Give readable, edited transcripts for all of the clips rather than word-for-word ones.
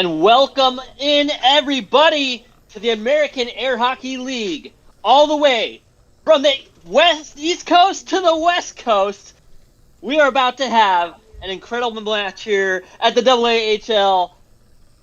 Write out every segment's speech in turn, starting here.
And welcome in, everybody, to the American Air Hockey League. All the way from the East Coast to the West Coast, we are about to have an incredible match here at the AAHL.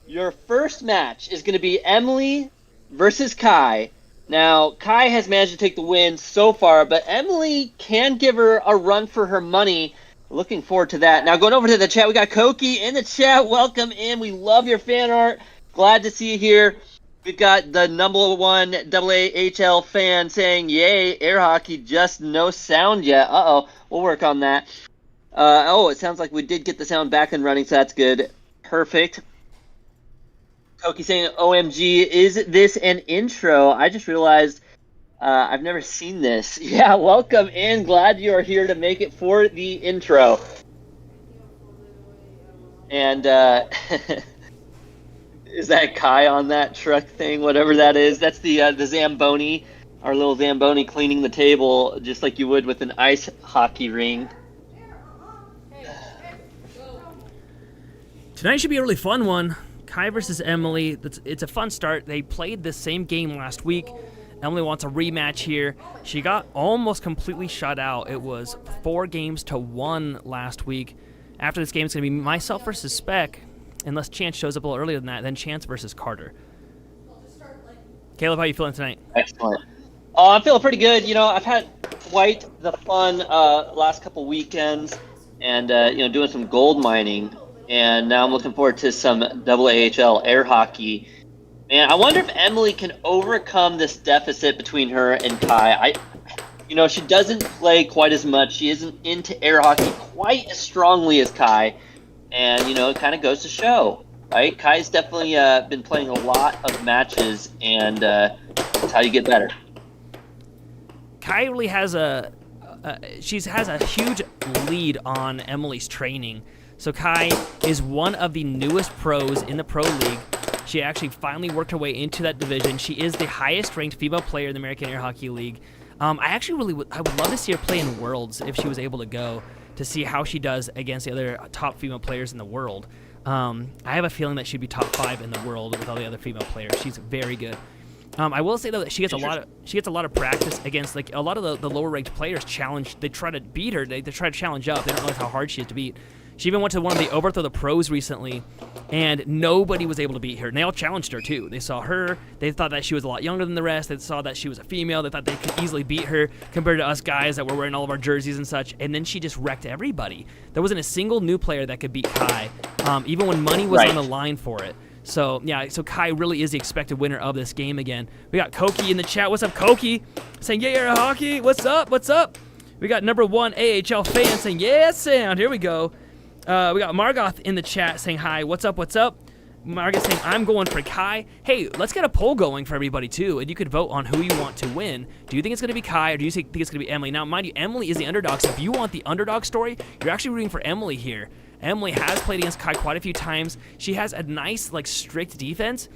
Your first match is going to be Emily versus Kai. Now, Kai has managed to take the win so far, but Emily can give her a run for her money. Looking forward to that. Now, going over to the chat, we got Koki in the chat. Welcome in. We love your fan art. Glad to see you here. We've got the #1 AAHL fan saying, yay, air hockey, just no sound yet. Uh-oh, we'll work on that. It sounds like we did get the sound back and running, so that's good. Perfect. Koki saying, OMG, is this an intro? I just realized I've never seen this. Yeah, welcome in. Glad you are here to make it for the intro. And is that Kai on that truck thing, whatever that is? That's the Zamboni, our little Zamboni cleaning the table, just like you would with an ice hockey ring. Tonight should be a really fun one. Kai versus Emily. It's a fun start. They played the same game last week. Emily wants a rematch here. She got almost completely shut out. It was 4-1 last week. After this game, it's going to be myself versus Spec, unless Chance shows up a little earlier than that, then Chance versus Carter. Caleb, how are you feeling tonight? Excellent. Oh, I'm feeling pretty good. You know, I've had quite the fun last couple weekends and, doing some gold mining. And now I'm looking forward to some AAHL air hockey. Man, I wonder if Emily can overcome this deficit between her and Kai. She doesn't play quite as much. She isn't into air hockey quite as strongly as Kai. And, it kind of goes to show, right? Kai's definitely been playing a lot of matches, and that's how you get better. Kai really has a huge lead on Emily's training. So Kai is one of the newest pros in the Pro League. She actually finally worked her way into that division. She is the highest-ranked female player in the American Air Hockey League. I would love to see her play in Worlds if she was able to go, to see how she does against the other top female players in the world. I have a feeling that she'd be top 5 in the world with all the other female players. She's very good. I will say though that she gets a lot of practice against a lot of the lower-ranked players. They try to beat her. They try to challenge up. They don't realize how hard she is to beat. She even went to one of the Overthrow the Pros recently, and nobody was able to beat her. And they all challenged her, too. They saw her. They thought that she was a lot younger than the rest. They saw that she was a female. They thought they could easily beat her compared to us guys that were wearing all of our jerseys and such. And then she just wrecked everybody. There wasn't a single new player that could beat Kai, even when money was on the line for it. So, yeah, Kai really is the expected winner of this game again. We got Koki in the chat. What's up, Koki? Saying, yeah, air hockey. What's up? What's up? We got #1 AHL fan saying, yeah, sound. Here we go. We got Margoth in the chat saying, hi, what's up, what's up? Margoth saying, I'm going for Kai. Hey, let's get a poll going for everybody, too, and you could vote on who you want to win. Do you think it's going to be Kai, or do you think it's going to be Emily? Now, mind you, Emily is the underdog, so if you want the underdog story, you're actually rooting for Emily here. Emily has played against Kai quite a few times. She has a nice, strict defense,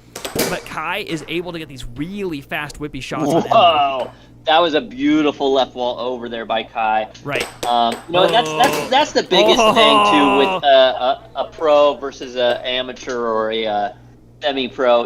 but Kai is able to get these really fast, whippy shots on Emily. Whoa! That was a beautiful left wall over there by Kai. Right. That's the biggest thing too with a pro versus an amateur or a semi-pro.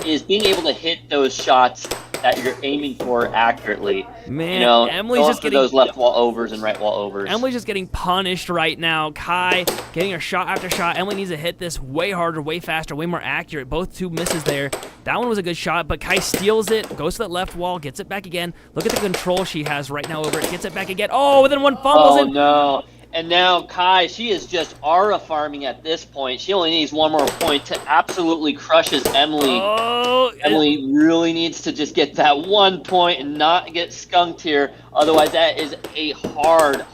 Is being able to hit those shots that you're aiming for accurately. Man, Emily's just getting those left wall overs and right wall overs. Emily's just getting punished right now. Kai getting her shot after shot. Emily needs to hit this way harder, way faster, way more accurate. Both two misses there. That one was a good shot, but Kai steals it, goes to that left wall, gets it back again. Look at the control she has right now over it. Gets it back again. Oh, and then one fumbles it. Oh, no. And now Kai, she is just aura farming at this point. She only needs one more point to absolutely crushes Emily. Oh, Emily really needs to just get that 1 point and not get skunked here. Otherwise, that is a hard,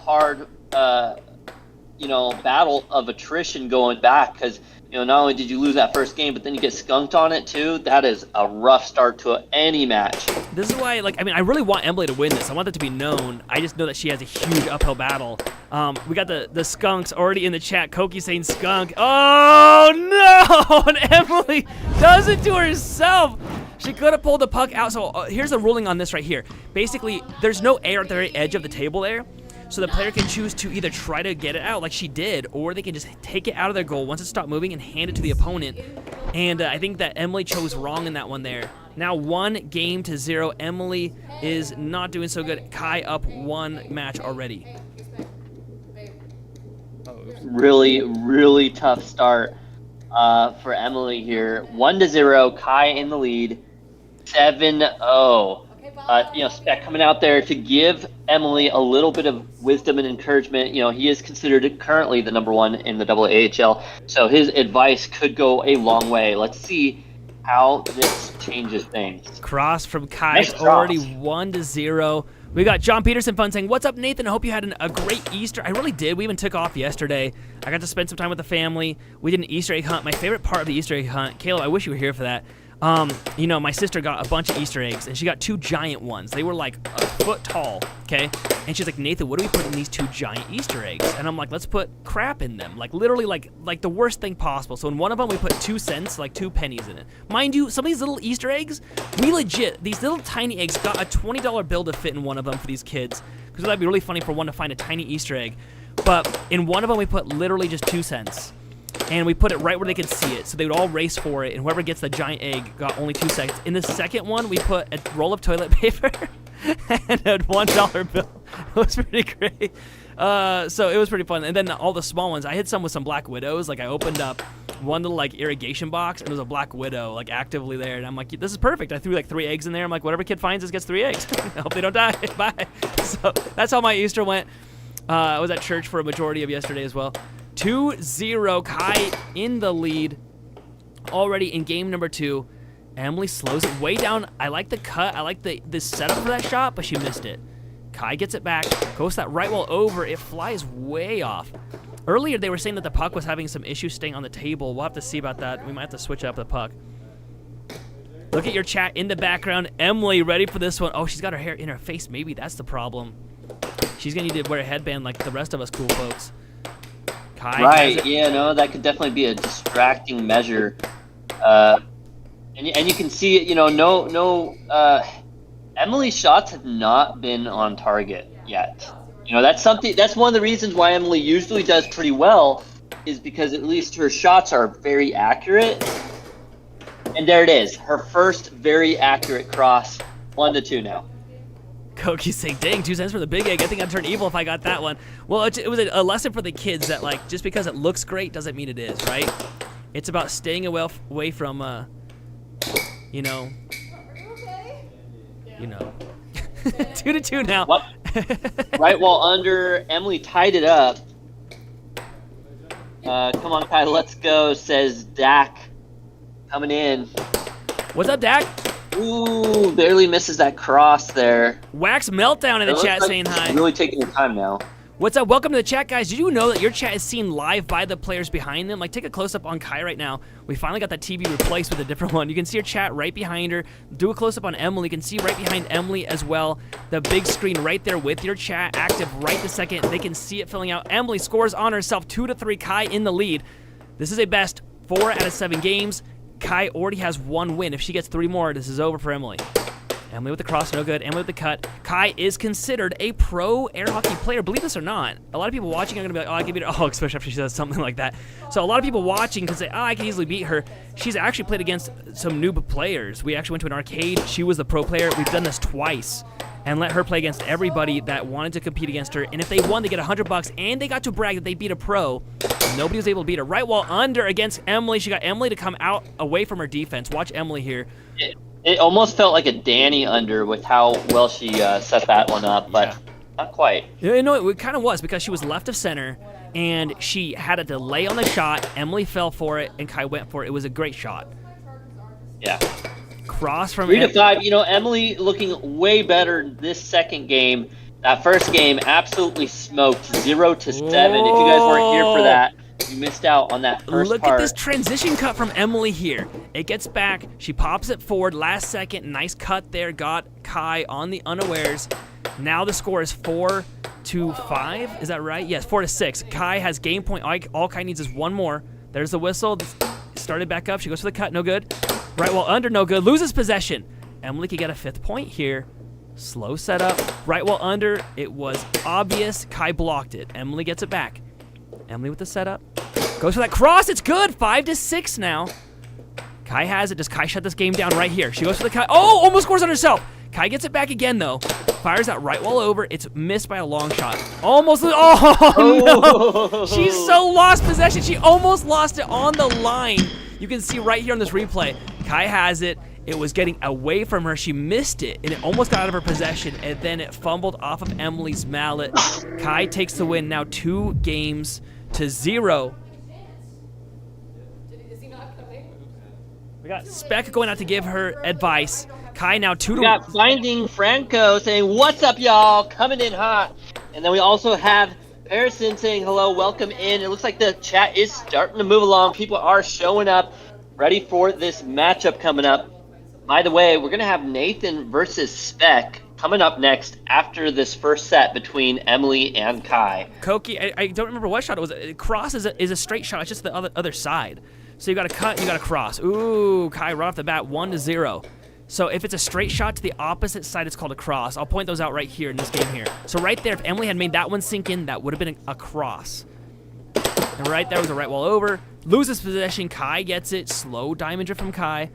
battle of attrition going back. Because, not only did you lose that first game, but then you get skunked on it too. That is a rough start to any match. This is why, I really want Emily to win this. I want that to be known. I just know that she has a huge uphill battle. We got the skunks already in the chat. Koki saying skunk. Oh, no! And Emily does it to herself. She could have pulled the puck out. So here's the ruling on this right here. Basically, there's no air at the very edge of the table there. so the player can choose to either try to get it out like she did, or they can just take it out of their goal once it stopped moving and hand it to the opponent. And I think that Emily chose wrong in that one there. Now 1-0. Emily is not doing so good. Kai up 1 match already. Really, really tough start for Emily here. 1-0. Kai in the lead. 7-0. Spec coming out there to give Emily a little bit of wisdom and encouragement. He is considered currently the #1 in the AAHL, so his advice could go a long way. Let's see how this changes things. Cross from Kai, already 1-0. We got John Peterson Fun saying, "What's up, Nathan? I hope you had a great Easter." I really did. We even took off yesterday. I got to spend some time with the family. We did an Easter egg hunt. My favorite part of the Easter egg hunt, Caleb, I wish you were here for that. My sister got a bunch of Easter eggs, and she got 2 giant ones. They were like a foot tall, okay? And she's like, "Nathan, what do we put in these 2 giant Easter eggs?" And I'm like, "Let's put crap in them." Like literally like the worst thing possible. So in one of them, we put 2 cents, like 2 pennies in it. Mind you, some of these little Easter eggs, these little tiny eggs got a $20 bill to fit in one of them for these kids. Because that'd be really funny for one to find a tiny Easter egg. But in one of them, we put literally just 2 cents. And we put it right where they could see it, so they would all race for it, and whoever gets the giant egg got only 2 seconds. In the second one, we put a roll of toilet paper and a $1 bill. It was pretty great. So it was pretty fun. And then all the small ones, I hit some with some Black Widows. Like I opened up one little irrigation box, and there was a Black Widow actively there, and I'm like, "This is perfect." I threw 3 eggs in there. I'm like, whatever kid finds this gets 3 eggs. I hope they don't die. Bye. So that's how my Easter went. I was at church for a majority of yesterday as well. 2-0, Kai in the lead already in game number 2. Emily slows it way down. I like the cut. I like the setup for that shot, but she missed it. Kai gets it back, goes that right wall over. It flies way off. Earlier, they were saying that the puck was having some issues staying on the table. We'll have to see about that. We might have to switch up the puck. Look at your chat in the background. Emily ready for this one. Oh, she's got her hair in her face. Maybe that's the problem. She's going to need to wear a headband like the rest of us cool folks. Kai right, that could definitely be a distracting measure. And you can see, Emily's shots have not been on target yet. That's one of the reasons why Emily usually does pretty well, is because at least her shots are very accurate. And there it is, her first very accurate cross, 1-2 now. Koki's saying, "Dang, 2 cents for the big egg. I think I'd turn evil if I got that one." Well, it was a lesson for the kids that, just because it looks great doesn't mean it is, right? It's about staying away from, 2-2 now. What? Right while under, Emily tied it up. Come on, Kai, let's go, says Dak. Coming in. What's up, Dak? Ooh, barely misses that cross there. Wax Meltdown in the chat saying hi. Really taking your time now. What's up? Welcome to the chat, guys. Did you know that your chat is seen live by the players behind them? Take a close-up on Kai right now. We finally got that TV replaced with a different one. You can see your chat right behind her. Do a close-up on Emily. You can see right behind Emily as well. The big screen right there with your chat active right this second. They can see it filling out. Emily scores on herself, 2-3. Kai in the lead. This is a best 4 out of 7 games. Kai already has 1 win. If she gets 3 more, this is over for Emily. Emily with the cross, no good. Emily with the cut. Kai is considered a pro air hockey player. Believe this or not, a lot of people watching are going to be like, "Oh, I can beat her." Oh, especially after she says something like that. So a lot of people watching can say, "Oh, I can easily beat her." She's actually played against some noob players. We actually went to an arcade. She was the pro player. We've done this twice and let her play against everybody that wanted to compete against her. And if they won, they get $100, and they got to brag that they beat a pro. Nobody was able to beat her. Right wall under against Emily. She got Emily to come out away from her defense. Watch Emily here. It almost felt like a Danny under with how well she set that one up, but not quite. It kind of was, because she was left of center, and she had a delay on the shot. Emily fell for it, and Kai went for it. It was a great shot. Yeah. Cross from 3-5. Emily looking way better this second game. That first game absolutely smoked, 0-7. If you guys weren't here for that, you missed out on that first Look part. at this transition cut from Emily here. It gets back. She pops it forward. Last second. Nice cut there. Got Kai on the unawares. Now the score is 4-5. Is that right? Yes, 4-6. Kai has game point. All Kai needs is 1 more. There's the whistle. Started back up. She goes for the cut. No good. Right wall under. No good. Loses possession. Emily could get a 5th point here. Slow setup. Right wall under. It was obvious. Kai blocked it. Emily gets it back. Emily with the setup. Goes for that cross. It's good. 5-6 now. Kai has it. Does Kai shut this game down right here? She goes for the Kai. Oh, almost scores on herself. Kai gets it back again, though. Fires that right wall over. It's missed by a long shot. Almost. Oh, no. She's so lost possession. She almost lost it on the line. You can see right here on this replay. Kai has it. It was getting away from her. She missed it, and it almost got out of her possession, and then it fumbled off of Emily's mallet. Kai takes the win now 2-0. We got Spec going out to give her advice. Kai now 2-1. We got Finding Franco saying, "What's up, y'all? Coming in hot." And then we also have Harrison saying, "Hello, welcome in." It looks like the chat is starting to move along. People are showing up, ready for this matchup coming up. By the way, we're going to have Nathan versus Spec coming up next after this first set between Emily and Kai. Koki, I don't remember what shot it was. Cross is a straight shot. It's just the other side. So you got to cut, you got to cross. Ooh, Kai right off the bat, 1-0. So if it's a straight shot to the opposite side, it's called a cross. I'll point those out right here in this game here. So right there, if Emily had made that one sink in, that would have been a cross. And right there was a right wall over. Loses possession. Kai gets it. Slow diamond drift from Kai.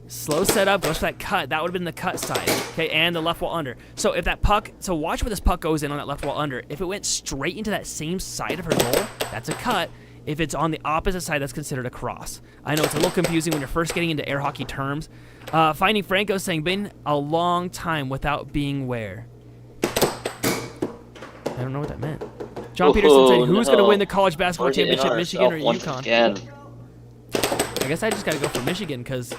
Slow setup, goes for that cut. That would have been the cut side. Okay, and the left wall under. So if that puck, so watch where this puck goes in on that left wall under. If it went straight into that same side of her goal, that's a cut. If it's on the opposite side, that's considered a cross. I know it's a little confusing when you're first getting into air hockey terms. Finding Franco saying, been a long time without being where? I don't know what that meant. John Peterson said, who's going to win the college basketball championship, Michigan or UConn? Again. I guess I just got to go for Michigan because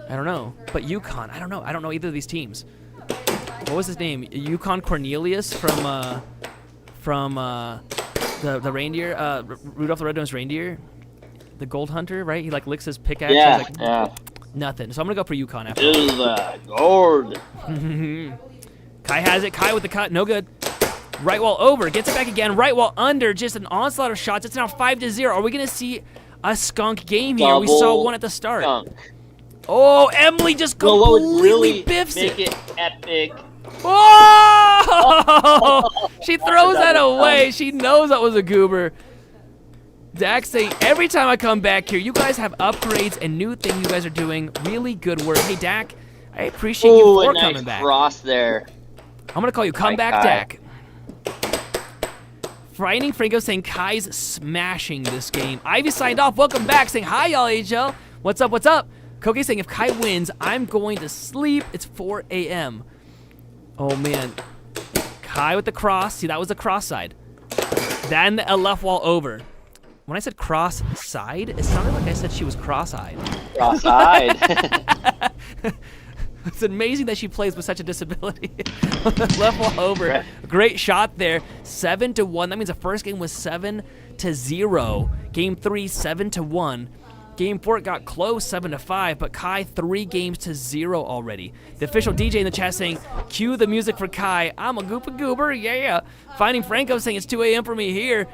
I don't know. But UConn, I don't know. I don't know either of these teams. What was his name? UConn Cornelius from the reindeer, Rudolph the Red-Nosed Reindeer, the gold hunter, right? He like licks his pickaxe. Yeah, like, yeah. Nothing. So I'm gonna go for UConn after. This is gold. Kai has it. Kai with the cut. No good. Right wall over. Gets it back again. Right wall under. Just an onslaught of shots. It's now 5-0. Are we gonna see a skunk game here? We saw one at the start. Skunk. Oh, Emily just completely biffs make it epic. Oh! She throws that away. She knows that was a goober. Dak saying, every time I come back here, you guys have upgrades and new things you guys are doing. Really good work. Hey, Dak, I appreciate you for coming back. Cross there. I'm going to call you Comeback Dak. Frightening Franco saying, Kai's smashing this game. Ivy signed off. Welcome back saying, hi, y'all, HL. What's up, what's up? Koki saying, if Kai wins, I'm going to sleep. It's 4 a.m. Oh, man. Kai with the cross. See, that was the cross side. Then a left wall over. When I said cross side, it sounded like I said she was cross-eyed. Cross-eyed. It's amazing that she plays with such a disability. Left wall over. Right. Great shot there. 7-1. That means the first game was 7-0. Game 3, 7-1. Game 4 got close, 7-5, but Kai 3 games to 0 already. The official DJ in the chat saying, cue the music for Kai. I'm a goober, yeah. Finding Franco saying it's 2 a.m. for me here.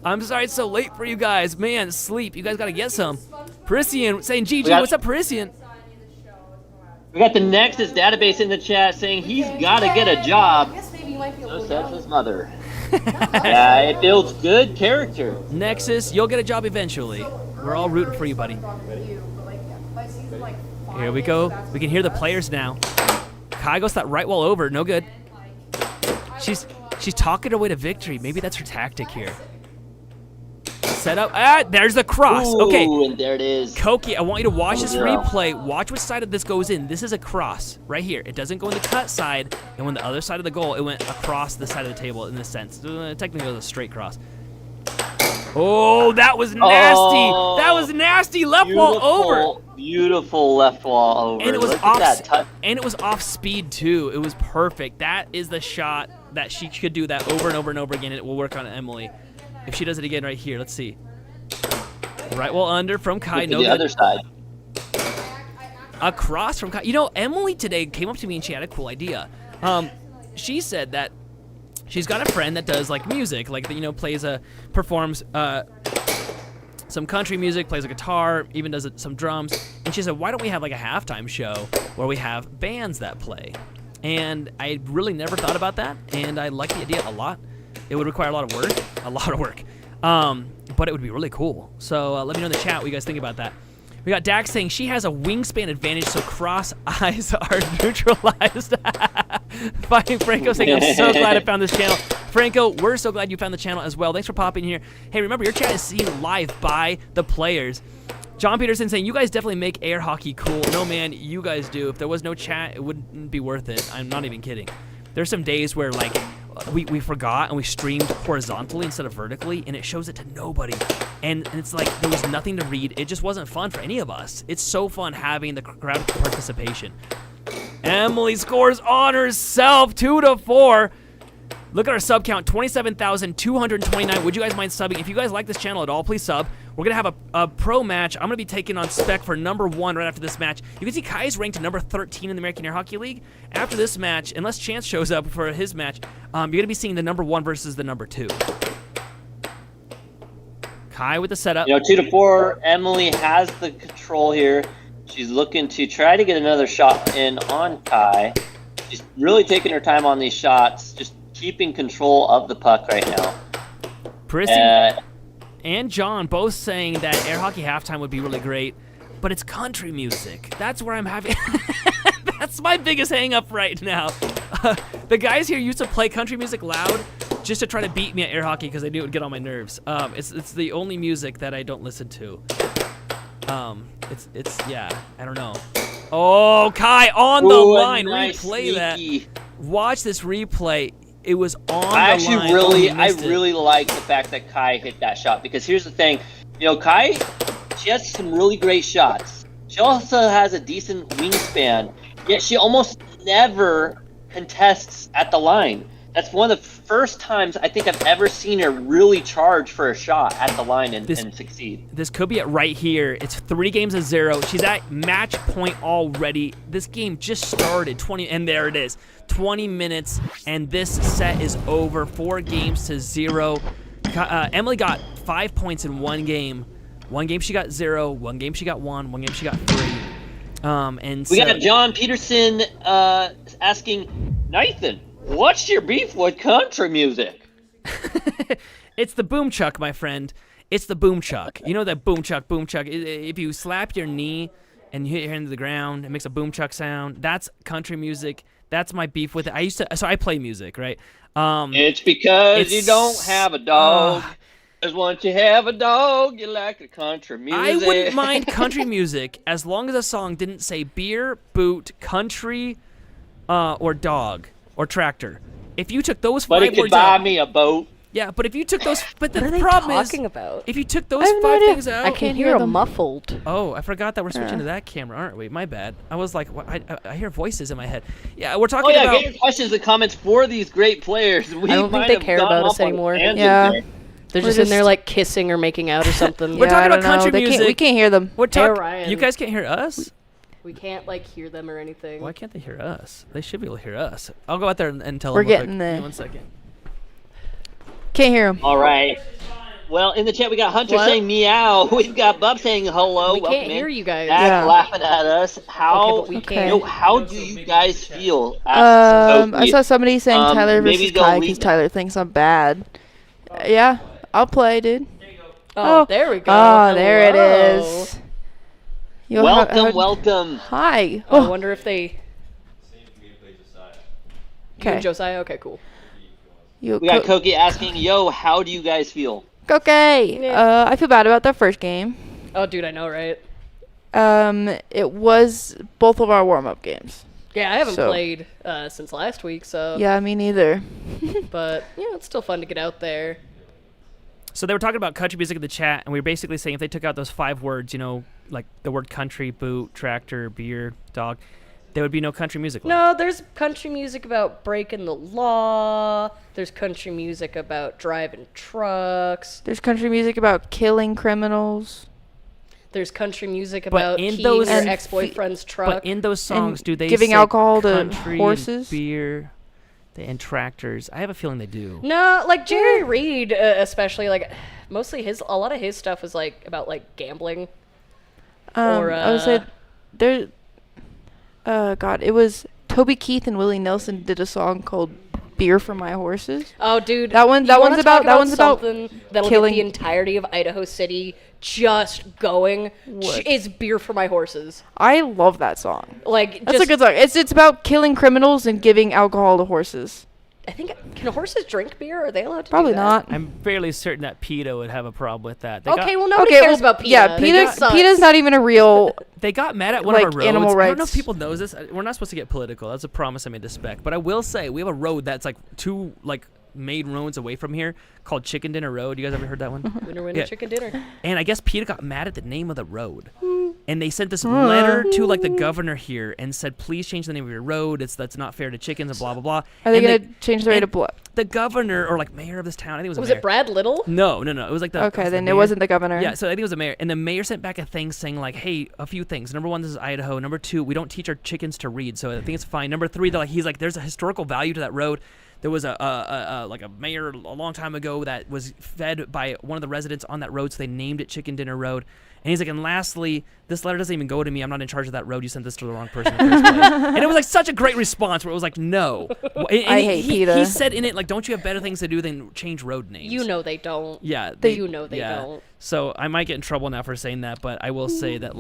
I'm sorry it's so late for you guys. Man, sleep. You guys got to get some. Parisian saying, GG, what's up, Parisian? We got the Nexus database in the chat saying he's got to get a job. So says his mother. Yeah, it builds good character. Nexus, you'll get a job eventually. We're all rooting for you, buddy. Here we go. We can hear the players now. Kai goes that right wall over. No good. She's talking her way to victory. Maybe that's her tactic here. Set up. Ah, there's the cross. Ooh, okay. And there it is. Koki, I want you to watch this replay. Watch which side of this goes in. This is a cross right here. It doesn't go in the cut side, and when the other side of the goal, it went across the side of the table in this sense. Technically, it was a straight cross. Oh, that was nasty. Oh, that was nasty. Left wall over. Beautiful left wall over. And it was Look off. at that And it was off speed too. It was perfect. That is the shot that she could do that over and over and over again. And it will work on Emily. If she does it again right here, let's see. Right wall under from Kai. No the other side. Across from Kai. You know, Emily today came up to me and she had a cool idea. She said that she's got a friend that does like music, like performs some country music, plays a guitar, even does some drums. And she said, why don't we have like a halftime show where we have bands that play? And I really never thought about that, and I like the idea a lot. It would require a lot of work, but it would be really cool. So let me know in the chat what you guys think about that. We got Dax saying she has a wingspan advantage, so cross eyes are neutralized. Fighting Franco saying, I'm so glad I found this channel. Franco, we're so glad you found the channel as well. Thanks for popping here. Hey, remember, your chat is seen live by the players. John Peterson saying, you guys definitely make air hockey cool. No, man, you guys do. If there was no chat, it wouldn't be worth it. I'm not even kidding. There's some days where, like, we forgot and we streamed horizontally instead of vertically, and it shows it to nobody. And it's like there was nothing to read. It just wasn't fun for any of us. It's so fun having the crowd participation. Emily scores on herself, 2-4. Look at our sub count, 27,229. Would you guys mind subbing? If you guys like this channel at all, please sub. We're going to have a pro match. I'm going to be taking on Spec for #1 right after this match. You can see Kai's ranked number 13 in the American Air Hockey League. After this match, unless Chance shows up for his match, you're going to be seeing the #1 versus the #2. Kai with the setup. 2-4. Emily has the control here. She's looking to try to get another shot in on Kai. She's really taking her time on these shots, just keeping control of the puck right now. Prissy and John both saying that air hockey halftime would be really great, but it's country music. That's where I'm having... That's my biggest hang-up right now. The guys here used to play country music loud just to try to beat me at air hockey because they knew it would get on my nerves. It's the only music that I don't listen to. Yeah, I don't know. Oh, Kai on the line. Nice Replay sneaky. that. Watch this replay. It was on the line. I really like the fact that Kai hit that shot, because here's the thing. Kai, she has some really great shots. She also has a decent wingspan, yet she almost never contests at the line. That's one of the first times I think I've ever seen her really charge for a shot at the line and succeed. This could be it right here. It's 3-0. She's at match point already. This game just started. And there it is. 20 minutes, and this set is over. 4-0. Emily got 5 points in one game. One game she got 0. One game she got 1. One game she got 3. And we got John Peterson asking, Nathan, what's your beef with country music? It's the boom chuck, my friend. It's the boom chuck. You know that boom chuck, boom chuck. If you slap your knee and you hit your hand to the ground, it makes a boom chuck sound. That's country music. That's my beef with it. So I play music, right? It's because you don't have a dog. Because once you have a dog, you like the country music. I wouldn't mind country music as long as a song didn't say beer, boot, country, or dog, or tractor. If you took those 5 words out... But it could buy me a boat. Yeah, but if you took those... But the What are they problem talking is... about? If you took those 5 things out... I can't hear them muffled. Oh, I forgot that we're switching to that camera, aren't we? My bad. I was like, what? I hear voices in my head. Yeah, we're talking about... get your questions and comments for these great players. I don't think they care about us anymore. Yeah. They're just in there like kissing or making out or something. We're talking about country music. We can't hear them. We're talking... Ryan. You guys can't hear us? We can't like hear them or anything. Why can't they hear us? They should be able to hear us. I'll go out there and tell We're them real getting quick. there. Give me 1 second. Can't hear them. All right. Well, in the chat, we got Hunter saying meow. We've got Bub saying hello. We Welcome can't in. hear you guys. Zach Yeah. laughing at us. How Okay, but we Okay. can't. how do you guys feel? I saw somebody saying Tyler maybe versus they'll Kai leave because it. Tyler thinks I'm bad. Yeah, I'll play, dude. Oh, there we go. Oh, there it Hello. is. You'll ha- Welcome. Hi. Oh, I wonder if they... You Okay. and Josiah? Okay, cool. You We got Koki asking, yo, how do you guys feel? Okay. Yeah. I feel bad about that first game. Oh, dude, I know, right? It was both of our warm-up games. Yeah, I haven't So- played since last week, so... Yeah, me neither. But, it's still fun to get out there. So they were talking about country music in the chat, and we were basically saying if they took out those 5 words, like the word country, boot, tractor, beer, dog, there would be no country music left. No, there's country music about breaking the law. There's country music about driving trucks. There's country music about killing criminals. There's country music But about in keying those- your And ex-boyfriend's truck. But in those songs, And do they giving say alcohol to country horses? and beer and tractors? I have a feeling they do. No, like Jerry Reed, especially, like mostly a lot of his stuff was like about like gambling. Or, I would say there. God, it was Toby Keith and Willie Nelson did a song called "Beer for My Horses." Oh, dude. That one's about something that'll killing- get the entirety of Idaho City just going. Is Beer for My Horses. I love that song. Like, That's a good song. It's about killing criminals and giving alcohol to horses. I think, can horses drink beer? Are they allowed to Probably do that? not. I'm fairly certain that PETA would have a problem with that. Okay, well, nobody cares about PETA. Yeah, PETA's not even a real. They got mad at one Like, of our roads. animal I don't know if rights. people knows this. We're not supposed to get political. That's a promise I made to Spec. But I will say we have a road that's like 2 main roads away from here called Chicken Dinner Road. You guys ever heard that one? Winner, Yeah. chicken dinner. And I guess PETA got mad at the name of the road. And they sent this letter to the governor here and said, please change the name of your road. That's not fair to chickens and blah, blah, blah. Are they And gonna change the rate and of blood? The governor or mayor of this town, I think it was Was a mayor. it Brad Little? No. It was like the Okay, then it mayor. wasn't the governor. Yeah, so I think it was a mayor. And the mayor sent back a thing saying, hey, a few things. Number 1, this is Idaho. Number 2, we don't teach our chickens to read, so I think it's fine. Number 3, he's like, there's a historical value to that road. There was a mayor a long time ago that was fed by one of the residents on that road, so they named it Chicken Dinner Road. And he's like, and lastly, this letter doesn't even go to me. I'm not in charge of that road. You sent this to the wrong person in the first place. And it was such a great response where it was like, no. And I hate PETA. He said in it, don't you have better things to do than change road names? You know they don't. Yeah. You know they don't. So I might get in trouble now for saying that, but I will say that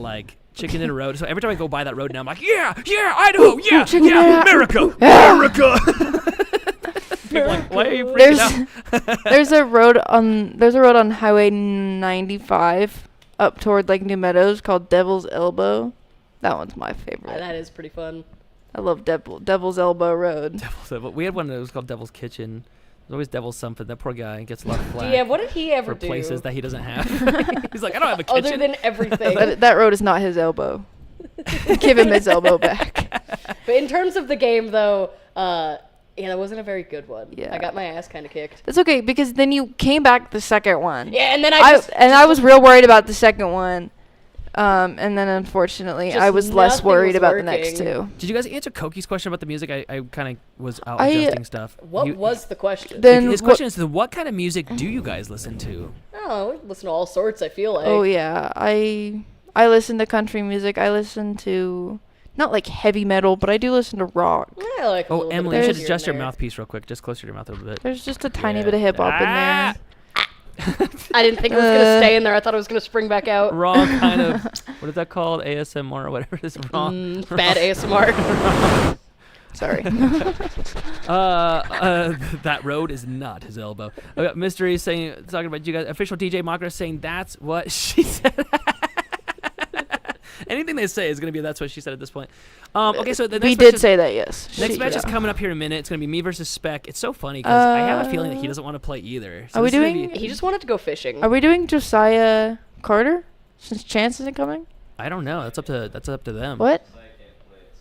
Chicken Dinner Road. So every time I go by that road now, I'm like, yeah, Idaho, yeah, America. People are like, why are you freaking out? There's a road on Highway 95 up toward New Meadows called Devil's Elbow. That one's my favorite. That is pretty fun. I love Devil's Elbow Road. We had one that was called Devil's Kitchen. There's always Devil's something. That poor guy gets a lot of flack. Yeah, what did he ever for do? places that he doesn't have. He's like, I don't have a kitchen. Other than everything. That road is not his elbow. Give him his elbow back. But in terms of the game, though, that wasn't a very good one. Yeah. I got my ass kind of kicked. That's okay because then you came back the second one. Yeah, and then I was real worried about the second one. And then unfortunately Just I was less nothing worried was about the next working. 2. Did you guys answer Koki's question about the music? I kind of was out adjusting stuff. What was the question? Then His question is, what kind of music do you guys listen to? Oh, we listen to all sorts, I feel like. Oh yeah, I listen to country music. I listen to not heavy metal, but I do listen to rock. I like a Oh, little bit of Emily, you that should here adjust and your there. mouthpiece real quick. Just closer to your mouth a little bit. There's just a tiny bit of hip hop in there. I didn't think it was going to stay in there. I thought it was going to spring back out. Wrong kind of, what is that called? ASMR or whatever it is. Wrong. Bad ASMR. Sorry. That road is not his elbow. Mystery talking about you guys. Official DJ Mocker saying that's what she said. Anything they say is going to be that's what she said at this point. Okay, so the next We match did is- say that, yes. Next match is coming up here in a minute. It's going to be me versus Spec. It's so funny because I have a feeling that he doesn't want to play either. So Are we this is gonna doing- be- He just wanted to go fishing. Are we doing Josiah Carter? Since Chance isn't coming? I don't know. That's up to them. What? So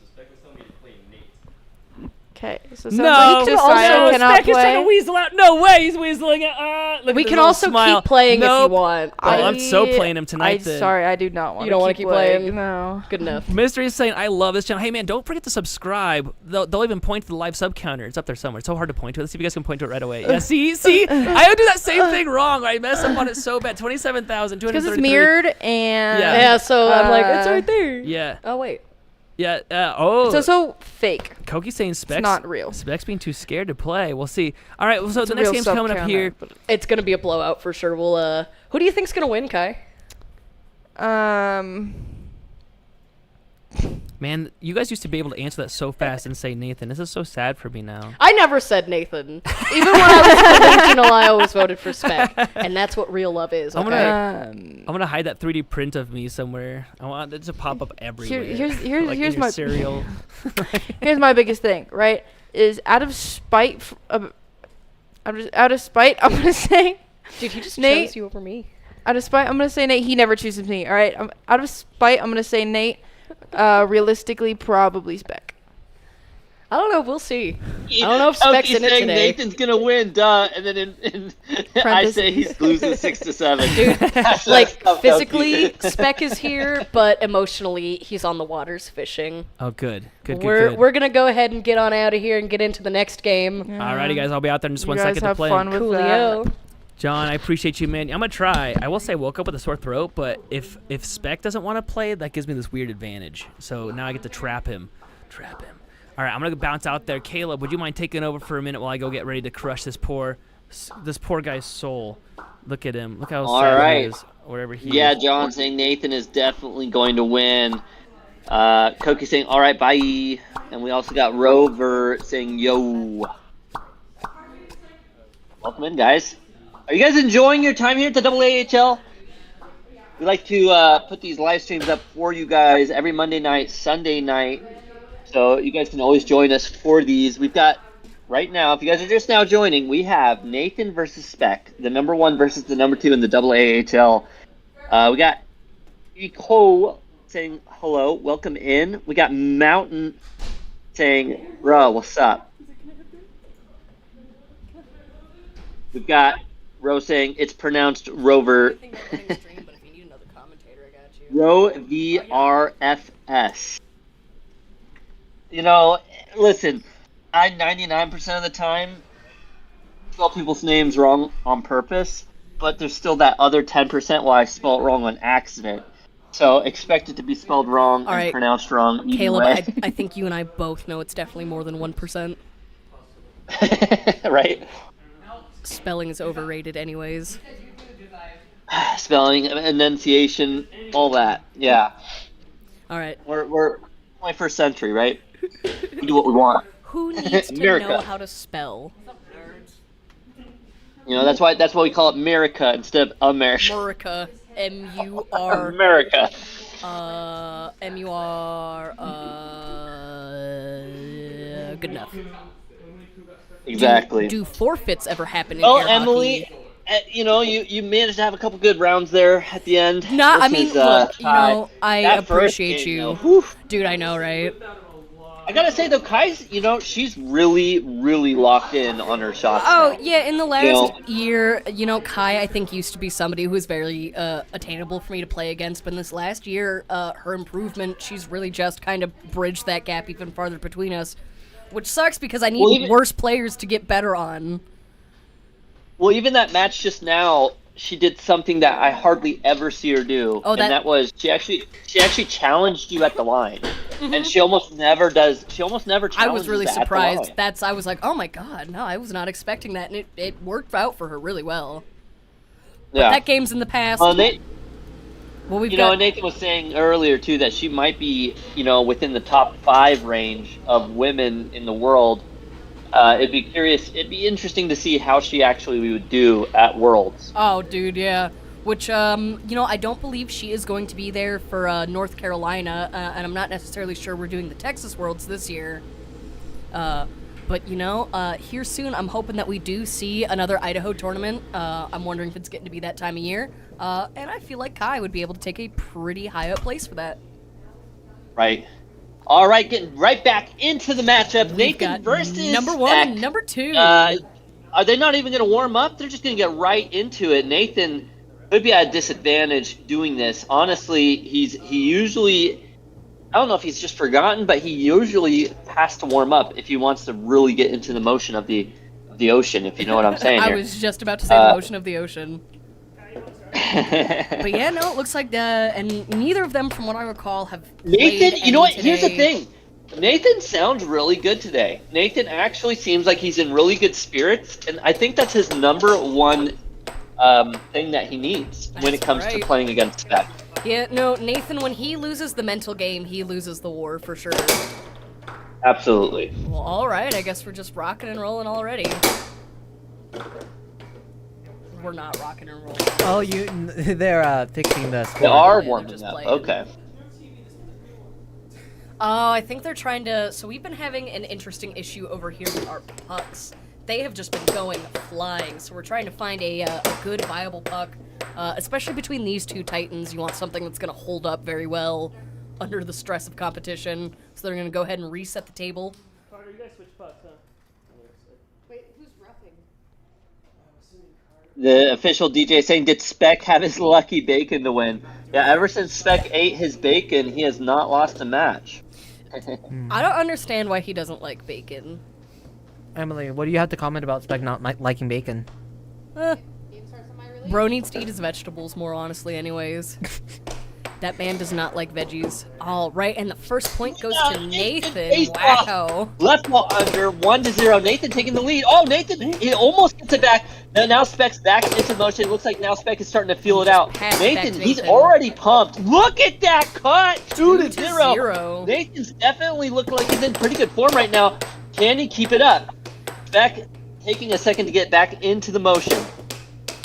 Spec was telling me to play Nate. Okay. So sounds No, like can Josiah also- cannot Spec is trying to play. weasel out. No way, he's weaseling it. Look We at the can little also smile. keep playing Nope. if you want. Oh, I'm so playing him tonight. then. Sorry, I do not want to. You don't wanna keep playing? No. Good enough. Mystery is saying, I love this channel. Hey, man, don't forget to subscribe. They'll even point to the live sub counter. It's up there somewhere. It's so hard to point to it. Let's see if you guys can point to it right away. Yeah, see? I do that same thing wrong. I mess up on it so bad. 27,233. Because it's mirrored and. Yeah, so I'm like, it's right there. Yeah. Oh, wait. Yeah. Oh. It's also fake. Koki's saying Spec's not real. Spec's being too scared to play. We'll see. All right. Well, so It's the a next real game's coming up sub-counter, here. but- It's going to be a blowout for sure. We'll, who do you think's going to win, Kai? Man, you guys used to be able to answer that so fast and say Nathan. This is so sad for me now. I never said Nathan. Even when I was regional, I always voted for Spec. And that's what real love is, I'm okay? I'm gonna hide that 3D print of me somewhere. I want it to pop up everywhere. here's Like in here's your my cereal. here's my biggest thing. Right, is out of spite. Out of spite. I'm gonna say. Dude, he just Nate- chose you over me. Out of spite, I'm gonna say Nate. He never chooses me. All right. Out of spite, I'm gonna say Nate. Realistically, probably Spec. I don't know. We'll see. I don't know if Spec's Koki's in it saying today. Nathan's gonna win, duh, and then I say he's losing 6-7. Dude, That's like, how Koki physically, is. Spec is here, but emotionally, he's on the waters fishing. Oh, good. Good. We're going to go ahead and get on out of here and get into the next game. Alrighty, guys. I'll be out there in just You one guys second to have play. fun with Coolio. that. John, I appreciate you, man. I'm gonna try. I will say, I woke up with a sore throat, but if Spec doesn't want to play, that gives me this weird advantage. So now I get to trap him. All right, I'm gonna bounce out there. Caleb, would you mind taking over for a minute while I go get ready to crush this poor guy's soul? Look at him. Look how All sad right. he is. Wherever he Yeah, is. John saying Nathan is definitely going to win. Koki saying, all right, bye. And we also got Rover saying, yo. Welcome in, guys. Are you guys enjoying your time here at the AAHL? We like to put these live streams up for you guys every Monday night, Sunday night. So you guys can always join us for these. We've got, right now, if you guys are just now joining, we have Nathan versus Spec, the number 1 versus the number 2 in the AAHL. We got Eco saying hello, welcome in. We got Mountain saying, bro, what's up? We've got Rose saying it's pronounced Rover. Ro VRFS. You know, listen, I 99% of the time spell people's names wrong on purpose, but there's still that other 10% why I spell it wrong on accident. So expect it to be spelled wrong All and right. pronounced wrong either Caleb, way. I think you and I both know it's definitely more than 1%. Right? Spelling is overrated anyways. Spelling, enunciation, all that. Yeah. All right. We're 21st century, right? We do what we want. Who needs to America. know how to spell? You know, that's why we call it America instead of America. Murica. M-U-R. America. M-U-R. Good enough. Exactly. Do forfeits ever happen in Well, air Emily, hockey? you know, you managed to have a couple good rounds there at the end. Nah, I This mean, is, look, you Kai. know, I That first appreciate game, you. though, whew. Dude, I know, right? I gotta say though, Kai's, you know, she's really, really locked in on her shots. Oh, now. yeah, in the last You know- year, you know, Kai, I think, used to be somebody who was very attainable for me to play against, but in this last year, her improvement, she's really just kind of bridged that gap even farther between us, which sucks because I need Well, even- worse players to get better on. Well, even that match just now, she did something that I hardly ever see her do, Oh, and that was she actually challenged you at the line, and she almost never does. She almost never Mm-hmm. I challenges was really at the surprised. line. I was like, oh my god, no, I was not expecting that, and it worked out for her really well. Yeah. That game's in the past. Well, We've you know, got... Nathan was saying earlier too that she might be, you know, within the top 5 range of women in the world. It'd be interesting to see how she actually would do at Worlds. Oh, dude, yeah. Which, you know, I don't believe she is going to be there for North Carolina, and I'm not necessarily sure we're doing the Texas Worlds this year. But, you know, here soon, I'm hoping that we do see another Idaho tournament. I'm wondering if it's getting to be that time of year. And I feel like Kai would be able to take a pretty high up place for that. Right. All right, getting right back into the matchup. We've Nathan got versus number 1 Spec. and number 2. Are they not even going to warm up? They're just going to get right into it. Nathan could be at a disadvantage doing this. Honestly, he usually, I don't know if he's just forgotten, but he usually has to warm up if he wants to really get into the motion of the ocean, if you know what I'm saying I here. was just about to say the motion of the ocean. But yeah, no, it looks like and neither of them, from what I recall, have Nathan, played you know what? any Here's the today. thing. Nathan sounds really good today. Nathan actually seems like he's in really good spirits, and I think that's his number 1 thing that he needs when it comes to right. playing against Spec. Yeah, no, Nathan, when he loses the mental game, he loses the war for sure. Absolutely. Well, alright, I guess we're just rocking and rolling already. We're not rocking and rolling. Oh, they're fixing the score. They are they're warming just up. playing. Okay. Oh, I think they're trying to... So we've been having an interesting issue over here with our pucks. They have just been going flying, so we're trying to find a good, viable puck. Especially between these two titans, you want something that's going to hold up very well under the stress of competition. So they're going to go ahead and reset the table. Carter, you guys switch pucks, huh? Wait, who's roughing? The official DJ saying, did Spec have his lucky bacon to win? Yeah, ever since Spec ate his bacon, he has not lost a match. I don't understand why he doesn't like bacon. Emily, what do you have to comment about Spec not liking bacon? Bro needs to eat his vegetables more honestly anyways. That man does not like veggies. All right, and the first point goes to Nathan. Baseball. Wow. Left ball under 1-0. Nathan taking the lead. Oh, Nathan, he almost gets it back. Now Spec's back into motion. Looks like now Spec is starting to feel it out. passed it back to He's Nathan. already pumped. Look at that cut. 2-0. 2-0. Nathan's definitely looking like he's in pretty good form right now. Can he keep it up? Spec taking a second to get back into the motion.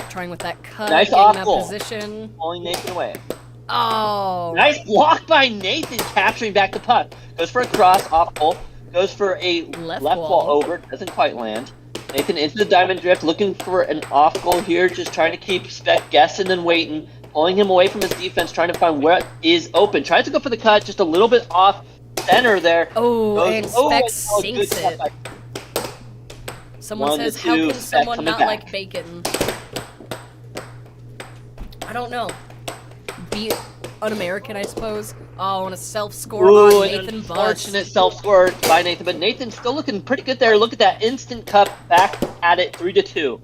Trying with that cut, Nice getting off that goal. position. Pulling Nathan away. Oh. Nice block by Nathan, capturing back the puck. Goes for a cross, off goal. Goes for a Left left wall. wall over. Doesn't quite land. Nathan into the diamond drift, looking for an off goal here. Just trying to keep Spec guessing and waiting. Pulling him away from his defense, trying to find where is open. Tries to go for the cut, just a little bit off center there. Oh, and Spec sinks good cut it. by- Someone 1 to says, how 2, can Spec someone coming not back. like bacon? I don't know. Be un-American, I suppose. Oh, and a self-score Ooh, on an Nathan Butts. unfortunate self-score by Nathan, but Nathan's still looking pretty good there. Look at that instant cup, back at it, 3-2.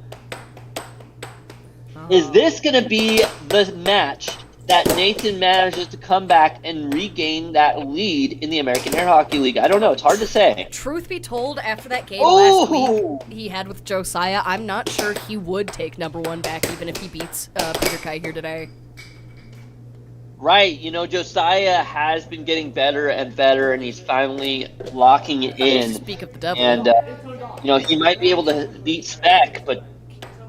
Is this going to be the match that Nathan manages to come back and regain that lead in the American Air Hockey League? I don't know. It's hard to say. Truth be told, after that game Ooh. last week he had with Josiah, I'm not sure he would take #1 back even if he beats Peter Kai here today. Right. Josiah has been getting better and better, and he's finally locking it in. Speak of the devil. And, he might be able to beat Spec, but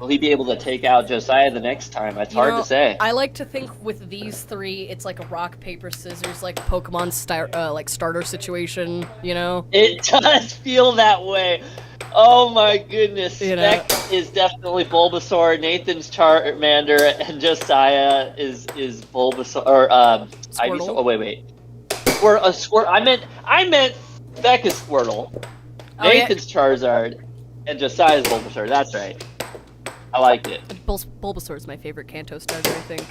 will he be able to take out Josiah the next time? It's hard to say. I like to think with these three, it's like a rock, paper, scissors, like Pokemon starter situation, It does feel that way. Oh my goodness. You know. Spec is definitely Bulbasaur, Nathan's Charmander, and Josiah is Bulbasaur, or, Squirtle? Oh, wait. Squirtle. I meant Spec is Squirtle. Oh, yeah. Nathan's Charizard, and Josiah's Bulbasaur. That's right. I liked it. Bulbasaur is my favorite Kanto starter, I think.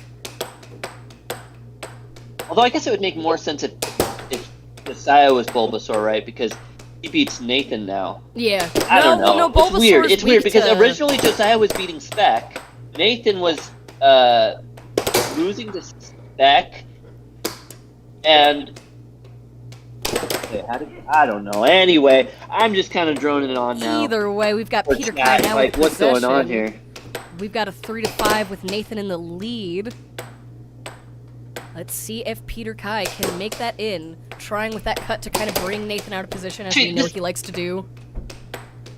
Although I guess it would make more sense if Josiah was Bulbasaur, right? Because he beats Nathan now. Yeah. I don't know. No, It's weird. Bulbasaur's It's weird weak because to- originally Josiah was beating Spec. Nathan was losing to Spec, and I don't know. Anyway, I'm just kind of droning it on now. Either way, we've got For Peter chat, Kai now like, with what's going on possession. here? We've got a 3-5 with Nathan in the lead. Let's see if Peter Kai can make that in. Trying with that cut to kind of bring Nathan out of position, as we know he likes to do.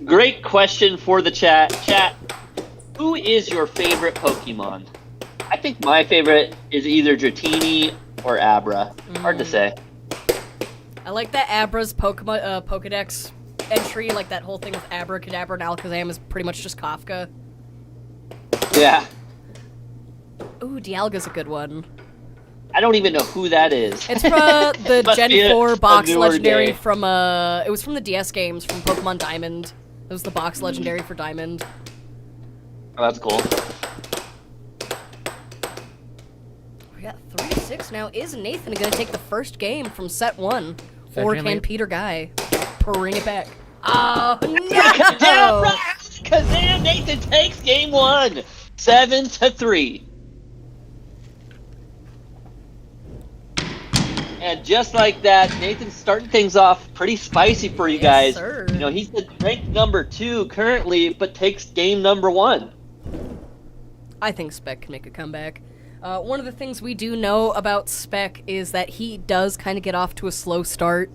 Great question for the chat. Chat, who is your favorite Pokemon? I think my favorite is either Dratini or Abra. Hard to say. I like that Abra's Pokemon Pokedex entry, like that whole thing with Abracadabra and Alakazam is pretty much just Kafka. Yeah. Ooh, Dialga's a good one. I don't even know who that is. It's from the Must Gen be a 4 box newer legendary day. from it was from the DS games from Pokemon Diamond. It was the box legendary for Diamond. Oh, that's cool. We got 3-6 now. Is Nathan gonna take the first game from set 1? Set Or game can lead. Peter Guy bring it back? Oh Kadabra! no! Kazam! Nathan takes game 1, 7-3. And just like that, Nathan's starting things off pretty spicy for you Yes, guys. sir. He's the ranked number 2 currently, but takes game number 1. I think Spec can make a comeback. One of the things we do know about Spec is that he does kind of get off to a slow start.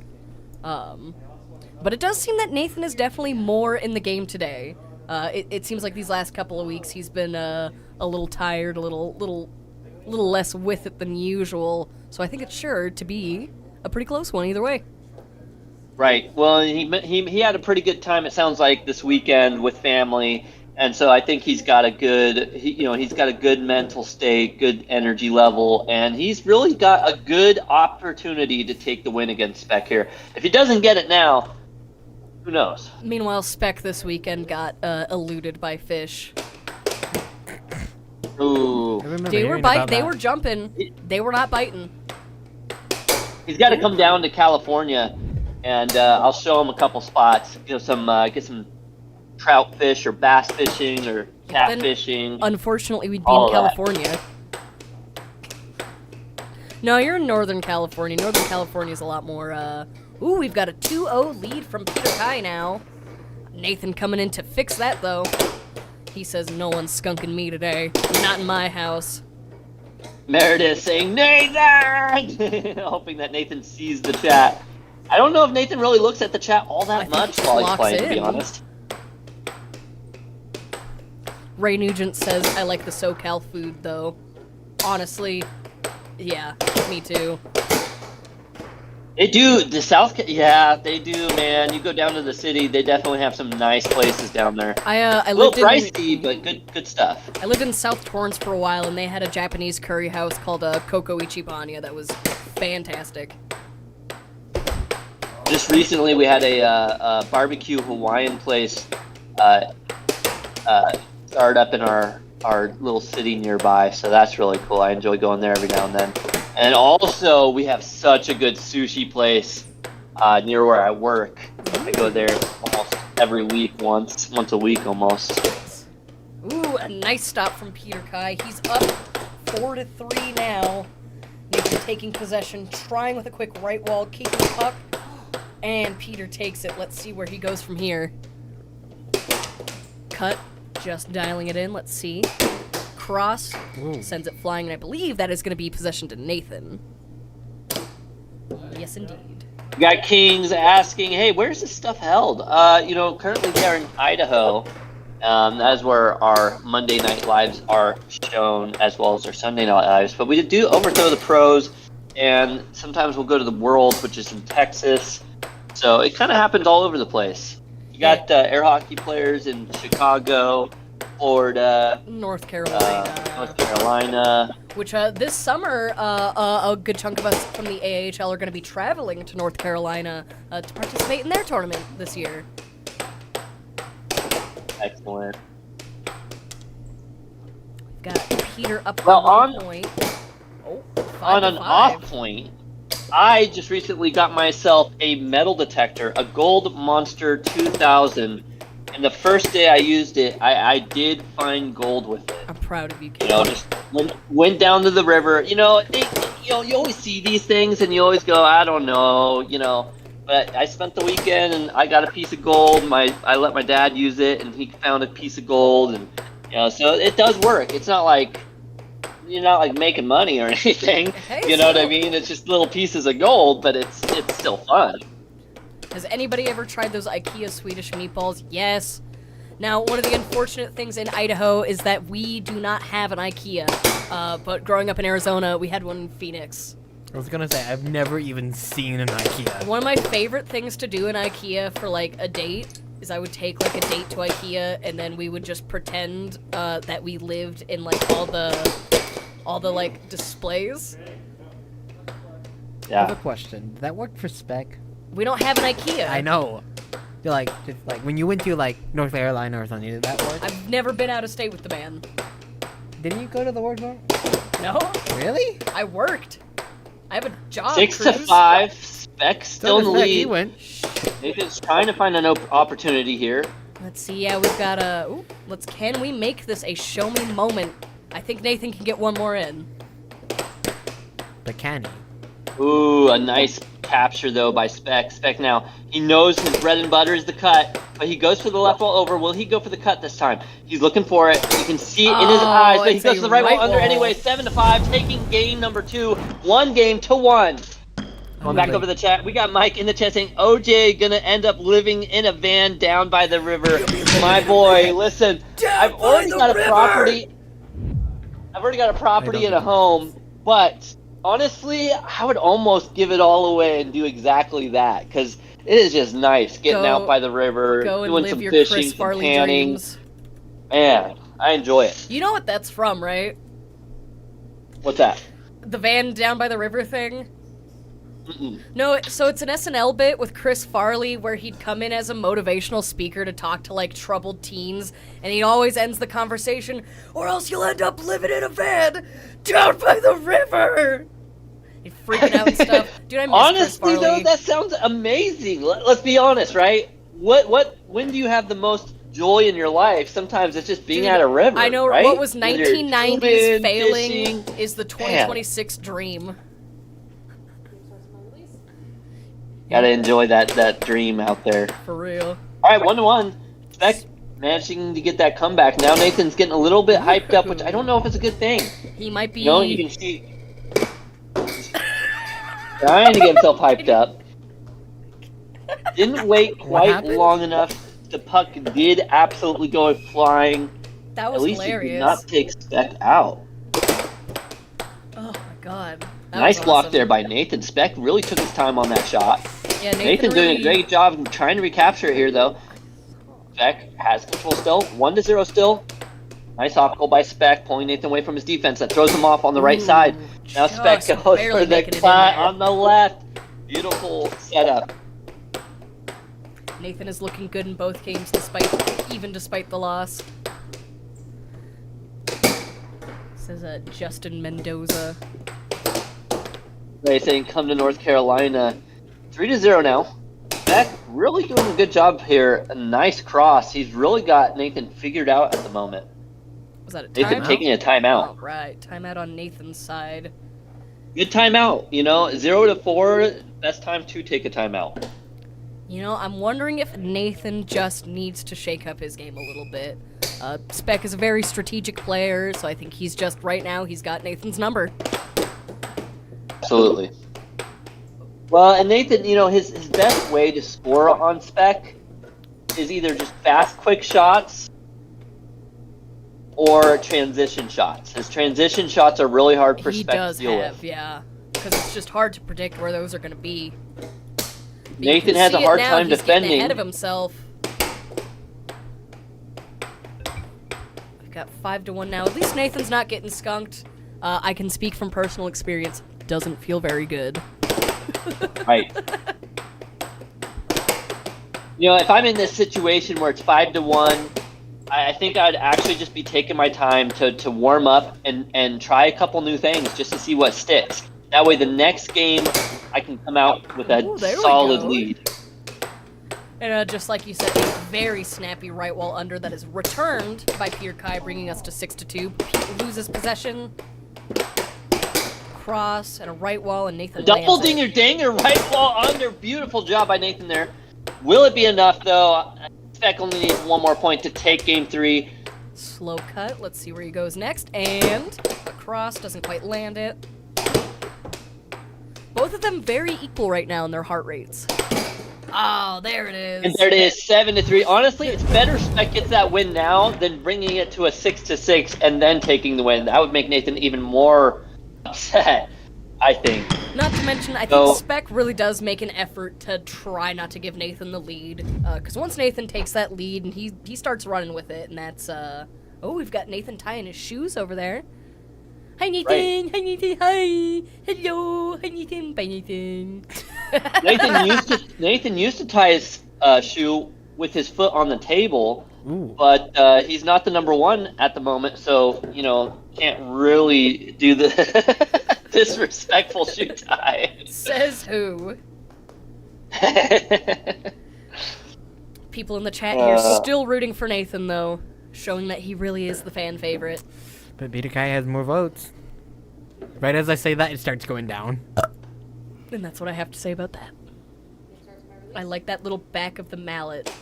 But it does seem that Nathan is definitely more in the game today. It seems like these last couple of weeks he's been a little tired, a little less with it than usual. So I think it's sure to be a pretty close one either way. Right. Well, he had a pretty good time, it sounds like, this weekend with family. And so I think he's got a good mental state, good energy level, and he's really got a good opportunity to take the win against Spec here. If he doesn't get it now, who knows? Meanwhile, Spec this weekend got eluded by Fish. Ooh. I remember They were hearing about They that. were jumping. They were not biting. He's got to come down to California, and I'll show him a couple spots. Get some trout fish or bass fishing or cat Then, fishing. Unfortunately, we'd be All in that. California. No, you're in Northern California. Northern California's a lot more, Ooh, we've got a 2-0 lead from Peter Kai now. Nathan coming in to fix that, though. He says, no one's skunking me today. Not in my house. Meredith saying, Nathan! Hoping that Nathan sees the chat. I don't know if Nathan really looks at the chat all that much while he's playing, to be honest. Ray Nugent says, I like the SoCal food, though. Honestly, yeah, me too. They do, yeah, they do, man. You go down to the city, they definitely have some nice places down there. I a little lived pricey, but good stuff. I lived in South Torrance for a while, and they had a Japanese curry house called Koko Ichibanya that was fantastic. Just recently, we had a barbecue Hawaiian place start up in our little city nearby, so that's really cool. I enjoy going there every now and then. And also, we have such a good sushi place near where I work. I go there almost every week, once a week almost. Ooh, a nice stop from Peter Kai. He's up 4-3 now. Nathan taking possession, trying with a quick right wall, keeping the puck, and Peter takes it. Let's see where he goes from here. Cut, just dialing it in. Let's see. Cross, sends it flying, and I believe that is going to be possession to Nathan. Yes, indeed. We got Kings asking, hey, where's this stuff held? Currently they are in Idaho. That is where our Monday night lives are shown, as well as our Sunday night lives. But we do overthrow the pros, and sometimes we'll go to the Worlds, which is in Texas. So it kind of happens all over the place. You got air hockey players in Chicago, Florida, North Carolina. Which this summer, a good chunk of us from the AHL are going to be traveling to North Carolina to participate in their tournament this year. Excellent. We've got Peter up on 1 point. Oh, on an 5-5. off point, I just recently got myself a metal detector, a Gold Monster 2000. And the first day I used it, I did find gold with it. I'm proud of you, kid. Just went down to the river. You always see these things and you always go, I don't know, But I spent the weekend and I got a piece of gold. I let my dad use it and he found a piece of gold, and so it does work. It's not like you're not like making money or anything. You know what I mean? It's just little pieces of gold, but it's still fun. Has anybody ever tried those IKEA Swedish meatballs? Yes. Now, one of the unfortunate things in Idaho is that we do not have an IKEA. But growing up in Arizona, we had one in Phoenix. I was gonna say, I've never even seen an IKEA. One of my favorite things to do in IKEA for, a date is I would take, a date to IKEA, and then we would just pretend that we lived in, all the displays. Yeah. I have a question. Did that work for Spec? We don't have an IKEA. I know. Just when you went to North Carolina or something, did that work? I've never been out of state with the band. Didn't you go to the World War? No. Really? I worked. I have a job. 6-5. Spec still in the lead. He went. Nathan's trying to find an opportunity here. Let's see. Yeah, we've got a. Can we make this a show me moment? I think Nathan can get one more in. But can he? Ooh, a nice capture though by Spec. Spec now, he knows his bread and butter is the cut, but he goes for the left wall over. Will he go for the cut this time? He's looking for it. You can see it in his eyes, but he goes to the right wall under anyway. 7-5, taking game number 2. 1-1. Going back over the chat, we got Mike in the chat saying, OJ gonna end up living in a van down by the river. My boy, listen, I've already got a property and a home, but honestly, I would almost give it all away and do exactly that, because it is just nice getting out by the river, doing some fishing, some tanning. Man, I enjoy it. You know what that's from, right? What's that? The van down by the river thing? Mm-mm. No, so it's an SNL bit with Chris Farley where he'd come in as a motivational speaker to talk to, troubled teens, and he always ends the conversation, or else you'll end up living in a van down by the river! He's freaking out and stuff. Dude, I miss Chris Farley. Honestly, though, that sounds amazing. Let's be honest, right? When do you have the most joy in your life? Sometimes it's just being at a river, I know, right? what was 1990s failing fishing. is the 2026 dream. Gotta enjoy that dream out there. For real. All right, 1-1. Spec managing to get that comeback. Now Nathan's getting a little bit hyped up, which I don't know if it's a good thing. He might be. You know, you can see. Trying to get himself hyped up. Didn't wait quite happened? long enough. The puck did absolutely go flying. That was At least hilarious. he did not take Spec out. Oh my god. That Nice was block awesome. there by Nathan. Spec really took his time on that shot. Yeah, Nathan doing a great job of trying to recapture it here, though. Spec has control still. 1-0 still. Nice optical by Spec, pulling Nathan away from his defense. That throws him off on the right side. Now Spec just goes barely for the making it in cut there. on the left. Beautiful setup. Nathan is looking good in both games, despite the loss. Says Justin Mendoza. They saying come to North Carolina. 3-0 now. Spec really doing a good job here. A nice cross. He's really got Nathan figured out at the moment. Was that a Nathan timeout? taking a timeout. Oh, right. Timeout on Nathan's side. Good timeout. You know, 0-4. Best time to take a timeout. You know, I'm wondering if Nathan just needs to shake up his game a little bit. Spec is a very strategic player, so I think he's just, right now, he's got Nathan's number. Absolutely. Well, and Nathan, you know, his best way to score on Spec is either just fast, quick shots or transition shots. His transition shots are really hard for He Spec does to deal have, with. yeah. Because it's just hard to predict where those are going to be. But you Nathan can has a see it hard now, time he's defending. getting ahead of himself. We've got 5-1 now. At least Nathan's not getting skunked. I can speak from personal experience. Doesn't feel very good. Right. You know, if I'm in this situation where it's 5-1, I think I'd actually just be taking my time to warm up and try a couple new things just to see what sticks. That way the next game I can come out with a Ooh, there we solid go. lead. And just like you said, a very snappy right wall under that is returned by Pierre Kai, bringing us to 6-2. Pete loses possession. Cross and a right wall, and Nathan Double lands it. dinger dinger, right wall under. Beautiful job by Nathan there. Will it be enough though? Spec only needs one more point to take game 3. Slow cut. Let's see where he goes next. And a cross doesn't quite land it. Both of them very equal right now in their heart rates. Oh, there it is. And there it is, 7-3. Honestly, it's better Spec gets that win now than bringing it to a 6-6 and then taking the win. That would make Nathan even more upset, I think. Not to mention, I think So- Spec really does make an effort to try not to give Nathan the lead. Because once Nathan takes that lead, and he starts running with it, and that's, oh, we've got Nathan tying his shoes over there. Hi, Nathan! Right. Hi, Nathan! Hi! Hello! Hi, Nathan! Bye, Nathan! Nathan used to tie his shoe with his foot on the table, Ooh. but he's not the number 1 at the moment, so, you know, can't really do the disrespectful shoe tie. Says who? People in the chat here still rooting for Nathan, though, showing that he really is the fan favorite. But Peter Kai has more votes. Right as I say that, it starts going down. And that's what I have to say about that. I like that little back of the mallet.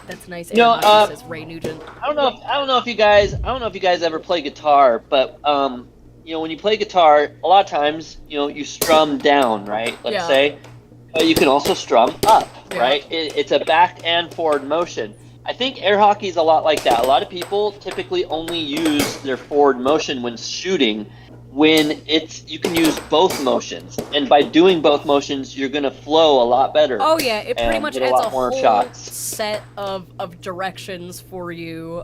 That's nice. No, Aaron says Ray Nugent. I don't know if you guys ever play guitar, but you know, when you play guitar, a lot of times, you know, you strum down, right? Let's Yeah. say, but you can also strum up, Yeah. right? It's a back and forward motion. I think air hockey is a lot like that. A lot of people typically only use their forward motion when shooting. When you can use both motions, and by doing both motions, you're gonna flow a lot better. Oh yeah, it pretty and much get adds a lot a more whole shots. set of directions for you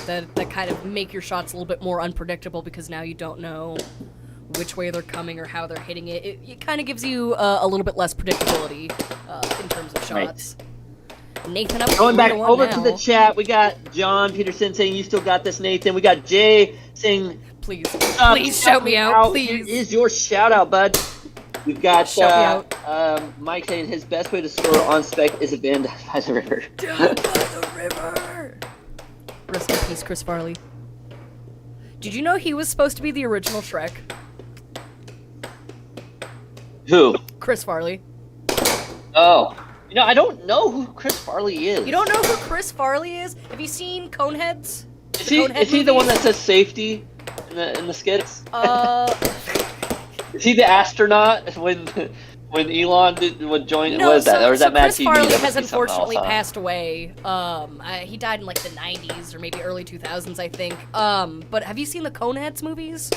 that kind of make your shots a little bit more unpredictable because now you don't know which way they're coming or how they're hitting it. It kind of gives you a little bit less predictability in terms of shots. Nathan up Going back 3-1 over now. to the chat, we got John Peterson saying you still got this, Nathan. We got Jay saying, Please shout me out, please. Here is your shout out, bud. We've got Shout me Mike saying his best way to score on Spec is a band by the river. Down by the river. Rest in peace, Chris Farley. Did you know he was supposed to be the original Shrek? Who? Chris Farley. Oh, I don't know who Chris Farley is. You don't know who Chris Farley is? Have you seen Coneheads? Is he the one that says safety in the skits? Is he the astronaut when Elon would join? No, what is that? so, Or is that Mad Chris TV? Farley That must has be something unfortunately else, huh? passed away. He died in like the 90s or maybe early 2000s, I think. But have you seen the Coneheads movies?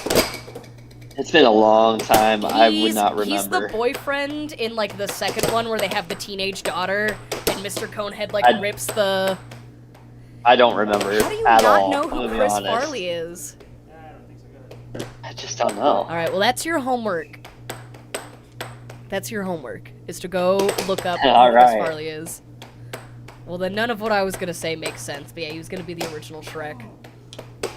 It's been a long time. I would not remember. He's the boyfriend in like the second one where they have the teenage daughter and Mr. Conehead like rips the. I don't remember How do you at not all. know I'm who gonna be Chris honest. Farley is? I just don't know. All right, well that's your homework. That's your homework, is to go look up who All Chris right. Farley is. Well, then none of what I was gonna say makes sense. But yeah, he was gonna be the original Shrek.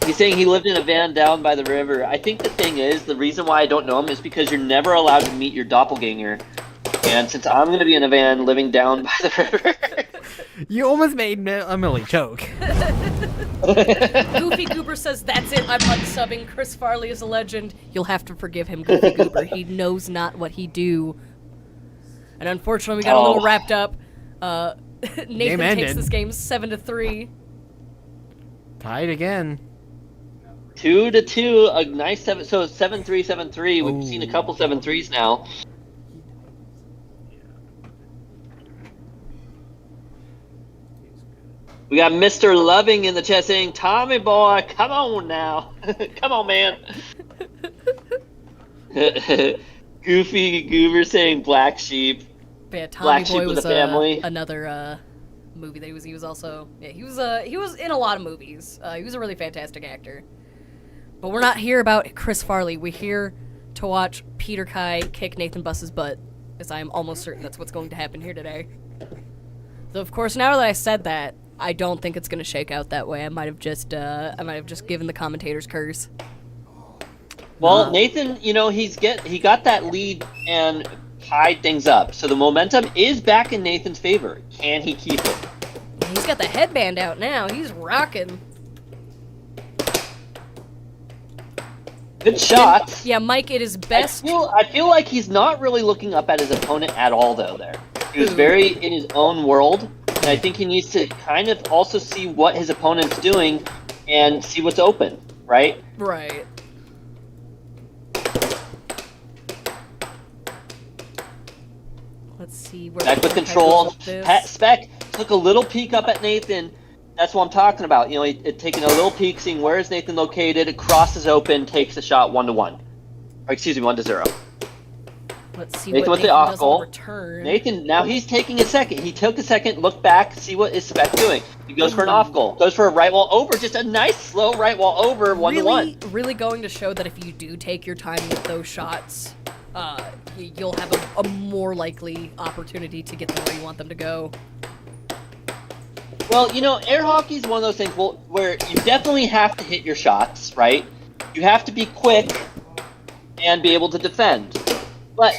He's saying he lived in a van down by the river. I think the thing is, the reason why I don't know him is because you're never allowed to meet your doppelganger. And since I'm going to be in a van living down by the river... You almost made Emily choke. Goofy Goober says, that's it, I'm unsubbing. Chris Farley is a legend. You'll have to forgive him, Goofy Goober. He knows not what he do. And unfortunately, we got a little wrapped up. Nathan takes ended. this game 7-3. Tied again. 2-2, a nice 7... So 7-3, 7-3. We've Ooh. seen a couple 7-3s now. We got Mr. Loving in the chat saying, Tommy boy, come on now. Come on, man. Goofy Goober saying Black Sheep. But yeah, Tommy Black Boy Sheep of was the Family. another movie that he was also... Yeah, he was in a lot of movies. He was a really fantastic actor. But we're not here about Chris Farley. We're here to watch Peter Kai kick Nathan Buss's butt, as I am almost certain that's what's going to happen here today. So of course, now that I said that, I don't think it's going to shake out that way. I might have just given the commentator's curse. Well, Nathan, he got that lead and tied things up. So the momentum is back in Nathan's favor. Can he keep it? He's got the headband out now. He's rocking. Good shot. Yeah, Mike, it is best. I feel like he's not really looking up at his opponent at all, though, there. He was very in his own world, and I think he needs to kind of also see what his opponent's doing and see what's open, right? Right. Let's see where Back with Peter Kai control. goes with this. Spec took a little peek up at Nathan. That's what I'm talking about. Taking a little peek, seeing where is Nathan located, crosses open, takes a shot 1-1. Or excuse me, 1-0. Let's see Nathan what with the Nathan off does goal. on return. Nathan, now he's taking a second. He took a second, look back, see what is Spec doing. He goes for an off goal. Goes for a right wall over. Just a nice slow right wall over, 1-1. Really going to show that if you do take your time with those shots, you'll have a more likely opportunity to get them where you want them to go. Well, air hockey is one of those things where you definitely have to hit your shots, right? You have to be quick and be able to defend. But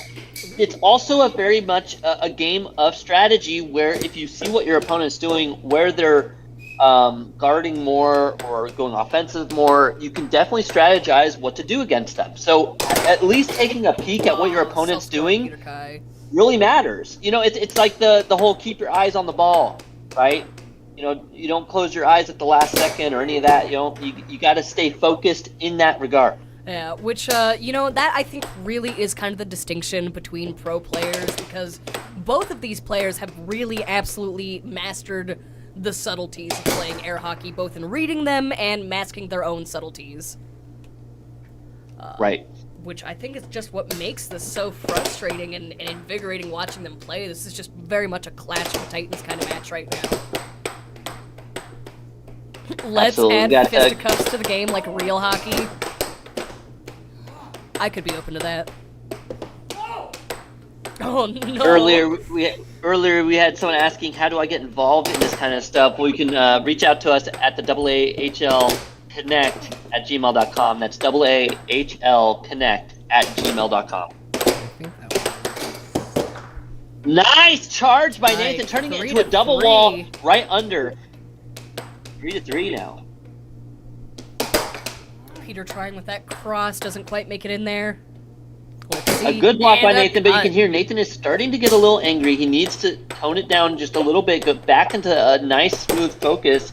it's also a very much a game of strategy where if you see what your opponent's doing, where they're guarding more or going offensive more, you can definitely strategize what to do against them. So at least taking a peek at what your opponent's doing Peter Kai. really matters. It's like the whole keep your eyes on the ball, right? You don't close your eyes at the last second or any of that. You got to stay focused in that regard. Yeah, which, that I think really is kind of the distinction between pro players, because both of these players have really absolutely mastered the subtleties of playing air hockey, both in reading them and masking their own subtleties. Right. Which I think is just what makes this so frustrating and invigorating watching them play. This is just very much a Clash of the Titans kind of match right now. Let's Absolutely. add fisticuffs to the game like real hockey. I could be open to that. Oh no! Earlier we had someone asking, how do I get involved in this kind of stuff? Well, you can reach out to us at the AAHLconnect@gmail.com. That's AAHLconnect@gmail.com. Nice charge by Nathan, turning it into a double wall right under. 3-3 now. Peter trying with that cross, doesn't quite make it in there. Let's see. A good block by And a Nathan, but you cut. can hear Nathan is starting to get a little angry. He needs to tone it down just a little bit, go back into a nice, smooth focus.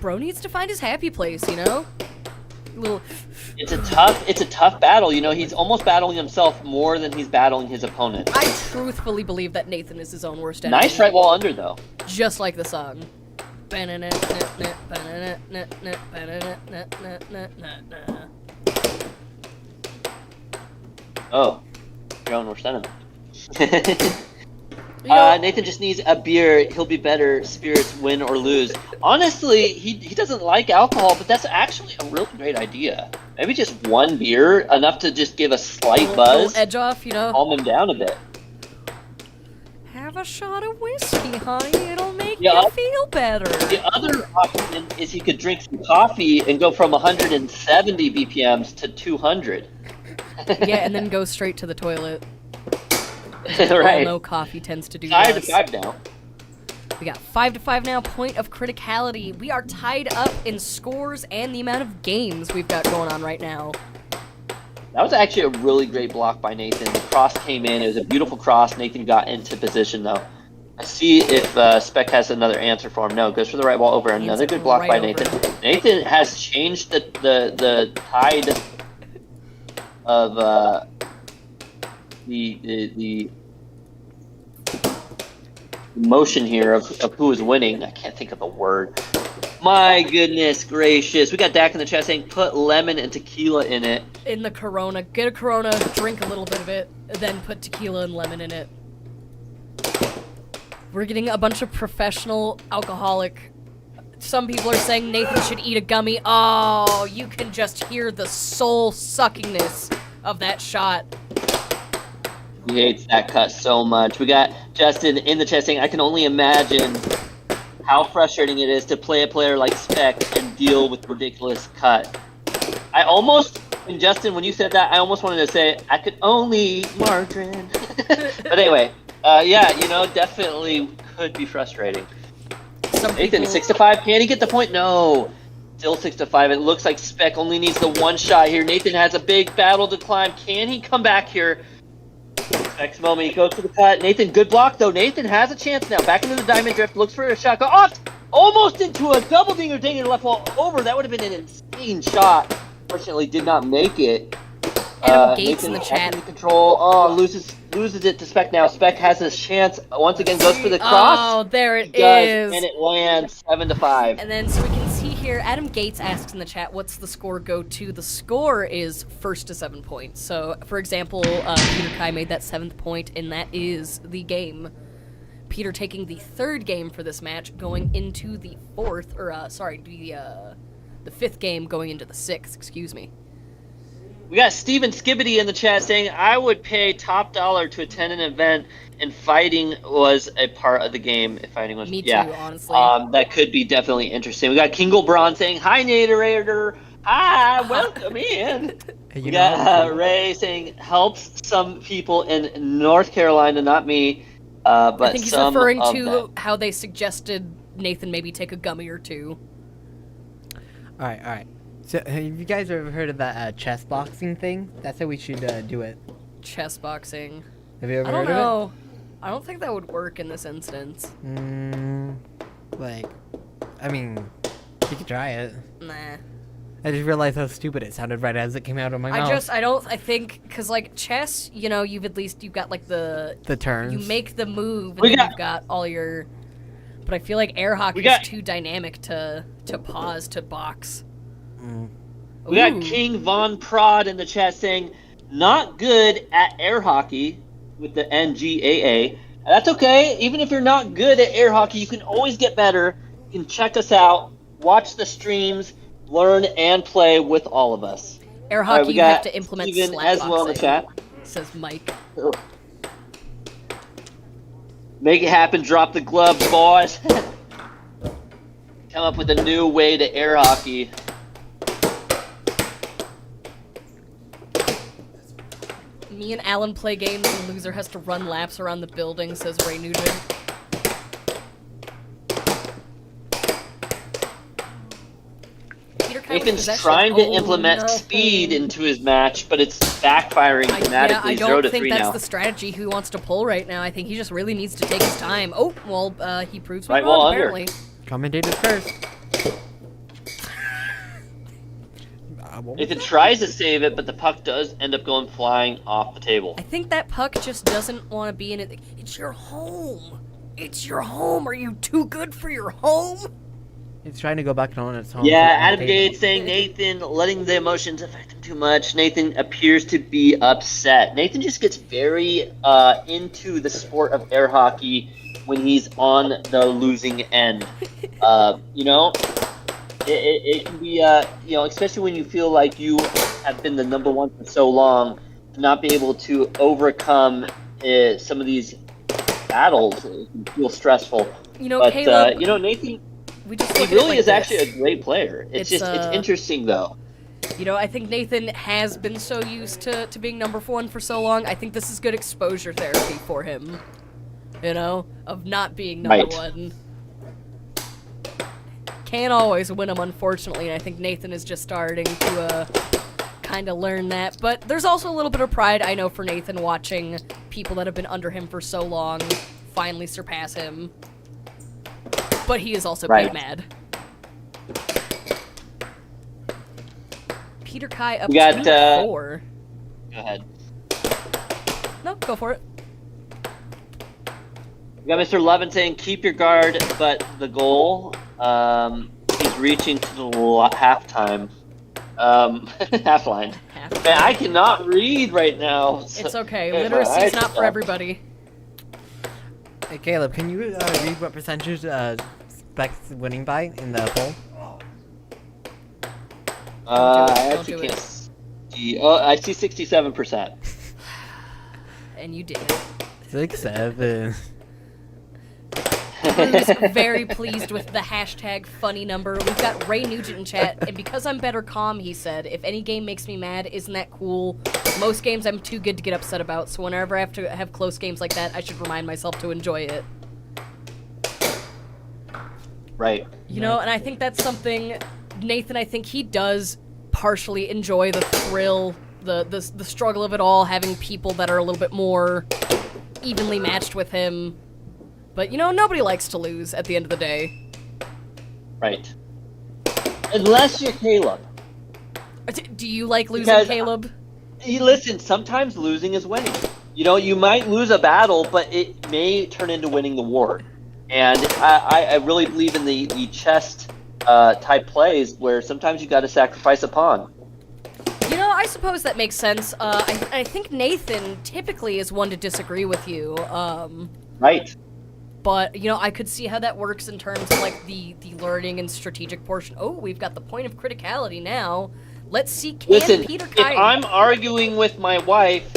Bro needs to find his happy place, you know? Little. It's a tough battle. You know, he's almost battling himself more than he's battling his opponent. I truthfully believe that Nathan is his own worst enemy. Nice right wall under, though. Just like the song. Oh, your own worst enemy. You know, Nathan just needs a beer. He'll be better. Spirits win or lose. Honestly, he doesn't like alcohol, but that's actually a really great idea. Maybe just one beer, enough to just give a slight buzz, little edge off, you know? calm him down a bit. Have a shot of whiskey, honey. It'll make Yeah. you feel better. The other option is he could drink some coffee and go from 170 BPMs to 200. Yeah, and then go straight to the toilet. Right. No coffee tends to do 5 this. to 5 now. We got 5-5 now. Point of criticality. We are tied up in scores and the amount of games we've got going on right now. That was actually a really great block by Nathan. The cross came in. It was a beautiful cross. Nathan got into position, though. I see if Spec has another answer for him. No, goes for the right wall over. Another good block right by over. Nathan. Nathan has changed the tide of the motion here of who is winning. I can't think of the word. My goodness gracious. We got Dak in the chat saying put lemon and tequila in it. In the Corona. Get a Corona, drink a little bit of it, then put tequila and lemon in it. We're getting a bunch of professional alcoholic. Some people are saying Nathan should eat a gummy. Oh, you can just hear the soul suckingness of that shot. He hates that cut so much. We got Justin in the chat saying, I can only imagine how frustrating it is to play a player like Spec and deal with ridiculous cut. I almost, and Justin, when you said that, I almost wanted to say, I could only margarine. But anyway, yeah, you know, definitely could be frustrating. Some Nathan, people- 6 to 5. Can he get the point? No. Still 6 to 5. It looks like Spec only needs the one shot here. Nathan has a big battle to climb. Can he come back here? Next moment, he goes to the cut. Nathan, good block, though. Nathan has a chance now. Back into the diamond drift. Looks for a shot. Go off! Almost into a double dinger dinger left wall over. That would have been an insane shot. Fortunately, did not make it. Adam Gates Nathan in the has chat. the control. Oh, loses it to Spec now. Spec has his chance. Once again, goes for the cross. Oh, there it He does, is. and it lands 7 to 5. And then, so we can see here, Adam Gates asks in the chat, what's the score go to? The score is first to 7 points. So, for example, Peter Kai made that 7th point, and that is the game. Peter taking the 3rd game for this match, going into the 4th, or, the 5th game going into the 6th, excuse me. We got Steven Skibbity in the chat saying, I would pay top dollar to attend an event and fighting was a part of the game. If fighting was, Me too, yeah. honestly. That could be definitely interesting. We got Kinglebron saying, hi, Naterator. Hi, welcome in. We got Ray saying, helps some people in North Carolina, not me, but I think he's some referring of to them. how they suggested Nathan maybe take a gummy or two. Alright. So, have you guys ever heard of that chess boxing thing? That's how we should do it. Chess boxing. Have you ever I heard don't know. I don't think that would work in this instance. of it? Like, I mean, you could try it. Nah. I just realized how stupid it sounded right as it came out of my mouth. I think, because, like, chess, you know, you've got, like, the turns. you make the move, and We then got- you've got all your, but I feel like air hockey got- is too dynamic to pause to box. We got Ooh. King Von Prod in the chat saying, not good at air hockey with the NGAA. That's okay. Even if you're not good at air hockey, you can always get better. You can check us out, watch the streams, learn and play with all of us. Air All right, hockey, we you have got to implement Steven slap as well in the boxing, chat. says Mike. Make it happen. Drop the gloves, boys. Come up with a new way to air hockey. Me and Alan play games and the loser has to run laps around the building, says Ray Nugent. Peter Kai Nathan's trying to implement speed into his match, but it's backfiring dramatically. I 0 don't to think 3 that's now. the strategy he wants to pull right now. I think he just really needs to take his time. Oh, well, he proves me Right, wrong, well, apparently. Commentators first. Nathan tries to save it, but the puck does end up going flying off the table. I think that puck just doesn't want to be in it. It's your home. It's your home. Are you too good for your home? It's trying to go back on its home. Yeah, Adam Gates saying Nathan letting the emotions affect him too much. Nathan appears to be upset. Nathan just gets very into the sport of air hockey when he's on the losing end. You know, it can be, you know, especially when you feel like you have been the number one for so long, to not be able to overcome some of these battles. It can feel stressful. You know, But, Caleb, you know, Nathan... we just He look at it really like is this. actually a great player. It's just it's interesting though. You know, I think Nathan has been so used to being number one for so long. I think this is good exposure therapy for him. You know, of not being number one. Can't always win them, unfortunately, and I think Nathan is just starting to kind of learn that. But there's also a little bit of pride, I know, for Nathan watching people that have been under him for so long finally surpass him. But he is also big mad. Peter Kai up 2-4. Go ahead. No, go for it. We got Mr. Levin saying, keep your guard, but the goal, he's reaching to the halftime. Half line. Man, I cannot read right now. It's okay. Literacy is not for everybody. Hey, Caleb, can you read what percentage Spec's winning by in the poll? I actually can't see. Oh, I see 67%. And you did. 6-7. Drew's very pleased with the hashtag funny number. We've got Ray Nugent in chat, and because I'm better calm, he said, if any game makes me mad, isn't that cool? Most games I'm too good to get upset about, so whenever I have to have close games like that, I should remind myself to enjoy it. Right. You know, and I think that's something, Nathan, I think he does partially enjoy the thrill, the struggle of it all, having people that are a little bit more evenly matched with him. But, you know, nobody likes to lose at the end of the day. Right. Unless you're Caleb. Do you like losing, Because, Caleb? Listen, sometimes losing is winning. You know, you might lose a battle, but it may turn into winning the war. And I really believe in the chess type plays where sometimes you got to sacrifice a pawn. You know, I suppose that makes sense. I think Nathan typically is one to disagree with you. Right. But, you know, I could see how that works in terms of, like, the learning and strategic portion. Oh, we've got the point of criticality now. Let's see, can Peter Kai... if I'm arguing with my wife,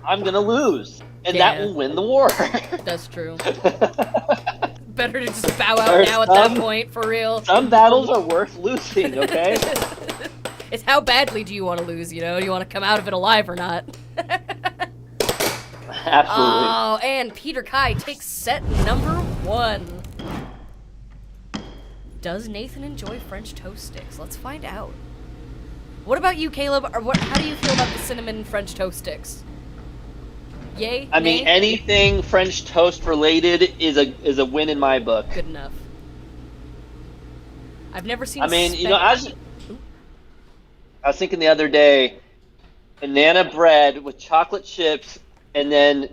I'm going to lose. And that will win the war. That's true. Better to just bow out now at that point, for real. Some battles are worth losing, okay? It's how badly do you want to lose, you know? Do you want to come out of it alive or not? Absolutely. Oh, and Peter Kai takes set number 1. Does Nathan enjoy French toast sticks? Let's find out. What about you, Caleb? Or how do you feel about the cinnamon French toast sticks? Yay? I mean, anything French toast related is a win in my book. Good enough. I've never seen. I mean, you know, I was thinking the other day, banana bread with chocolate chips, and then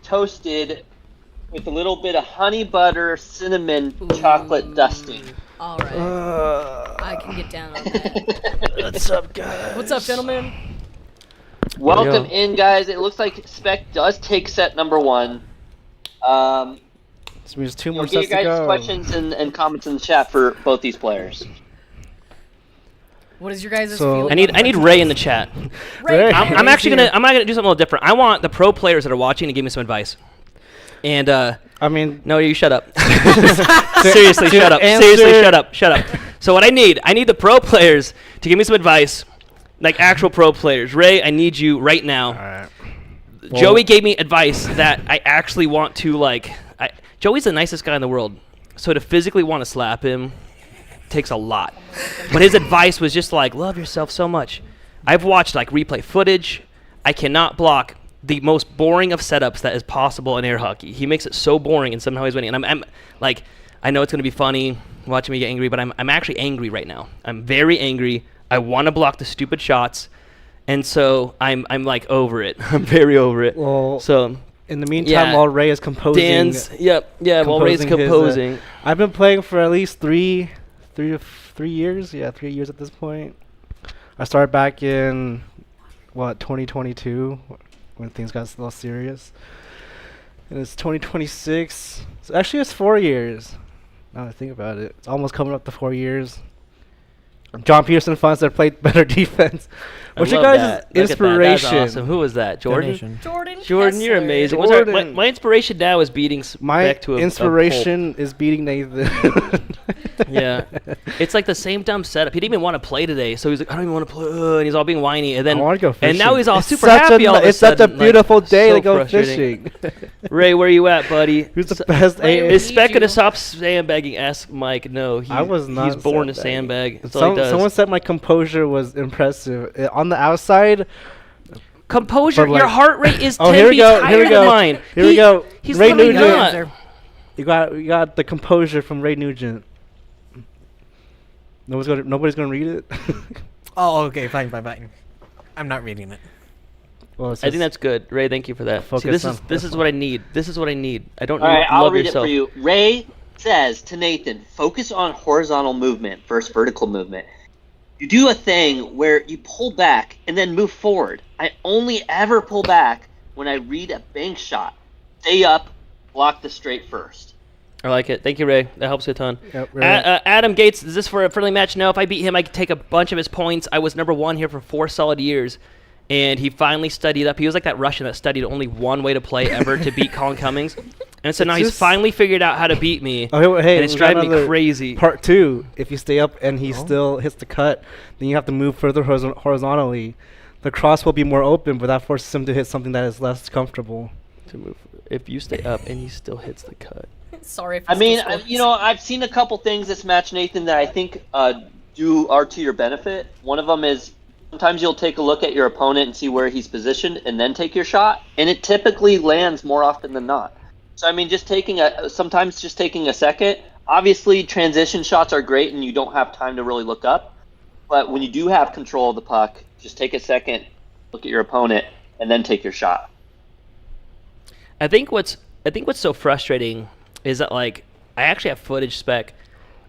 toasted with a little bit of honey butter, cinnamon, chocolate dusting. All right, I can get down on that. What's up, guys? What's up, gentlemen? Welcome in, guys. It looks like Spec does take set number 1. So there's 2 more Get sets your to guys' go. questions and comments in the chat for both these players. What is your guys' So- feeling? I need Ray in the chat. Ray, I'm actually gonna do something a little different. I want the pro players that are watching to give me some advice. And I mean, no, you shut up. Seriously, shut up. Seriously, shut up. So what I need the pro players to give me some advice, like actual pro players. Ray, I need you right now. all right. Joey gave me advice that I actually want to like. Joey's the nicest guy in the world, so to physically want to slap him, takes a lot. But his advice was just like, love yourself so much. I've watched like replay footage. I cannot block the most boring of setups that is possible in air hockey. He makes it so boring, and somehow he's winning. And I'm like, I know it's gonna be funny watching me get angry, but I'm actually angry right now. I'm very angry. I want to block the stupid shots, and so I'm like over it. I'm very over it. Well, so in the meantime, while Ray is composing, while Ray's composing, I've been playing for at least 3 years. Yeah, 3 years at this point. I started back in 2022 when things got a little serious, and it's 2026. So actually, it's 4 years. Now that I think about it, it's almost coming up to 4 years. John Peterson finds that played better defense. What's your guys' inspiration? That's awesome. Who was that? Jordan? Jordan, You're amazing. My inspiration now is beating Spec to a inspiration is beating Nathan. Yeah. It's like the same dumb setup. He didn't even want to play today, so he's like, I don't even want to play. And he's all being whiny. And then, I want to go fishing. And now he's all it's super happy all of a It's sudden. such a beautiful day so to go frustrating. fishing. Ray, where you at, buddy? Who's the best Ray, Is Spec you. gonna stop sandbagging? Ask Mike. No, I was not he's born to sandbagging. sandbag. That's all he does. Someone said my composure was impressive. On the outside, Composure. But like- Your heart rate is 10 oh, here we beats go. higher Here we than go. mine. Here we go. He's Ray literally Nugent. not. You got the composure from Ray Nugent. Nobody's gonna read it. Oh, okay, fine. I'm not reading it. Well, I think that's good, Ray. Thank you for that. See, Focus this is what I need. This is what I need. I don't All need right, I'll love read yourself. it for you. Ray says to Nathan, focus on horizontal movement versus vertical movement. You do a thing where you pull back and then move forward. I only ever pull back when I read a bank shot. Stay up, block the straight first. I like it. Thank you, Ray. That helps a ton. Yep, Ray. Adam Gates, is this for a friendly match? No, if I beat him, I could take a bunch of his points. I was #1 here for 4 solid years, and he finally studied up. He was like that Russian that studied only one way to play ever to beat Colin Cummings. And so now he's finally figured out how to beat me, hey, and it's driving me crazy. Part 2, if you stay up and he still hits the cut, then you have to move further horizontally. The cross will be more open, but that forces him to hit something that is less comfortable. To move. If you stay up and he still hits the cut. Sorry. If I mean, I've seen a couple things this match, Nathan, that I think are to your benefit. One of them is sometimes you'll take a look at your opponent and see where he's positioned, and then take your shot, and it typically lands more often than not. So I mean, sometimes just taking a second. Obviously, transition shots are great, and you don't have time to really look up. But when you do have control of the puck, just take a second, look at your opponent, and then take your shot. I think what's so frustrating is that, like, I actually have footage, Spec,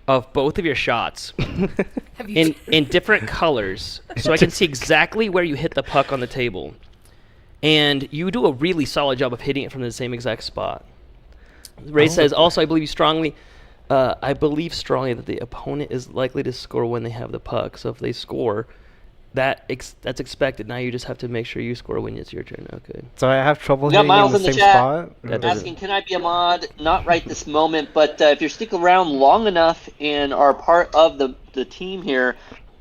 of both of your shots Have you in different colors, so I can see exactly where you hit the puck on the table. And you do a really solid job of hitting it from the same exact spot. Ray says, also, I believe strongly that the opponent is likely to score when they have the puck. So if they score, that's expected. Now you just have to make sure you score when it's your turn. Okay. So I have trouble We got hitting in Miles the in the same chat. spot? That doesn't- Asking, can I be a mod? Not right this moment, but if you stick around long enough and are part of the team here,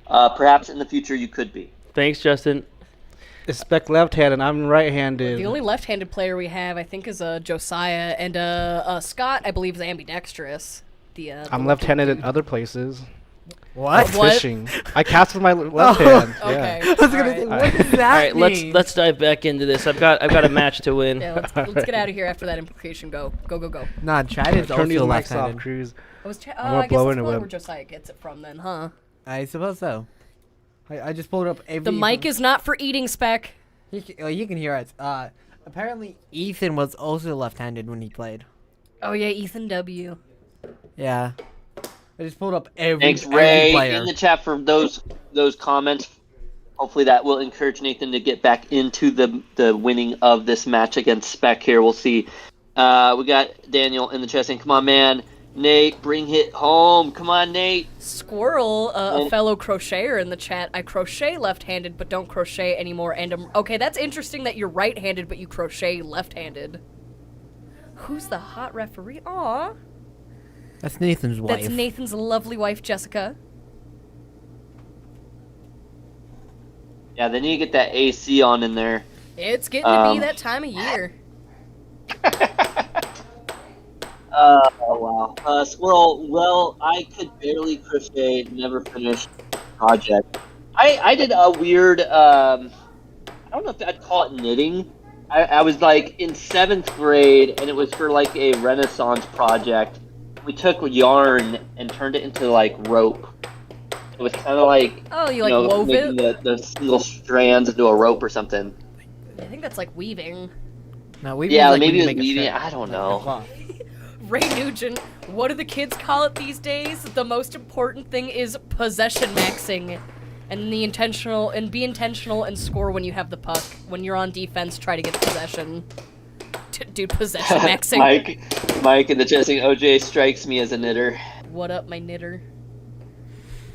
perhaps in the future you could be. Thanks, Justin. It's Spec left-handed, I'm right-handed. The only left-handed player we have, I think, is Josiah, and Scott, I believe, is ambidextrous. I'm left-handed in other places. What? What? Fishing. I cast with my left hand. Okay. Yeah. I was gonna say, what does that All right, mean? let's dive back into this. I've got a match to win. Yeah, let's get out of here after that implication. Go. Nah, Chad is Turn these also mics off, left-handed. Cruz. I gonna guess that's blow probably into where him. Josiah gets it from then, huh? I suppose so. I just pulled up every. The mic is not for eating, Spec. You can hear us. Apparently Ethan was also left-handed when he played. Oh yeah, Ethan W. Yeah. I just pulled up every. Thanks, every Ray, player. in the chat for those comments. Hopefully that will encourage Nathan to get back into the winning of this match against Spec here. We'll see. We got Daniel in the chat saying, come on, man. Nate, bring it home. Come on, Nate. Squirrel, a fellow crocheter in the chat. I crochet left-handed, but don't crochet anymore. And okay, that's interesting that you're right-handed, but you crochet left-handed. Who's the hot referee? Aw, That's Nathan's wife. that's Nathan's lovely wife, Jessica. Yeah, they need to get that AC on in there. It's getting to be that time of year. Oh wow. Squirrel. Well, I could barely crochet. Never finished the project. I did a weird. I don't know if I'd call it knitting. I was like in 7th grade, and it was for like a Renaissance project. We took yarn and turned it into like rope. It was kind of like Oh, you like wove making it? the single strands into a rope or something. I think that's like weaving. No, we Yeah, like maybe when it you was make a weaving. strip, I don't like a know. cloth. Ray Nugent, what do the kids call it these days? The most important thing is possession maxing. And be intentional and score when you have the puck. When you're on defense, try to get possession. Dude, possession maxing. Mike in the chat saying OJ strikes me as a knitter. What up, my knitter?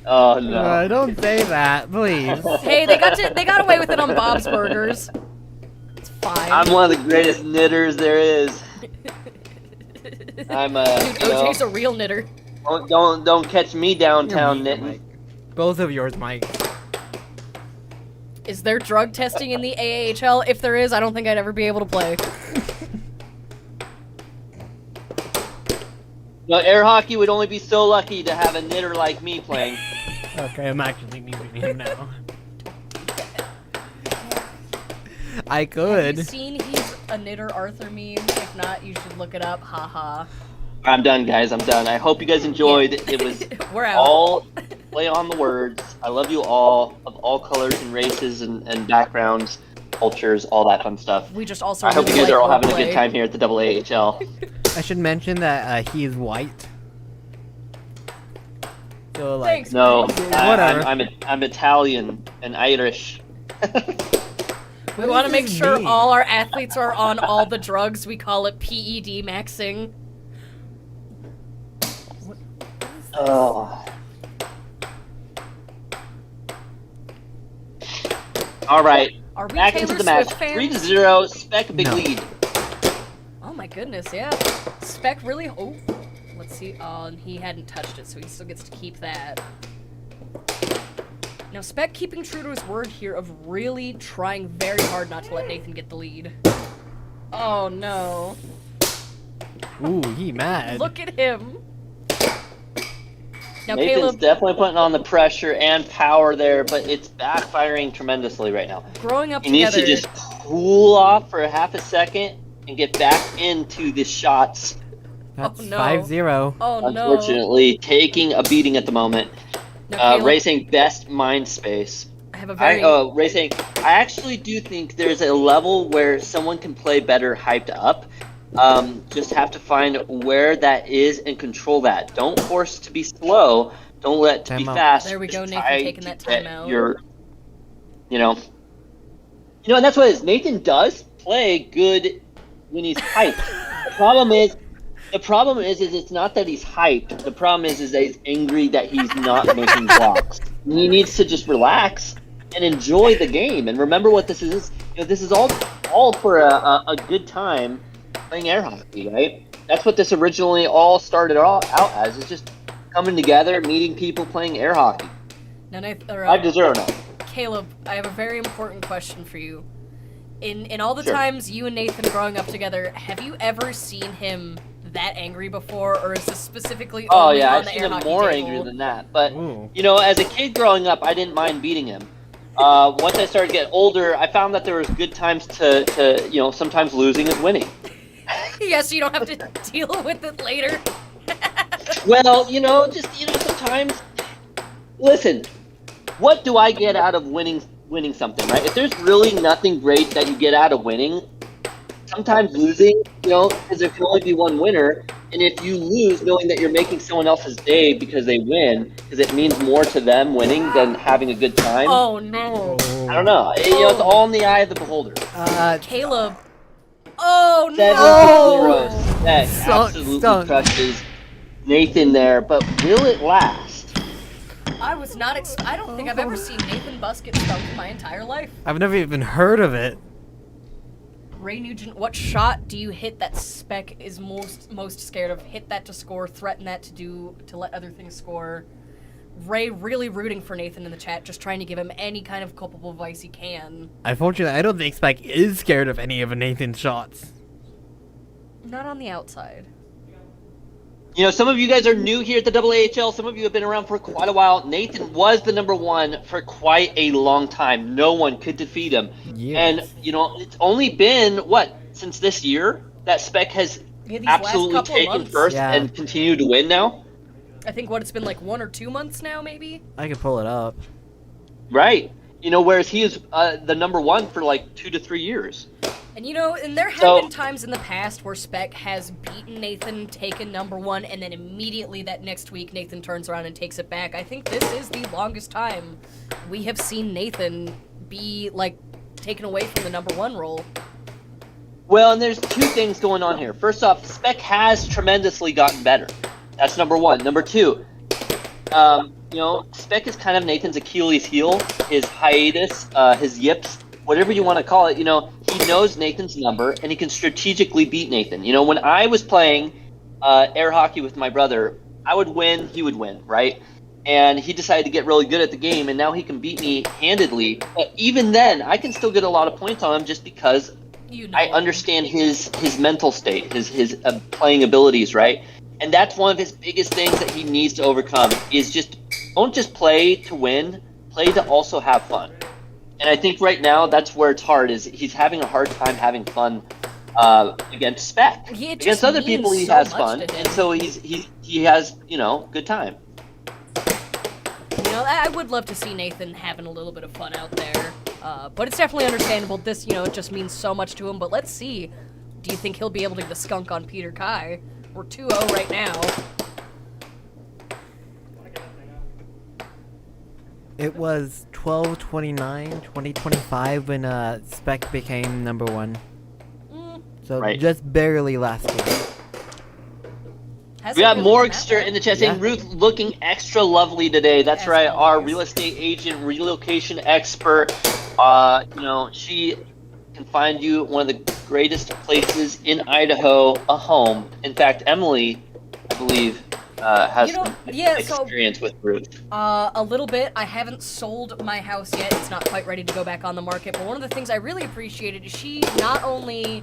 Oh no. Don't say that, please. Hey, they got away with it on Bob's Burgers. It's fine. I'm one of the greatest knitters there is. I'm Dude, OJ's a real knitter. don't catch me downtown You're knitting. Mike. Both of yours, Mike. Is there drug testing in the AAHL? If there is, I don't think I'd ever be able to play. No, air hockey would only be so lucky to have a knitter like me playing. Okay, I'm actually muting him now. I Have could. you seen he's a knitter Arthur meme? If not, you should look it up. Haha. I'm done, guys. I'm done. I hope you guys enjoyed. It was We're out. all play on the words. I love you all, of all colors and races and backgrounds, cultures, all that fun stuff. We just also I hope you really guys are all like having a roleplay. good time here at the AAHL. I should mention that he is white. So like, Thanks. No, Whatever. I'm Italian and Irish. We want to make this sure mean? all our athletes are on all the drugs. We call it PED maxing. Oh. All right, Are we back Taylor into the match. Swift fans? 3-0, Spec big No. lead. Oh my goodness, yeah. Spec really. Oh, let's see. Oh, and he hadn't touched it, so he still gets to keep that. Now, Spec keeping true to his word here of really trying very hard not to let Nathan get the lead. Oh no. ooh, he mad. Look at him. Now, Nathan's Caleb, definitely putting on the pressure and power there, but it's backfiring tremendously right now. growing up He needs together. to just cool off for a half a second and get back into the shots. That's Oh, no. 5-0. Oh no. Unfortunately, taking a beating at the moment. Now, Caleb, Racing best mind space. I have a very. Racing. I actually do think there's a level where someone can play better hyped up. Just have to find where that is and control that. Don't force to be slow. Don't let it to be Timeout. fast. There we Just go, Nathan try taking to that get timeout. And that's what it is. Nathan does play good when he's hyped. The problem is it's not that he's hyped. The problem is that he's angry that he's not making blocks. He needs to just relax and enjoy the game. And remember what this is. This is all for a good time playing air hockey, right? That's what this originally all started out as. Is just coming together, meeting people, playing air hockey. Now, Nathan, 5-0 now. Caleb, I have a very important question for you. In all the Sure. times you and Nathan growing up together, have you ever seen him that angry before, or is this specifically Oh only yeah, on I've the seen air him hockey more table? angry than that. But Ooh. as a kid growing up, I didn't mind beating him. Once I started getting older, I found that there was good times to sometimes losing is winning. Yes, you don't have to deal with it later. Well, sometimes. Listen, what do I get out of winning something, right? If there's really nothing great that you get out of winning, sometimes losing, because there can only be one winner, and if you lose knowing that you're making someone else's day because they win, because it means more to them winning than having a good time. Oh no, I don't know. It's all in the eye of the beholder. Caleb. Oh 7-0. no. Spec Stunk. absolutely crushes Nathan there, but will it last? I was not. I don't think I've ever seen Nathan Buss get stumped in my entire life. I've never even heard of it. Ray Nugent, what shot do you hit that Spec is most scared of? Hit that to score, threaten that to let other things score. Ray really rooting for Nathan in the chat, just trying to give him any kind of culpable advice he can. Unfortunately, I don't think Spec is scared of any of Nathan's shots. Not on the outside. You know, some of you guys are new here at the AAHL. Some of you have been around for quite a while. Nathan was the number one for quite a long time. No one could defeat him. Yes. And, you know, it's only been, what, since this year that Spec has Yeah, these last absolutely couple of taken months. first Yeah. and continue to win now? I think it's been like 1 or 2 months now, maybe. I can pull it up. Right. You know, whereas he is the number one for like 2 to 3 years. And you know, and there have So- been times in the past where Spec has beaten Nathan, taken number one, and then immediately that next week Nathan turns around and takes it back. I think this is the longest time we have seen Nathan be like taken away from the number one role. Well, and there's two things going on here. First off, Spec has tremendously gotten better. That's number one. Number two, you know, Spec is kind of Nathan's Achilles heel, his hiatus, his yips, whatever you want to call it. You know, he knows Nathan's number, and he can strategically beat Nathan. You know, when I was playing air hockey with my brother, I would win, he would win, right? And he decided to get really good at the game, and now he can beat me handedly. But even then, I can still get a lot of points on him just because You know, I understand his mental state, his playing abilities, right? And that's one of his biggest things that he needs to overcome is just don't just play to win, play to also have fun. And I think right now that's where it's hard is he's having a hard time having fun against Spec. Yeah, it Against just other means people he so has much fun, to him. and so he has, you know, good time. You know, I would love to see Nathan having a little bit of fun out there. But it's definitely understandable. This, you know, it just means so much to him. But let's see. Do you think he'll be able to get the skunk on Peter Kai? We're 2-0 right now. It was 12/29/2025 when Spec became number one. So Right. just barely last game. Hasn't We got really been that Morgster bad. in the chat saying Yeah. Ruth looking extra lovely today. That's As right, our always. real estate agent, relocation expert. You know, she can find you one of the greatest places in Idaho, a home. In fact, Emily, I believe, has You know, some yeah, so- experience with Ruth. A little bit. I haven't sold my house yet. It's not quite ready to go back on the market. But one of the things I really appreciated is she not only,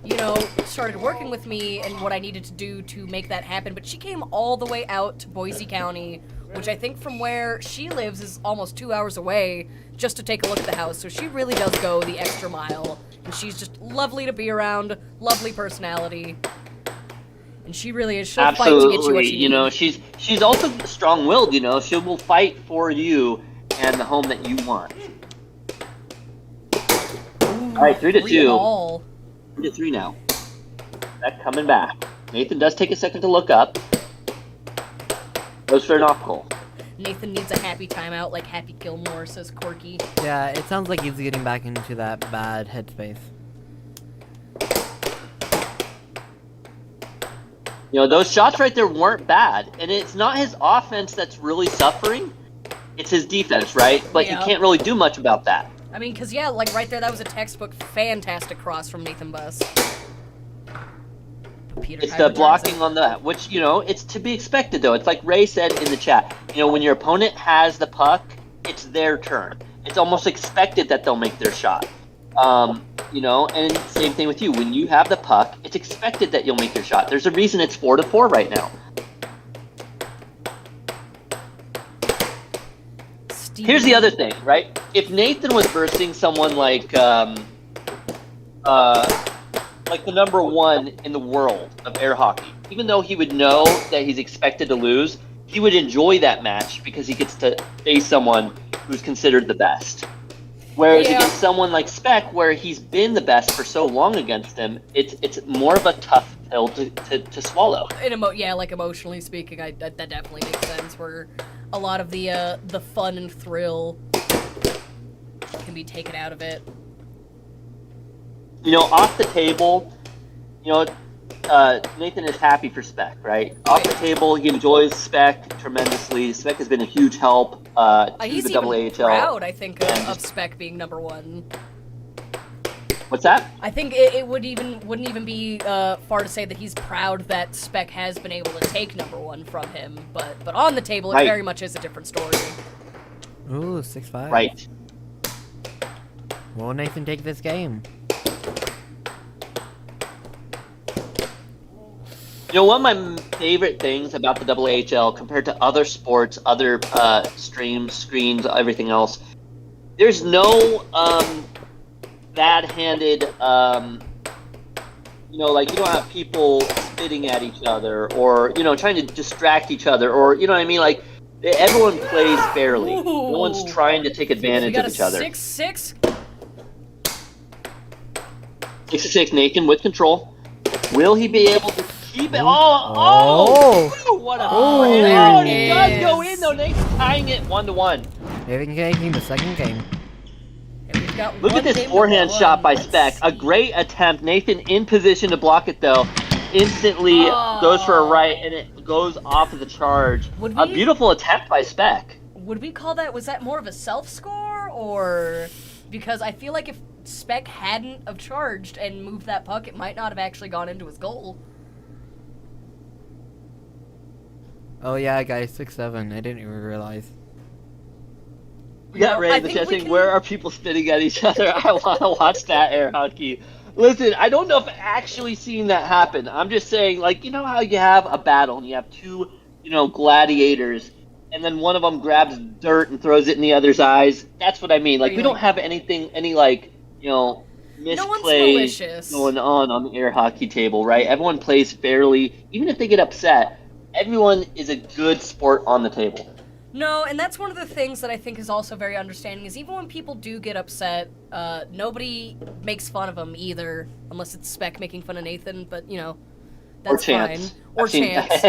you know, started working with me and what I needed to do to make that happen, but she came all the way out to Boise County, which I think from where she lives is almost 2 hours away, just to take a look at the house. So she really does go the extra mile. And she's just lovely to be around, lovely personality. And she really is. She'll fight to get you what Absolutely. you You know, she's also strong-willed. You know, she will fight for you and the home that you want. All right, 3-2. 3-all. 3-3 now. That coming back. Nathan does take a second to look up. Goes for an off goal. Nathan needs a happy timeout like Happy Gilmore, says Corky. Yeah, it sounds like he's getting back into that bad headspace. You know, those shots right there weren't bad. And it's not his offense that's really suffering. It's his defense, right? But Yeah. you can't really do much about that. I mean, because, yeah, like right there, that was a textbook fantastic cross from Nathan Buss. But Peter It's Kai the returns blocking it. on that, which, you know, it's to be expected, though. It's like Ray said in the chat. You know, when your opponent has the puck, it's their turn. It's almost expected that they'll make their shot. You know, and same thing with you. When you have the puck, it's expected that you'll make your shot. There's a reason it's 4-4 right now. Here's the other thing, right? If Nathan was versing someone like the number one in the world of air hockey, even though he would know that he's expected to lose, he would enjoy that match because he gets to face someone who's considered the best. Whereas Yeah. against someone like Spec, where he's been the best for so long against him, it's more of a tough pill to swallow. Yeah, like emotionally speaking, that definitely makes sense. Where a lot of the fun and thrill can be taken out of it. You know, off the table, you know, Nathan is happy for Spec, right? Off the table, he enjoys Spec tremendously. Spec has been a huge help to He's the even AAHL. proud, I think, and of Spec being number one. What's that? I think it wouldn't even be far to say that he's proud that Spec has been able to take number one from him. But on the table, it Right. very much is a different story. Ooh, 6-5. Right. Will Nathan take this game? You know, one of my favorite things about the AAHL compared to other sports, other streams, screens, everything else, there's no bad-handed, you know, like you don't have people spitting at each other or, you know, trying to distract each other or, you know what I mean? Like, everyone plays fairly. No one's trying to take We advantage got of a each other. 6-6. 6-6 Nathan with control. Will he be able to keep it? Oh, what a and it does go in though. Nathan tying it 1-1. Nathan taking the second game. And we've got Look one at this game to forehand go shot on. by Let's Spec. A see. great attempt. Nathan in position to block it though. Instantly goes for a right and it goes off of the charge. Would A we- beautiful attempt by Spec. Would we call that, was that more of a self-score, or, because I feel like if Spec hadn't have charged and moved that puck, it might not have actually gone into his goal. Oh yeah, guys, 6-7. I didn't even realize. We got I Ray in the think chat we saying, can- where are people spitting at each other? I want to watch that air hockey. Listen, I don't know if I've actually seen that happen. I'm just saying, like, you know how you have a battle and you have two, you know, gladiators, and then one of them grabs dirt and throws it in the other's eyes? That's what I mean. Like, we don't have any, like, you know, No one's misplays malicious. going on the air hockey table, right? Everyone plays fairly. Even if they get upset, everyone is a good sport on the table. No, and that's one of the things that I think is also very understanding, is even when people do get upset, nobody makes fun of them either, unless it's Spec making fun of Nathan, but, you know, that's Or Chance. fine. Or I've seen- Chance.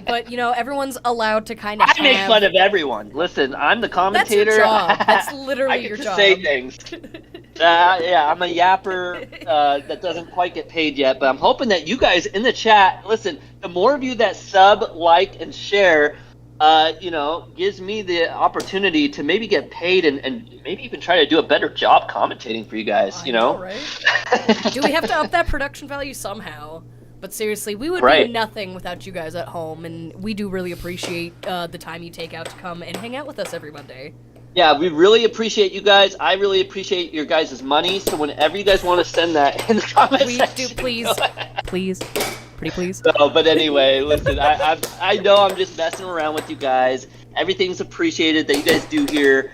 But, you know, everyone's allowed to kind of I make fun of everyone. Listen, I'm the That's commentator. your job. That's literally I get your to job. say things. Yeah, I'm a yapper that doesn't quite get paid yet, but I'm hoping that you guys in the chat, listen, the more of you that sub, like, and share, you know, gives me the opportunity to maybe get paid and maybe even try to do a better job commentating for you guys, you know? Right? Do we have to up that production value somehow? But seriously, we would Right. be nothing without you guys at home, and we do really appreciate the time you take out to come and hang out with us every Monday. Yeah, we really appreciate you guys. I really appreciate your guys' money, so whenever you guys want to send that in the comment We section, do, please, please, pretty please. No, but anyway, listen, I know I'm just messing around with you guys. Everything's appreciated that you guys do here.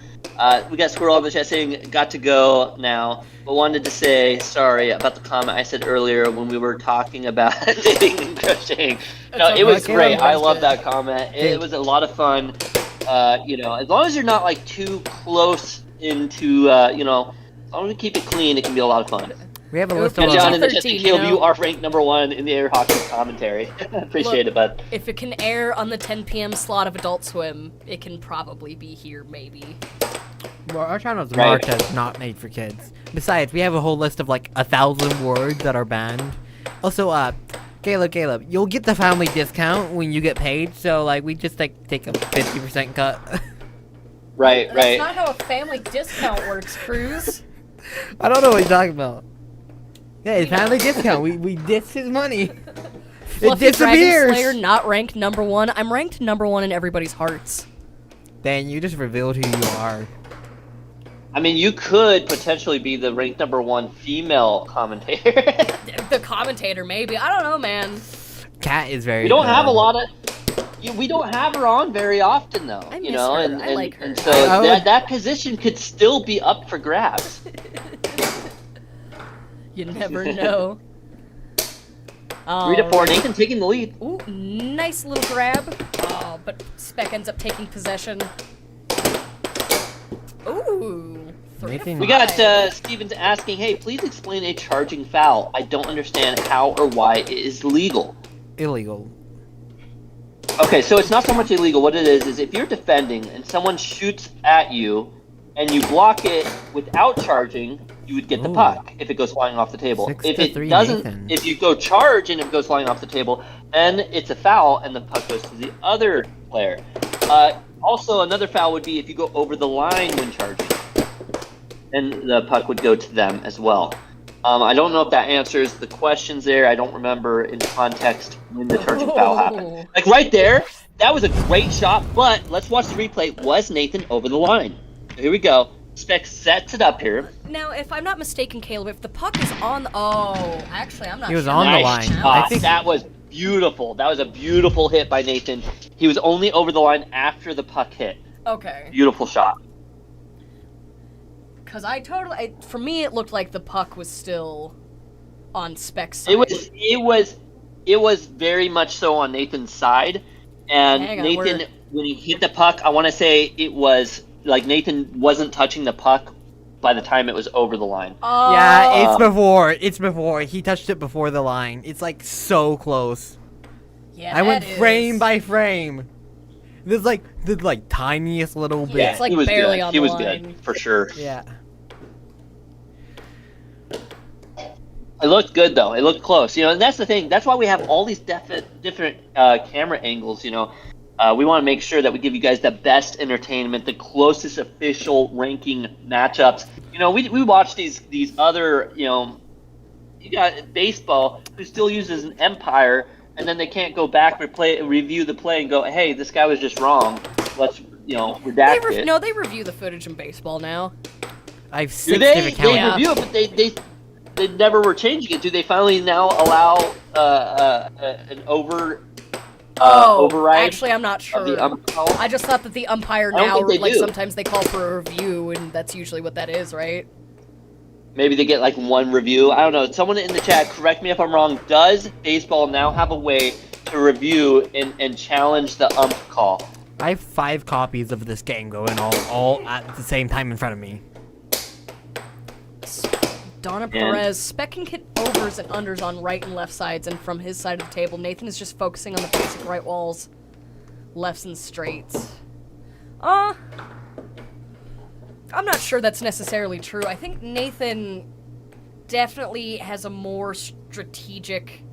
We got Squirrel in the chat saying, got to go now, but wanted to say sorry about the comment I said earlier when we were talking about knitting and crocheting. No, it was okay. great. I That's love good. that comment. It was a lot of fun. You know, as long as you're not like too close into, you know, as long as you keep it clean, it can be a lot of fun. We have a It list was And of John in the chat 13, saying, Caleb, you you know? are ranked #1 in the air hockey commentary. Appreciate it, bud. If it can air on the 10 p.m. slot of Adult Swim, it can probably be here, maybe. Well, our channel's Right. marked as not made for kids. Besides, we have a whole list of like 1,000 words that are banned. Also, Caleb, you'll get the family discount when you get paid. So like, we just like take a 50% cut. Right, That's right. not how a family discount works, Cruz. I don't know what you're talking about. Yeah, it's family discount. We diss his money. It Fluffy Dragon disappears. Slayer not ranked #1. I'm ranked #1 in everybody's hearts. Dan, you just revealed who you are. I mean, you could potentially be the ranked #1 female commentator. The commentator, maybe. I don't know, man. Cat is very. We don't have a good. lot of. We don't have her on very often, though. I You miss know, her. and, I and, like her. and so I would- that position could still be up for grabs. You never know. 3 to 4, Nathan taking the lead. Ooh, nice little grab. Oh, but Spec ends up taking possession. Ooh. 3 to Nathan- 5. We got Stevens asking, "Hey, please explain a charging foul. I don't understand how or why it is legal." Illegal. Okay, so it's not so much illegal. What it is if you're defending and someone shoots at you and you block it without charging, you would get the Ooh. puck if it goes flying off the table. 6 If to it 3, doesn't, Nathan. if you go charge and it goes flying off the table, then it's a foul and the puck goes to the other player. Also, another foul would be if you go over the line when charging, and the puck would go to them as well. I don't know if that answers the questions there. I don't remember in context when the charging foul happened. Like right there, that was a great shot, but let's watch the replay. Was Nathan over the line? So here we go. Spec sets it up here. Now, if I'm not mistaken, Caleb, if the puck is on... Oh, actually, I'm not He was sure. on the Nice line. shot. I think That was beautiful. That was a beautiful hit by Nathan. He was only over the line after the puck hit. Okay. Beautiful shot. Because for me, it looked like the puck was still on Spec's side. It was very much so on Nathan's side. And Hang on, Nathan, when he hit the puck, I want to say it was like Nathan wasn't touching the puck by the time it was over the line. Oh. yeah, it's before. He touched it before the line. It's like so close. Yeah, I went that frame is- by frame. There's like the tiniest little bit. Yeah, it's like he was barely good. on He the was line. good for sure. Yeah. It looked good though. It looked close. And that's the thing. That's why we have all these different camera angles. We want to make sure that we give you guys the best entertainment, the closest official ranking matchups. We watch these other. You got baseball who still uses an Empire, and then they can't go back review the play and go, hey, this guy was just wrong. Let's redact it. No, they review the footage in baseball now. I have Do 6 they? different They cameras. review it, but they never were changing it. Do they finally now allow an override? Actually, I'm not of sure. the umpire? I just thought that the umpire I don't now, think they like do. sometimes they call for a review, and that's usually what that is, right? Maybe they get like one review. I don't know. Someone in the chat, correct me if I'm wrong. Does baseball now have a way to review and challenge the ump call? I have 5 copies of this game going all at the same time in front of me. Donna Perez, Spec can hit overs and unders on right and left sides, and from his side of the table, Nathan is just focusing on the basic right walls, lefts and straights. I'm not sure that's necessarily true. I think Nathan definitely has a more strategic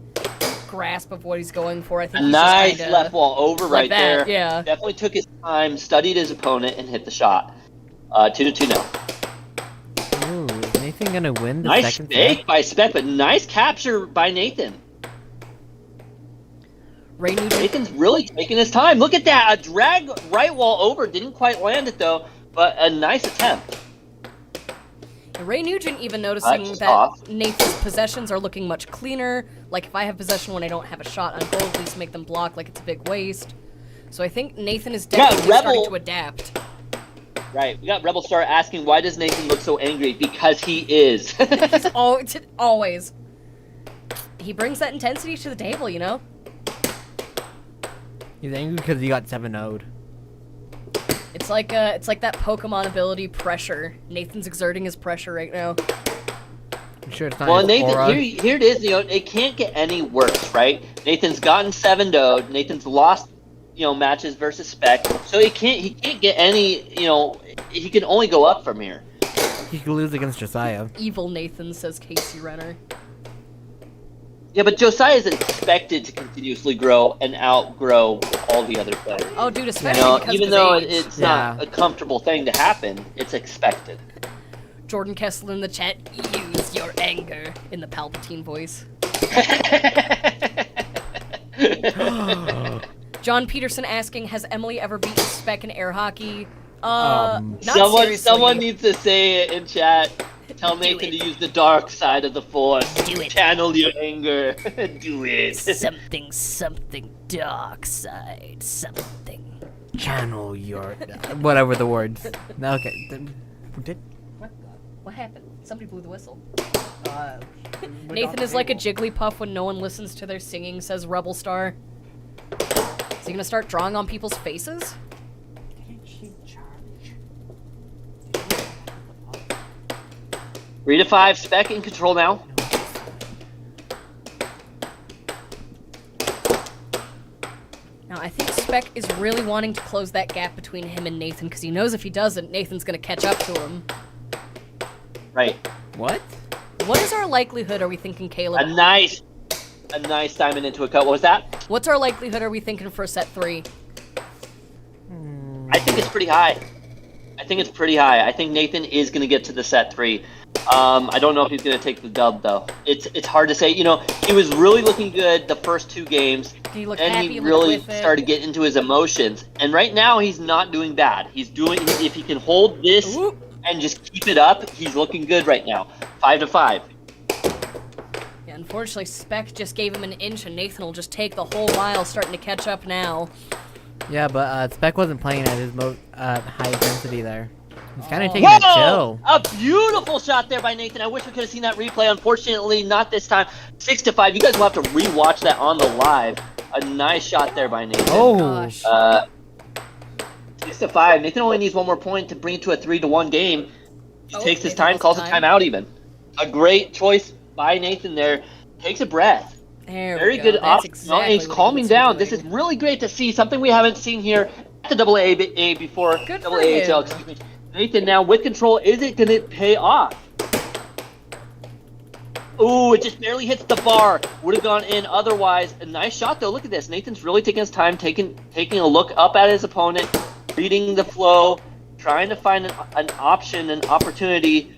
grasp of what he's going for. I think he's Nice just kinda left wall over like right that, there. yeah. Definitely took his time, studied his opponent, and hit the shot. 2-2 now. Ooh, is Nathan gonna win the Nice second fake set? by Spec, but nice capture by Nathan. Ray Nugent. Nathan's really taking his time. Look at that. A drag right wall over. Didn't quite land it, though, but a nice attempt. Ray Nugent even noticing Just that off. Nathan's possessions are looking much cleaner. Like, if I have possession when I don't have a shot on goal, at least make them block like it's a big waste. So I think Nathan is definitely starting Rebel- to adapt. Right. We got Rebel Star asking, why does Nathan look so angry? Because he is. Always. He brings that intensity to the table, you know? He's angry because he got 7-0'd. It's like that Pokemon ability pressure. Nathan's exerting his pressure right now. I'm sure it's not Well, his Nathan, aura. here it is. It can't get any worse, right? Nathan's gotten 7-0'd. Nathan's lost, matches versus Spec. So he can't get any. He can only go up from here. He could lose against Josiah. Evil Nathan, says Casey Renner. Yeah, but Josiah is expected to continuously grow and outgrow all the other players. Oh, dude, especially because Even of though his age. it's not a comfortable thing to happen, it's expected. Jordan Kessler in the chat, use your anger in the Palpatine voice. John Peterson asking, has Emily ever beaten Spec in air hockey? Not seriously. Someone needs to say it in chat. Tell Do Nathan it. to use the dark side of the force. Do it. Channel your anger. Do it. something dark side, something. Channel your... whatever the words. Okay. Did... What happened? Somebody blew the whistle. Nathan is like a Jigglypuff when no one listens to their singing, says Rebel Star. Is he gonna start drawing on people's faces? 3-5, Spec in control now. Now, I think Spec is really wanting to close that gap between him and Nathan, because he knows if he doesn't, Nathan's gonna catch up to him. Right. What? What is our likelihood, are we thinking, Caleb? A nice diamond into a cut. What was that? What's our likelihood, are we thinking, for set 3? I think it's pretty high. I think Nathan is going to get to the set 3. I don't know if he's going to take the dub, though. It's hard to say. He was really looking good the first 2 games. He looked Then happy he with really it. started getting into his emotions. And right now, he's not doing bad. If he can hold this Ooh. and just keep it up, he's looking good right now. 5 to 5. Yeah, unfortunately, Spec just gave him an inch, and Nathan will just take the whole mile, starting to catch up now. Yeah, but Spec wasn't playing at his most high intensity there. He's kind of Oh. taking it chill. A beautiful shot there by Nathan. I wish we could have seen that replay. Unfortunately, not this time. 6 to 5. You guys will have to rewatch that on the live. A nice shot there by Nathan. Oh. Gosh. 6 to 5. Nathan only needs one more point to bring it to a 3-1 game. He Oh, takes his Nathan time, has calls a time. timeout even. A great choice by Nathan there. Takes a breath. There Very we go. good That's option. exactly He's what calming needs to be down. This is doing. really great to see. Something we haven't seen here at the AA before. Good for AAHL, him. excuse me. Nathan now with control. Is it going to pay off? Ooh, it just barely hits the bar. Would have gone in otherwise. A nice shot though. Look at this. Nathan's really taking his time, taking a look up at his opponent, reading the flow, trying to find an option, an opportunity.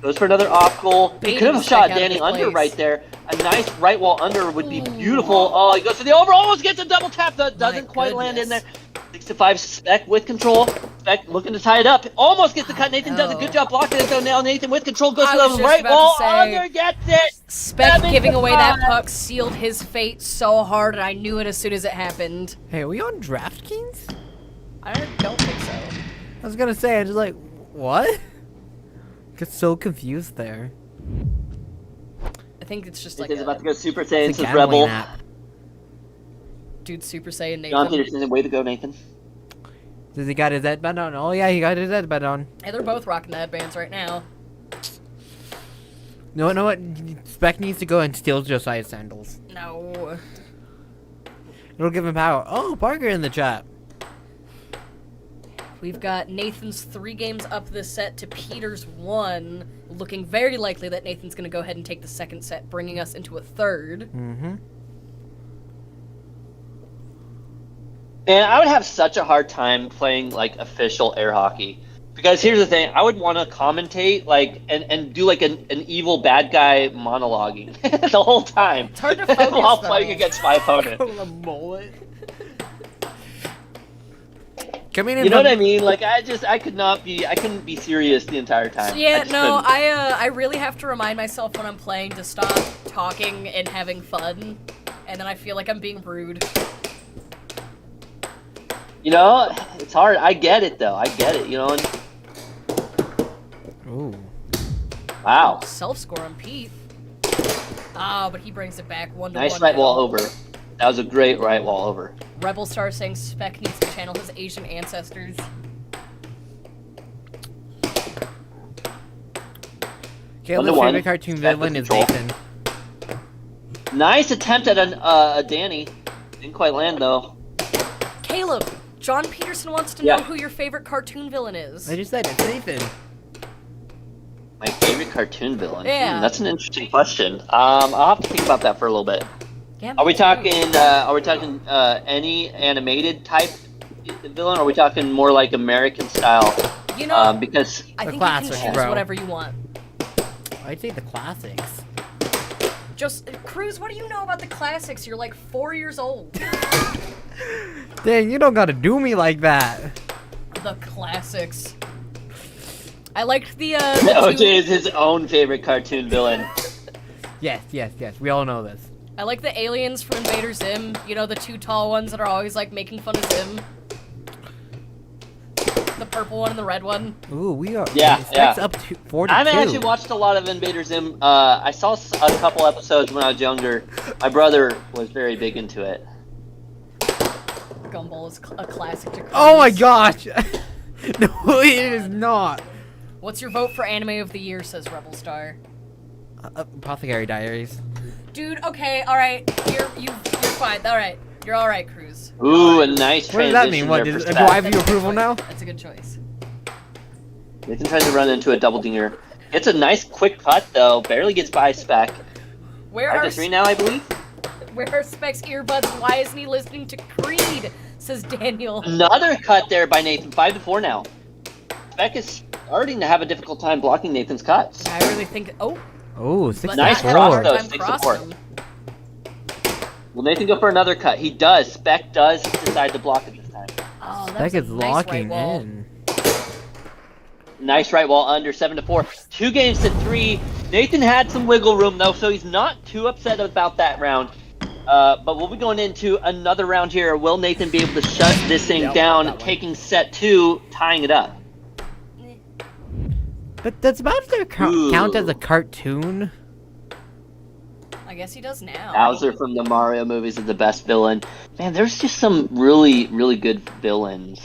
Goes for another off goal. He Baiting could have Spec shot out of Danny his under place. right there. A nice right wall under would be beautiful. Oh, he goes for the over. Almost gets a double tap. That doesn't quite land in there. goodness. 6 to 5. Spec with control. Spec looking to tie it up. Almost gets the cut. Nathan does a good job blocking it though. Now Nathan with control goes I for was the just right about to wall. say, Under gets it. Spec 7 giving to away that 5. puck sealed his fate so hard, and I knew it as soon as it happened. Hey, are we on DraftKings? I don't think so. I was gonna say, I'm just like, what? Get so confused there. I think it's just like Nathan's about to a go Super Saiyan. It's a Says gambling Rebel. app. dude Super Saiyan John Nathan. Peterson, way to go, Nathan. Does he got his headband on? Oh yeah, he got his headband on. Hey, they're both rocking the headbands right now. No, what? Spec needs to go and steal Josiah's sandals. No. It'll give him power. Oh, Parker in the chat. We've got Nathan's 3 games up this set to Peter's 1. Looking very likely that Nathan's going to go ahead and take the second set, bringing us into a third. Mm-hmm. And I would have such a hard time playing like official air hockey. Because here's the thing, I would want to commentate like and do like an evil bad guy monologuing the whole time. It's hard to focus, while though. playing against my opponent. A mullet. Coming in You know from- what I mean? Like I couldn't be serious the entire time. So yeah, I just no, couldn't. I really have to remind myself when I'm playing to stop talking and having fun, and then I feel like I'm being rude. You know, it's hard. I get it though. I get it. You know. And, Ooh. wow. Self-score on Pete. Ah, but he brings it back 1-1. Nice right now. wall over. That was a great right wall over. Rebel Star saying Spec needs to channel his Asian ancestors. Caleb's 1-1. favorite cartoon Spec villain with is control. Nathan. Nice attempt at a Danny. Didn't quite land though. Caleb, John Peterson wants to Yeah. know who your favorite cartoon villain is. I just said it's Nathan. My favorite cartoon villain. Yeah. That's an interesting question. I'll have to think about that for a little bit. Yeah, Are we me too. talking any animated type villain? Or are we talking more like American style? You know, Because I The think you can classics, choose bro. whatever you want. I'd say the classics. Just, Cruz, what do you know about the classics? You're like 4 years old. Dang, you don't gotta do me like that. The classics. I liked the OJ two, is his own favorite cartoon villain. Yes. We all know this. I like the aliens from Invader Zim. You know, the 2 tall ones that are always like making fun of Zim. The purple one and the red one. Ooh, we are. Yeah, Spec's yeah. up to 42. I haven't actually watched a lot of Invader Zim. I saw a couple episodes when I was younger. My brother was very big into it. Gumball is a classic to Cruz. Oh my gosh! No, it is not. What's your vote for anime of the year, says Rebel Star. Apothecary Diaries. Dude, okay, alright. You're fine. Alright. You're alright, Cruz. Ooh, a nice What does transition that mean? What? there Do for I Spec. have your That's a good approval choice. now? That's a good choice. Nathan tries to run into a double dinger. It's a nice quick cut though. Barely gets by Spec. Where 5 are to 3 now, I believe. Where are Spec's earbuds? Why isn't he listening to Creed? Says Daniel. Another cut there by Nathan. 5 to 4 now. Spec is starting to have a difficult time blocking Nathan's cuts. I really think. Oh, Oh, but Nice not having a hard cross, though, time 6 to crossing 4. Will Nathan go for another cut? He does. Spec does decide to block it this time. Oh, that Spec was a is nice locking right wall. in. Nice right wall under 7-4. 2 games to 3. Nathan had some wiggle room though, so he's not too upset about that round. But we'll be going into another round here. Will Nathan be able to shut this thing down, taking set 2, tying it up? But does Bowser count as a cartoon? I guess he does now. Bowser from the Mario movies is the best villain. Man, there's just some really, really good villains.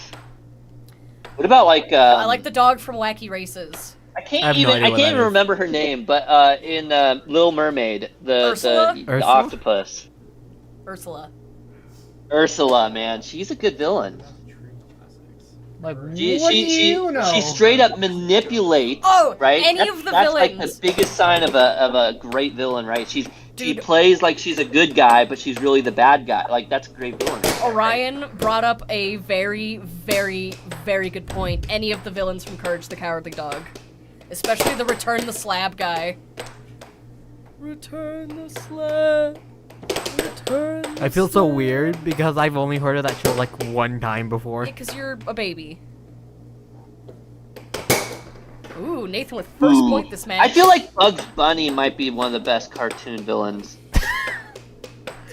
What about like? I like the dog from Wacky Races. I can't I have no idea what even that is. remember her name, but in Little Mermaid, Ursula? the Ursula? octopus. Ursula. Ursula, man, she's a good villain. Like, She straight up manipulates. Oh, right? any of the that's like the villains. biggest sign of a great villain, right? She Dude. plays like she's a good guy, but she's really the bad guy. Like that's a great villain. Orion brought up a very, very, very good point. Any of the villains from Courage the Cowardly Dog. Especially the Return the Slab guy. Return the Slab. Return the I feel so slab. weird because I've only heard of that show like one time before. Because you're a baby. Ooh, Nathan with first Ooh. point this match. I feel like Bugs Bunny might be one of the best cartoon villains.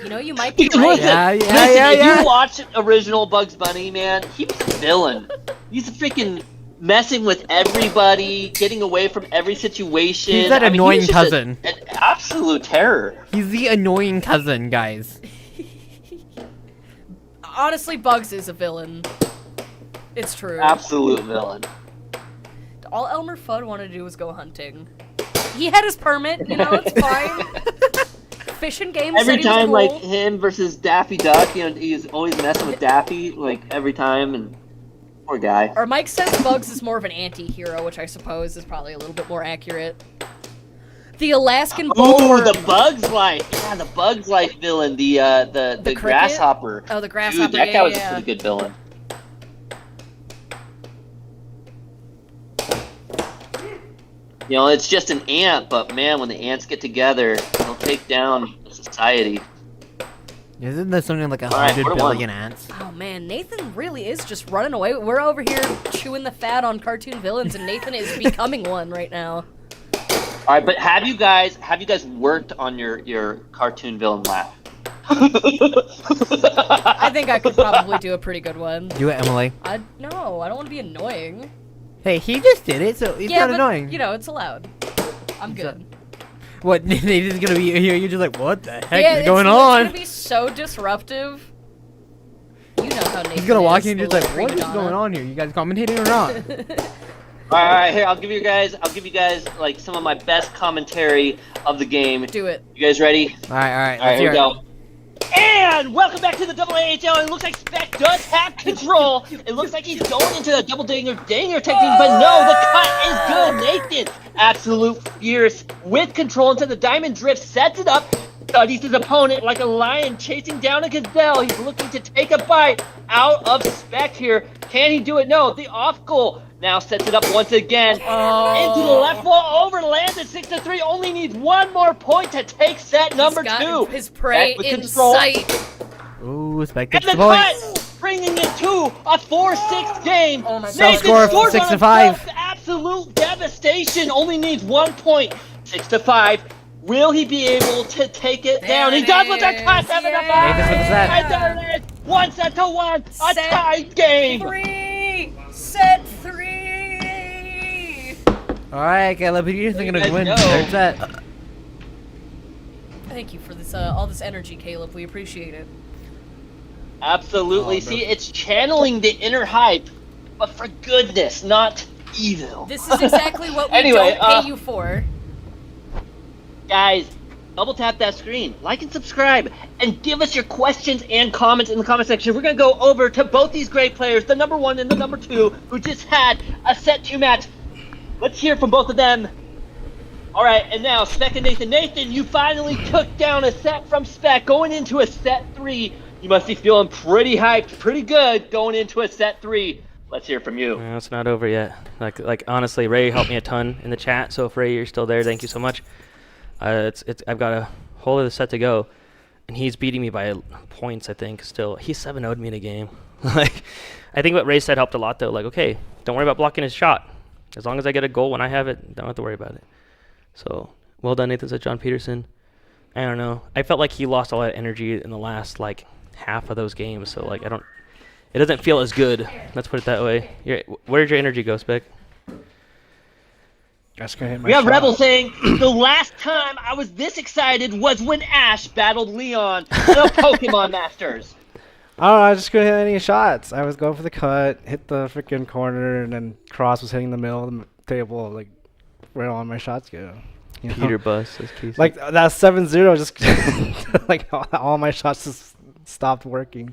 You know, you might be Because right. listen, Yeah, if yeah. you watch original Bugs Bunny, man, he was a villain. He's freaking messing with everybody, getting away from every situation. He's that I mean, he annoying was just cousin. An absolute terror. He's the annoying cousin, guys. Honestly, Bugs is a villain. It's true. Absolute villain. All Elmer Fudd wanted to do was go hunting. He had his permit, you know, it's fine. Fishing game Every setting's time, cool. like him versus Daffy Duck, you know, he's always messing with Daffy, like every time, and poor guy. Or Mike says Bugs is more of an anti-hero, which I suppose is probably a little bit more accurate. The Alaskan Ooh, bullworm. the Bugs Life. Yeah, the Bugs Life villain, the cricket? grasshopper. Oh, the grasshopper. Dude, that yeah, guy was yeah. a pretty good villain. You know, it's just an ant, but man, when the ants get together, they'll take down society. Isn't there something like Alright, 100 4-1. billion ants? Oh man, Nathan really is just running away. We're over here chewing the fat on cartoon villains, and Nathan is becoming one right now. All right, but have you guys worked on your cartoon villain laugh? I think I could probably do a pretty good one. Do it, Emily. No, I don't want to be annoying. Hey, he just did it, so it's yeah, not but, annoying. you know, it's allowed. I'm good. What, Nathan's gonna be here, you're just like, what the heck Yeah, is going it's on? gonna be so disruptive. You know how Nathan He's gonna walk is, in the just like, little what is prima going donna. on here? You guys commentating or not? All right, here I'll give you guys like some of my best commentary of the game. Do it. You guys ready? Alright, All right, let's here hear we it. go. And welcome back to the Double AHL. It looks like Spec does have control. It looks like he's going into the double dinger technique, but no, the cut is good. Nathan, absolute fierce with control into the diamond drift, sets it up, studies his opponent like a lion chasing down a gazelle. He's looking to take a bite out of Spec here. Can he do it? No, the off goal now sets it up once again. Into the left wall, over, landed 6-3. Only needs one more point to take set number He's got 2. his prey Spec with in control. sight. Ooh, Spec And gets the the point. cut, bringing it to a 4-6 game. Oh my Nathan God. Score of scores 6 on to 5. himself. Absolute devastation. Only needs 1 point. 6-5. Will he be able to take it down? He it does with the is. cut. 7-5. Nathan for the set. And there it is. 1-1. A Set tied game. 3. Set 3. Alright, Caleb, who do you think is You gonna guys win? know. Third set. Thank you for this, all this energy, Caleb. We appreciate it. Absolutely. Oh, bro. See, it's channeling the inner hype, but for goodness, not evil. This is exactly what we Anyway, don't pay you for. Guys, double tap that screen, like and subscribe, and give us your questions and comments in the comment section. We're going to go over to both these great players, the number 1 and the number 2, who just had a set 2 match. Let's hear from both of them. All right, and now Spec and Nathan. Nathan, you finally took down a set from Spec, going into a set 3. You must be feeling pretty hyped, pretty good going into a set 3. Let's hear from you. No, it's not over yet. Like honestly, Ray helped me a ton in the chat. So if Ray, you're still there, thank you so much. I've got a whole other set to go, and he's beating me by points. I think still he's 7-0'd me in a game. Like, I think what Ray said helped a lot though. Like, okay, don't worry about blocking his shot. As long as I get a goal when I have it, don't have to worry about it. So, well done, Nathan, said John Peterson. I don't know. I felt like he lost a lot of energy in the last, like, half of those games. So, like, it doesn't feel as good. Let's put it that way. Where did your energy go, Spec? That's gonna hit my We have shot. Rebel saying, the last time I was this excited was when Ash battled Leon in the Pokemon Masters. I don't know, I just couldn't hit any shots. I was going for the cut, hit the freaking corner, and then Cross was hitting the middle of the table, like, where all my shots go. You know? Peter Bus, says Casey. Like, that 7-0 just, like, all my shots just stopped working.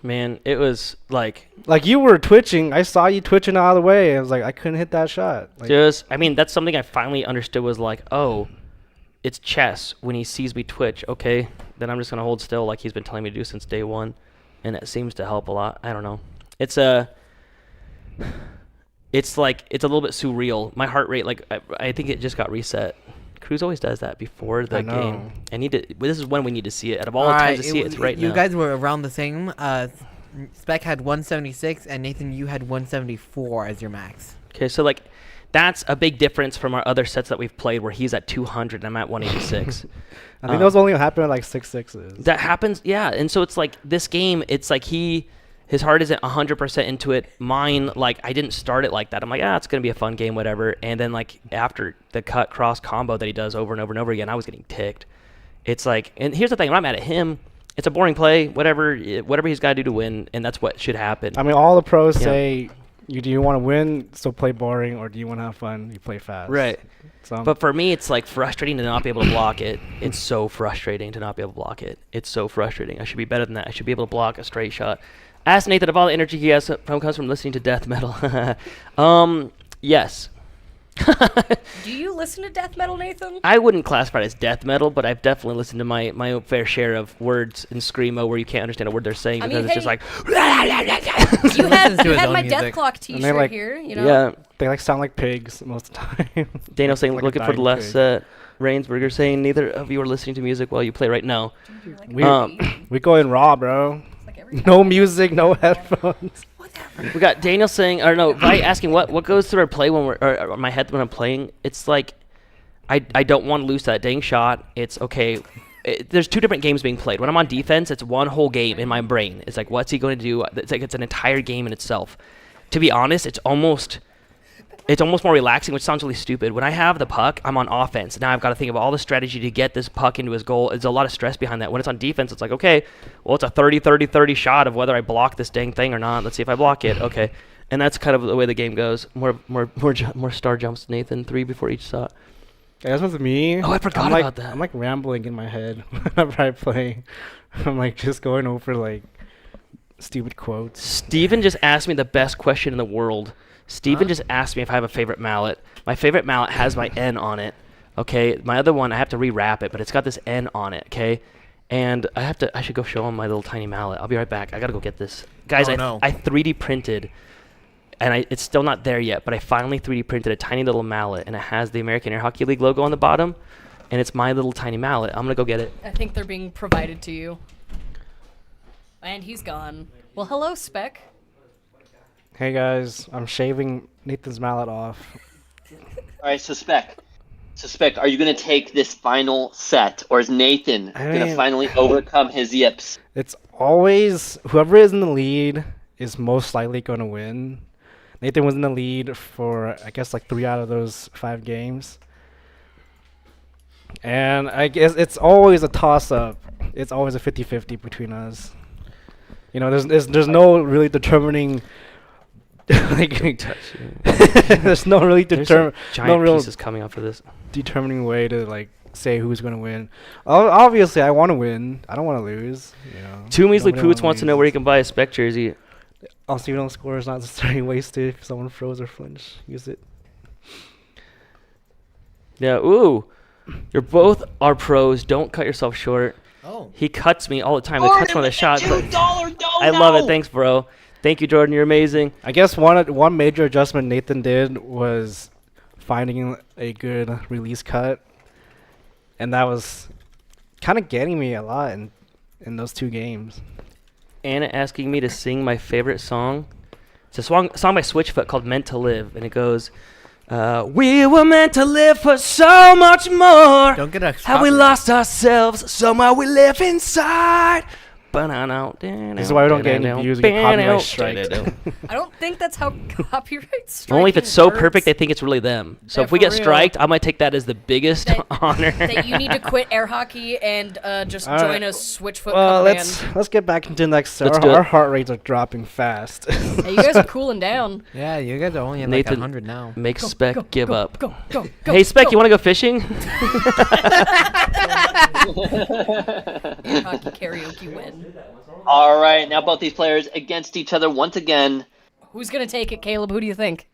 Man, it was, like... Like, you were twitching. I saw you twitching out of the way. I was like, I couldn't hit that shot. Like, I mean, that's something I finally understood was like, oh, it's chess. When he sees me twitch, okay, then I'm just going to hold still like he's been telling me to do since day one. And it seems to help a lot. I don't know. It's like, it's a little bit surreal. My heart rate, like, I think it just got reset. Cruz always does that before the game. This is when we need to see it. Out of all the times to see it, it's right now. You guys were around the same. Spec had 176, and Nathan, you had 174 as your max. Okay, so, like, that's a big difference from our other sets that we've played where he's at 200 and I'm at 186. I think those only happen at like 6-6s. That happens, yeah. And so it's like this game, it's like his heart isn't 100% into it. Mine, like, I didn't start it like that. I'm like, it's going to be a fun game, whatever. And then, like, after the cut cross combo that he does over and over and over again, I was getting ticked. It's like, and here's the thing, when I'm mad at him, it's a boring play, whatever he's got to do to win, and that's what should happen. I mean, all the pros say, do you want to win, so play boring, or do you want to have fun, you play fast. Right. So, but for me, it's like frustrating to not be able to block it. It's so frustrating to not be able to block it. It's so frustrating. I should be better than that. I should be able to block a straight shot. Ask Nathan if all the energy he has comes from listening to death metal. Yes. Do you listen to death metal, Nathan? I wouldn't classify it as death metal, but I've definitely listened to my own fair share of words in screamo where you can't understand a word they're saying because it's just like. You had my music. Death Clock T-shirt like- here. You know. Yeah. they like sound like pigs most of the time. Daniel saying, Like a looking for the dying last pig. set. Rainsberger saying, neither of you are listening to music while you play right now. We go in raw, bro. It's like every No music, no headphones. We got Daniel saying, or no, Vi asking what goes through our play when or my head when I'm playing. It's like, I don't want to lose that dang shot. It's okay. There's two different games being played. When I'm on defense, it's one whole game in my brain. It's like, what's he going to do? It's like it's an entire game in itself. To be honest, it's almost more relaxing, which sounds really stupid. When I have the puck, I'm on offense. Now I've got to think of all the strategy to get this puck into his goal. There's a lot of stress behind that. When it's on defense, it's like, okay, well, it's a 30-30-30 shot of whether I block this dang thing or not. Let's see if I block it. Okay. And that's kind of the way the game goes. More star jumps, Nathan. 3 before each shot. That's with me. Oh, I forgot I'm like, about that. I'm like rambling in my head whenever I play. I'm like just going over like stupid quotes. Steven just asked me the best question in the world. Steven just asked me if I have a favorite mallet. My favorite mallet has my N on it. Okay, my other one I have to rewrap it, but it's got this N on it. Okay, and I should go show him my little tiny mallet. I'll be right back. I gotta go get this, guys. Oh, I no. 3D printed, and it's still not there yet. But I finally 3D printed a tiny little mallet, and it has the American Air Hockey League logo on the bottom, and it's my little tiny mallet. I'm gonna go get it. I think they're being provided to you. And he's gone. Well, hello, Spec. Hey guys, I'm shaving Nathan's mallet off. All right, Spec, are you going to take this final set, or is Nathan going to finally overcome his yips? It's always whoever is in the lead is most likely going to win. Nathan was in the lead for, I guess, like 3 out of those 5 games. And I guess it's always a toss-up. It's always a 50-50 between us. You know, there's no really determining... there's no really Giant no real pieces coming off of this. determining way to like say who's gonna win. Obviously, I want to win. I don't want to lose. You know. Two Measly Nobody Poots wanna wants to know lose. where you can buy a Spec jersey. Also, you don't score is not necessarily wasted. If someone froze or flinch, use it. Yeah, ooh. You're both are pros. Don't cut yourself short. Oh. He cuts me all the time. He cuts me on the shot. But $2 I love it. Thanks, bro. Thank you, Jordan. You're amazing. I guess one major adjustment Nathan did was finding a good release cut, and that was kind of getting me a lot in those 2 games. Anna asking me to sing my favorite song. It's a song by Switchfoot called "Meant to Live," and it goes, "We were meant to live for so much more. Don't get a Have we lost ourselves? Somehow we live inside." This is why we don't get any views and get copyright strikes. I don't think that's how copyright strikes Only if it's so works. perfect they think it's really them. So Yeah, if we for get real. striked, I might take that as the biggest That- honor. that you need to quit air hockey and just All join right. a Switchfoot Well, cover let's get back into the next. Let's do Our it. heart rates are dropping fast. band. Hey, you guys are cooling down. Yeah, you guys are only at like Nathan, 100 now. Make Spec give up. Go. Hey Spec, you want to go fishing? Air hockey karaoke win. All right, now both these players against each other once again. Who's gonna take it, Caleb? Who do you think?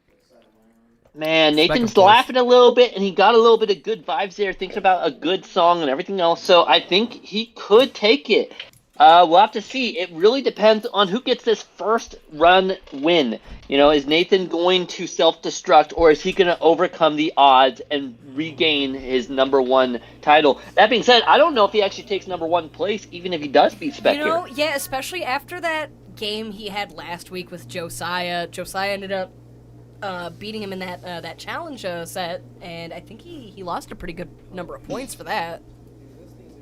Man, Nathan's of course. laughing a little bit, and he got a little bit of good vibes there, thinking about a good song and everything else. So I think he could take it. We'll have to see. It really depends on who gets this first run win. You know, is Nathan going to self-destruct, or is he going to overcome the odds and regain his #1 title? That being said, I don't know if he actually takes #1 place, even if he does beat Spec You know, here. yeah, especially after that game he had last week with Josiah. Josiah ended up beating him in that challenge set, and I think he lost a pretty good number of points for that.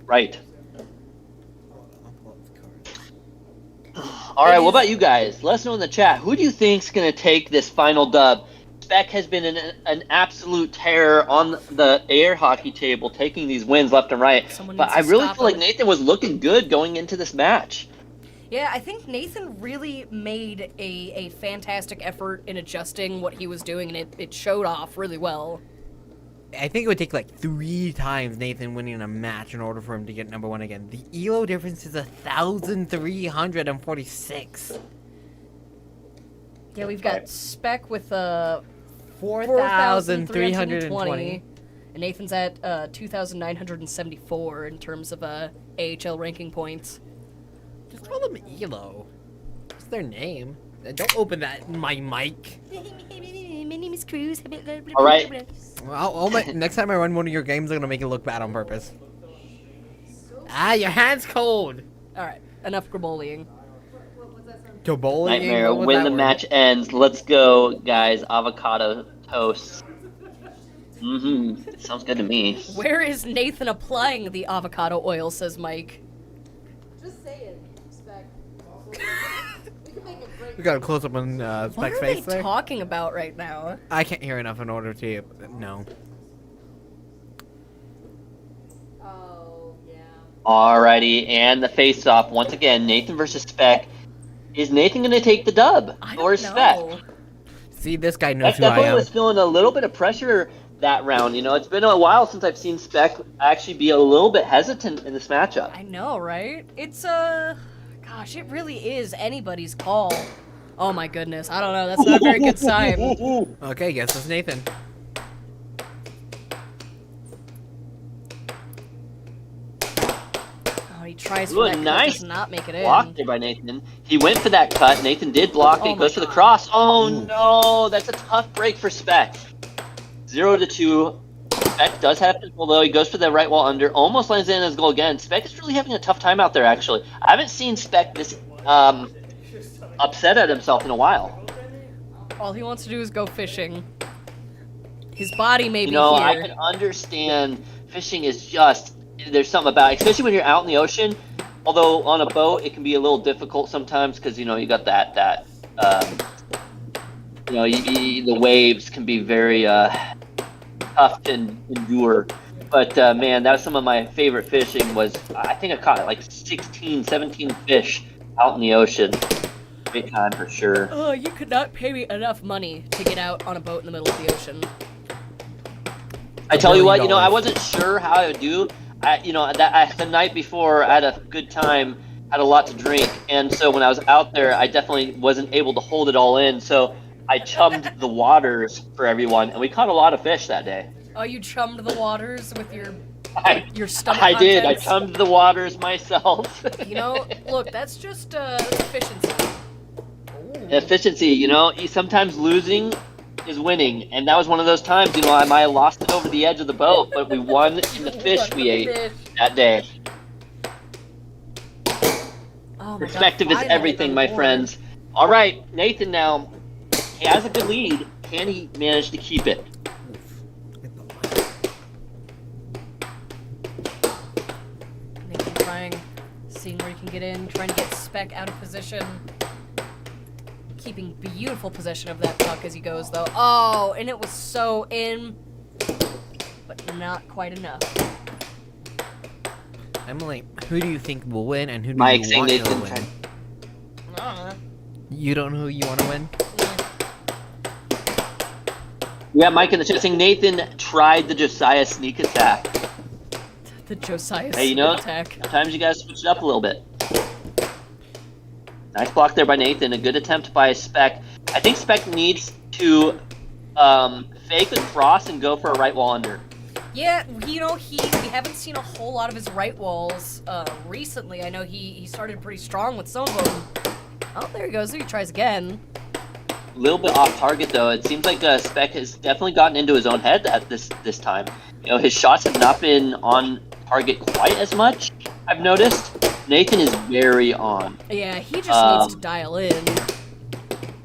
Right. All right, what about you guys? Let us know in the chat. Who do you think's going to take this final dub? Spec has been an absolute terror on the air hockey table, taking these wins left and right. Someone But needs I to really stop feel like him. Nathan was looking good going into this match. Yeah, I think Nathan really made a fantastic effort in adjusting what he was doing, and it showed off really well. I think it would take like 3 times Nathan winning a match in order for him to get #1 again. The ELO difference is 1,346. Yeah, we've got Spec with 4,320. 4,320, and Nathan's at 2,974 in terms of AHL ranking points. Just call them ELO. What's their name? Don't open that my mic. My name is Cruz. All right. Well, next time I run one of your games, I'm gonna make it look bad on purpose. Ah, your hand's cold. All right, enough grabullying. To bowling. Nightmare, when the match ends. Let's go, guys. Avocado toast. Sounds good to me. Where is Nathan applying the avocado oil? Says Mike. Just say it, Spec. We can make a break. We got a close up on What Spec's are they face there. talking about right now? I can't hear enough in order to know. Oh, yeah. Alrighty, and the face-off once again. Nathan versus Spec. Is Nathan going to take the dub, I or don't is Spec? know. See, this guy knows Spec who I definitely am. was feeling a little bit of pressure that round. You know, it's been a while since I've seen Spec actually be a little bit hesitant in this matchup. I know, right? It's gosh, it really is anybody's call. Oh my goodness, I don't know. That's not a very good sign. Okay, guess it's Nathan. Oh, he tries Ooh, for a that cut, nice does not make it Blocked in. there by Nathan. He went for that cut. Nathan did block it. Oh Goes my for the God. cross. Oh no, that's a tough break for Spec. 0-2. Spec does have control though. He goes for the right wall under. Almost lands in his goal again. Spec is really having a tough time out there actually. I haven't seen Spec this upset at himself in a while. All he wants to do is go fishing. His body may You be know, I here. can understand fishing is just, there's something about it, especially when you're out in the ocean. Although on a boat, it can be a little difficult sometimes because, you know, you got that you know, the waves can be very tough to endure. But, man, that was some of my favorite fishing was, I think I caught like 16, 17 fish out in the ocean. Great time for sure. Oh, you could not pay me enough money to get out on a boat in the middle of the ocean. I tell you $1 what, million. you know, I wasn't sure how I would do. The night before, I had a good time, had a lot to drink, and so when I was out there, I definitely wasn't able to hold it all in. So I chummed the waters for everyone, and we caught a lot of fish that day. Oh, you chummed the waters with your I stomach did. I contents? chummed the waters myself. You know, look, that's just that's efficiency. Efficiency, you know, sometimes losing is winning, and that was one of those times. You know, I might have lost it over the edge of the boat, but we won in the fish we ate that day. Oh my God, Perspective is finally everything, the my reward. friends. All right, Nathan now. He has a good lead. Can he manage to keep it? Nathan trying, seeing where he can get in, trying to get Spec out of position. Keeping beautiful possession of that puck as he goes, though. Oh, and it was so in, but not quite enough. Emily, who do you think will win, and who do Mike you saying want to Nathan win? trying. I don't know. You don't know who you want to win? Yeah, Mike in the chat saying Nathan tried the Josiah sneak attack. The Josiah Hey, you know, attack. sometimes you gotta switch it up a little bit. Nice block there by Nathan. A good attempt by Spec. I think Spec needs to fake the cross and go for a right wall under. Yeah, you know, we haven't seen a whole lot of his right walls recently. I know he started pretty strong with some of them. Oh, there he goes. There he tries again. A little bit off target though. It seems like Spec has definitely gotten into his own head at this time. You know, his shots have not been on target quite as much. I've noticed. Nathan is very on. Yeah, he just needs to dial in.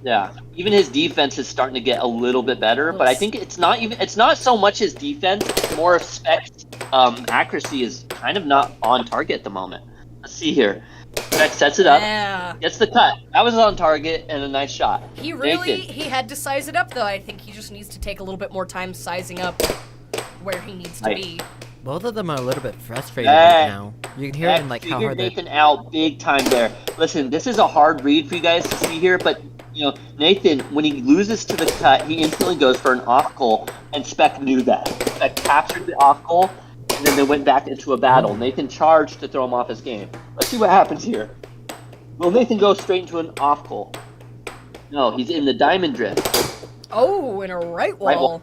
Yeah, even his defense is starting to get a little bit better, but I think it's not so much his defense, more of Spec's accuracy is kind of not on target at the moment. Let's see here. Spec sets it up, gets the cut. That was on target and a nice shot. He really, Nathan. he had to size it up though. I think he just needs to take a little bit more time sizing up where he needs to be. Both of them are a little bit frustrated right now. You can hear it in like how hard they... Nathan out big time there. Listen, this is a hard read for you guys to see here, but you know, Nathan, when he loses to the cut, he instantly goes for an off goal, and Spec knew that. Spec captured the off goal, and then they went back into a battle. Nathan charged to throw him off his game. Let's see what happens here. Will Nathan go straight into an off goal? No, he's in the diamond drift. Oh, and a right wall.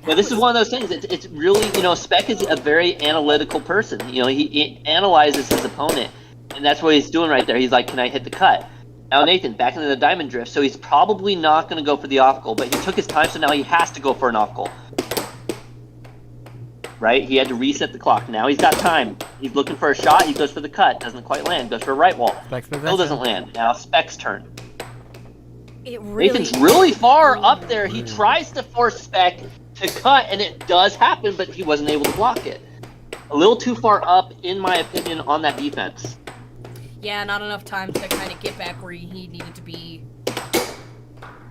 Yeah, this is one of those things. It's really, you know, Spec is a very analytical person. You know, he analyzes his opponent, and that's what he's doing right there. He's like, can I hit the cut? Now Nathan, back into the diamond drift, so he's probably not going to go for the off goal, but he took his time, so now he has to go for an off goal. Right? He had to reset the clock. Now he's got time. He's looking for a shot. He goes for the cut. Doesn't quite land. Goes for a right wall. Still doesn't land. Now Spec's turn. Nathan's really far up there. He tries to force Spec to cut, and it does happen, but he wasn't able to block it. A little too far up, in my opinion, on that defense. Yeah, not enough time to kind of get back where he needed to be.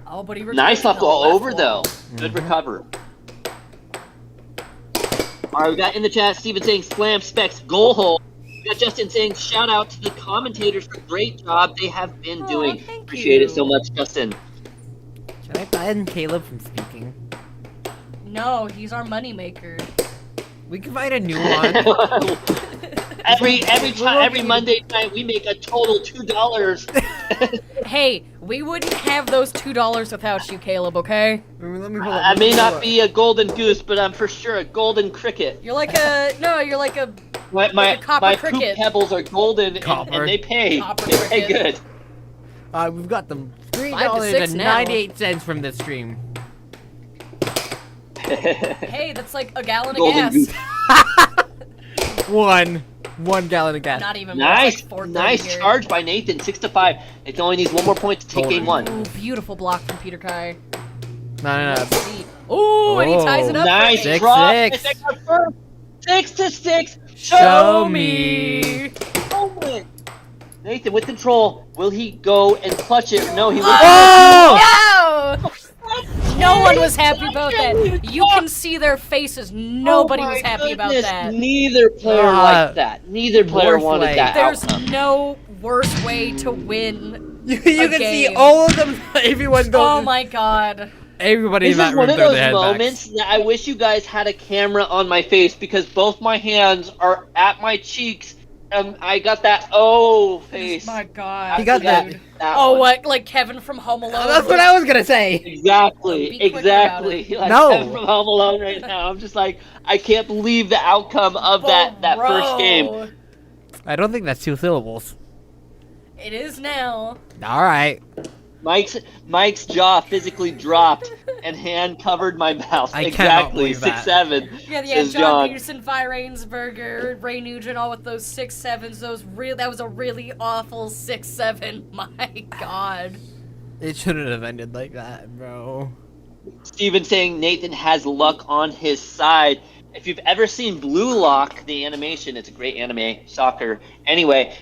Oh, but he nice left all over, though. Good recover. All right, we got in the chat Steven saying slam Spec's goal hole. We got Justin saying shout out to the commentators for great job they have been doing. Appreciate it so much, Justin. Should I ban Caleb from speaking? No, he's our moneymaker. We can find a new one. every Monday night we make a total $2. Hey, we wouldn't have those $2 without you, Caleb. Okay? I may not be a golden goose, but I'm for sure a golden cricket. You're like a you're like a my copper poop cricket. pebbles are golden and they pay. They pay good. We've got them $5 to $6 now. $3.98 from this stream. Hey, that's like a gallon Golden of gas. One gallon of gas. Not even nice, like nice here. charge by Nathan. 6-5. It only needs one more point to take game one. Ooh, beautiful block from Peter Kai. No. Ooh, and he ties it up. Nice for drop. 6-6. 6-6. Show me. Nathan with control. Will he go and clutch it? No, he will. Oh! No! No one was happy about that. You can see their faces. Nobody was happy about that. Neither player liked that. Neither player wanted that. There's no worse way to win. You can see all of them. Everyone goes. Oh my god. Everybody in This that is room one of throw those their head moments that I wish you guys had a camera on my face because both my hands are at my cheeks and I got that face. My god. He got that. Oh, what? Like Kevin from Home Alone? That's what I was gonna say. Exactly. Like no. Kevin from Home Alone right now. I'm just like, I can't believe the outcome of that first game. I don't think that's 2 syllables. It is now. All right. Mike's jaw physically dropped and hand covered my mouth. I cannot exactly believe that. 6'7". Yeah, says John John. Peterson, Vi Rainsberger, Ray Nugent, all with those 6'7s. That was a really awful 6'7. My God. It shouldn't have ended like that, bro. Steven saying Nathan has luck on his side. If you've ever seen Blue Lock, the animation, it's a great anime, soccer. Anyway,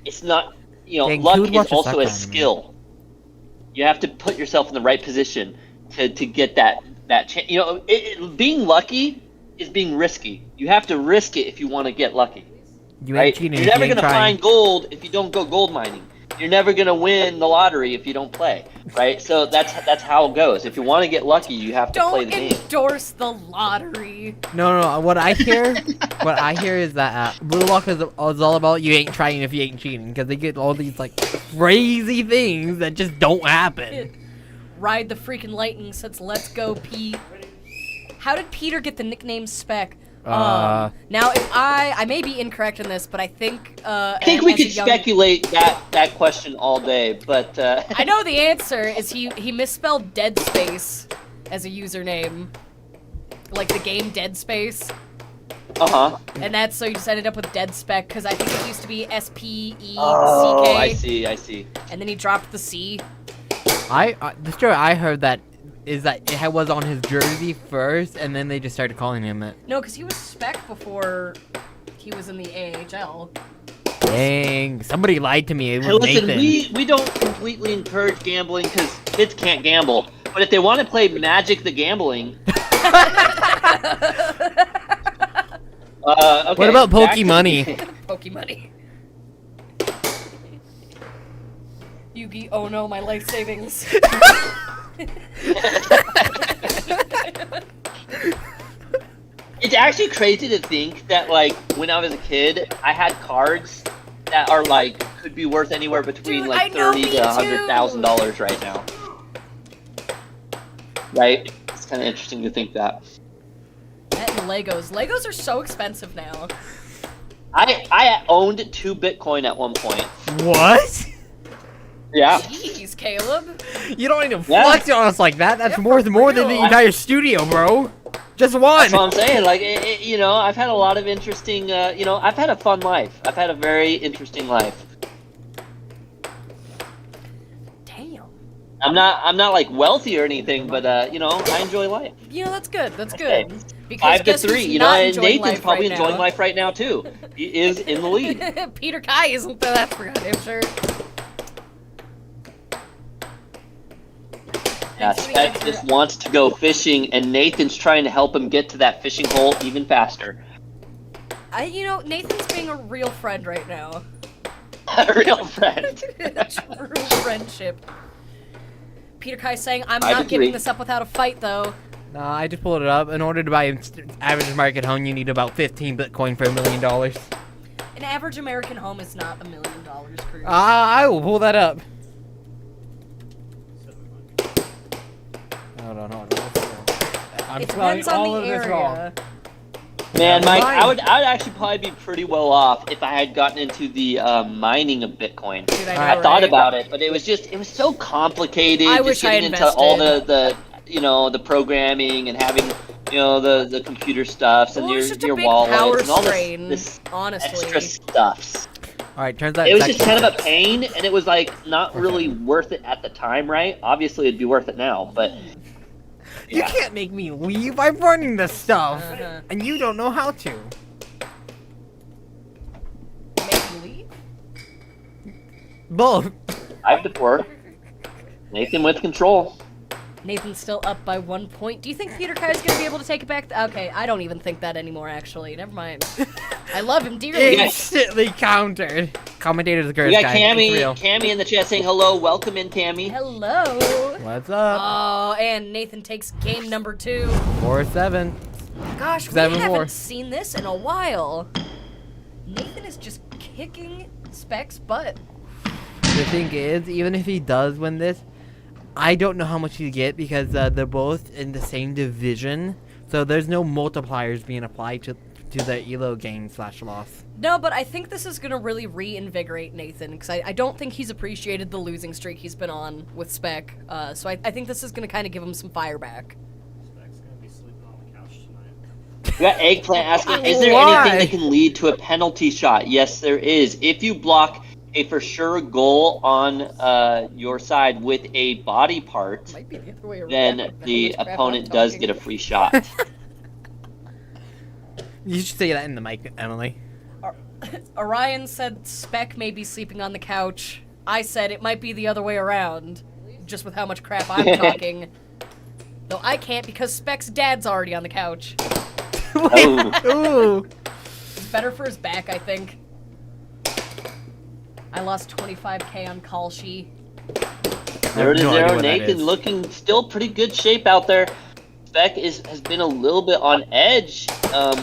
it's not, Dang, luck who would is watch a also soccer a anime? skill. You have to put yourself in the right position to get that chance. Being lucky is being risky. You have to risk it if you want to get lucky. You Right? ain't cheating. You're if never you ain't gonna trying. find gold if you don't go gold mining. You're never gonna win the lottery if you don't play, right? So that's how it goes. If you want to get lucky, you have to play Don't the game. endorse the lottery. No. What I hear is that Blue Lock is all about you ain't trying if you ain't cheating, because they get all these like crazy things that just don't happen. Ride the freaking lightning says, let's go, Pete. How did Peter get the nickname Spec? Now, if I may be incorrect in this, but I think I think we could speculate that question all day, but I know the answer is he misspelled Dead Space as a username, like the game Dead Space, and that's so you just ended up with Dead Spec because I think it used to be SPECK. Oh, I see. And then he dropped the C. The story I heard that is that it was on his jersey first, and then they just started calling him it. No, because he was Spec before he was in the AHL. Dang, somebody lied to me. It was Hey, listen, Nathan. we don't completely encourage gambling because kids can't gamble. But if they want to play Magic the Gambling, okay, What about back to- Pokemoney? Pokemoney. Yugi, oh no, my life savings. It's actually crazy to think that, like, when I was a kid, I had cards that are like could be worth anywhere between Dude, like I know, $30,000 me to $100,000 right now. Right? It's kind of interesting to think that. That and Legos. Legos are so expensive now. I owned 2 Bitcoin at one point. What? Yeah. Jeez, Caleb. You don't need to Yeah. flex on us like that. That's Yeah, more for than the real. entire studio, bro. Just one. That's what I'm saying. Like, I've had a lot of interesting, I've had a fun life. I've had a very interesting life. Damn. I'm not like wealthy or anything, but I enjoy life. You know, that's good. That's Okay. good. Because 5 to guess 3, who's not and enjoying Nathan's life probably right enjoying now? life right now too. He is in the lead. Peter Kai isn't, though, that's for goddamn sure. Yeah, Spec just wants to go fishing, and Nathan's trying to help him get to that fishing hole even faster. Nathan's being a real friend right now. A real friend. True friendship. Peter Kai saying, I'm 5 to not giving 3. this up without a fight, though. Nah, I just pulled it up. In order to buy an average market home, you need about 15 Bitcoin for $1 million. An average American home is not $1 million, Cruz. I will pull that up. Hold on. I'm It spelling depends on all the of this wrong. area. Man, Mike, Mine. I'd actually probably be pretty well off if I had gotten into the mining of Bitcoin. Dude, I I know, thought right? about it, but it was so complicated. I just wish I getting into all invested. the programming and having the computer stuffs and Well, it was just a your big wallets power and all strain, this honestly. extra stuffs. Alright, turns out It was just kind of a pain, and it was like not really worth it at the time, right? Obviously, it'd be worth it now, but You can't make me leave. I'm running this stuff. Uh-huh. And you don't know how to. Make you leave? Both. 5 to 4. Nathan with control. Nathan's still up by 1 point. Do you think Peter Kai is going to be able to take it back? Okay, I don't even think that anymore, actually. Never mind. I love him dearly. Instantly countered. Commentators the We curse got guy. It's real. Cammy in the chat saying hello. Welcome in, Cammy. Hello. What's up? Oh, and Nathan takes game number 2. 4-7. Gosh, we 7-4. haven't seen this in a while. Nathan is just kicking Spec's butt. The thing is, even if he does win this, I don't know how much he'd get because they're both in the same division. So there's no multipliers being applied to the elo gain / loss. No, but I think this is going to really reinvigorate Nathan, because I don't think he's appreciated the losing streak he's been on with Spec. So I think this is going to kind of give him some fire back. Spec's gonna be sleeping on the couch tonight. We got Eggplant asking, is there anything that can lead to a penalty shot? Yes, there is. If you block a for sure goal on your side with a body part, Might be the other way around. then the opponent does get a free shot. You should say that in the mic, Emily. Orion said Spec may be sleeping on the couch. I said it might be the other way around, just with how much crap I'm talking. Though I can't because Spec's dad's already on the couch. Oh. Ooh. It's better for his back, I think. I lost 25k on Kalshi. 0-0. Nathan looking still pretty good shape out there. Spec has been a little bit on edge.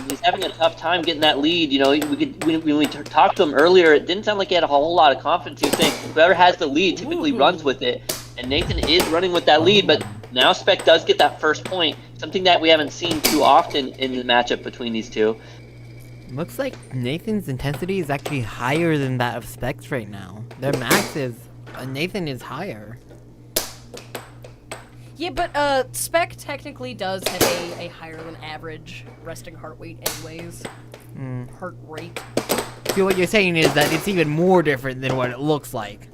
He's having a tough time getting that lead. You know, when we talked to him earlier, it didn't sound like he had a whole lot of confidence. He was saying whoever has the lead typically runs with it, and Nathan is running with that lead. But now Spec does get that first point, something that we haven't seen too often in the matchup between these two. Looks like Nathan's intensity is actually higher than that of Spec's right now. Their max is... Nathan is higher. Yeah, but Spec technically does have a higher than average resting heart rate anyways. Heart rate. So what you're saying is that it's even more different than what it looks like.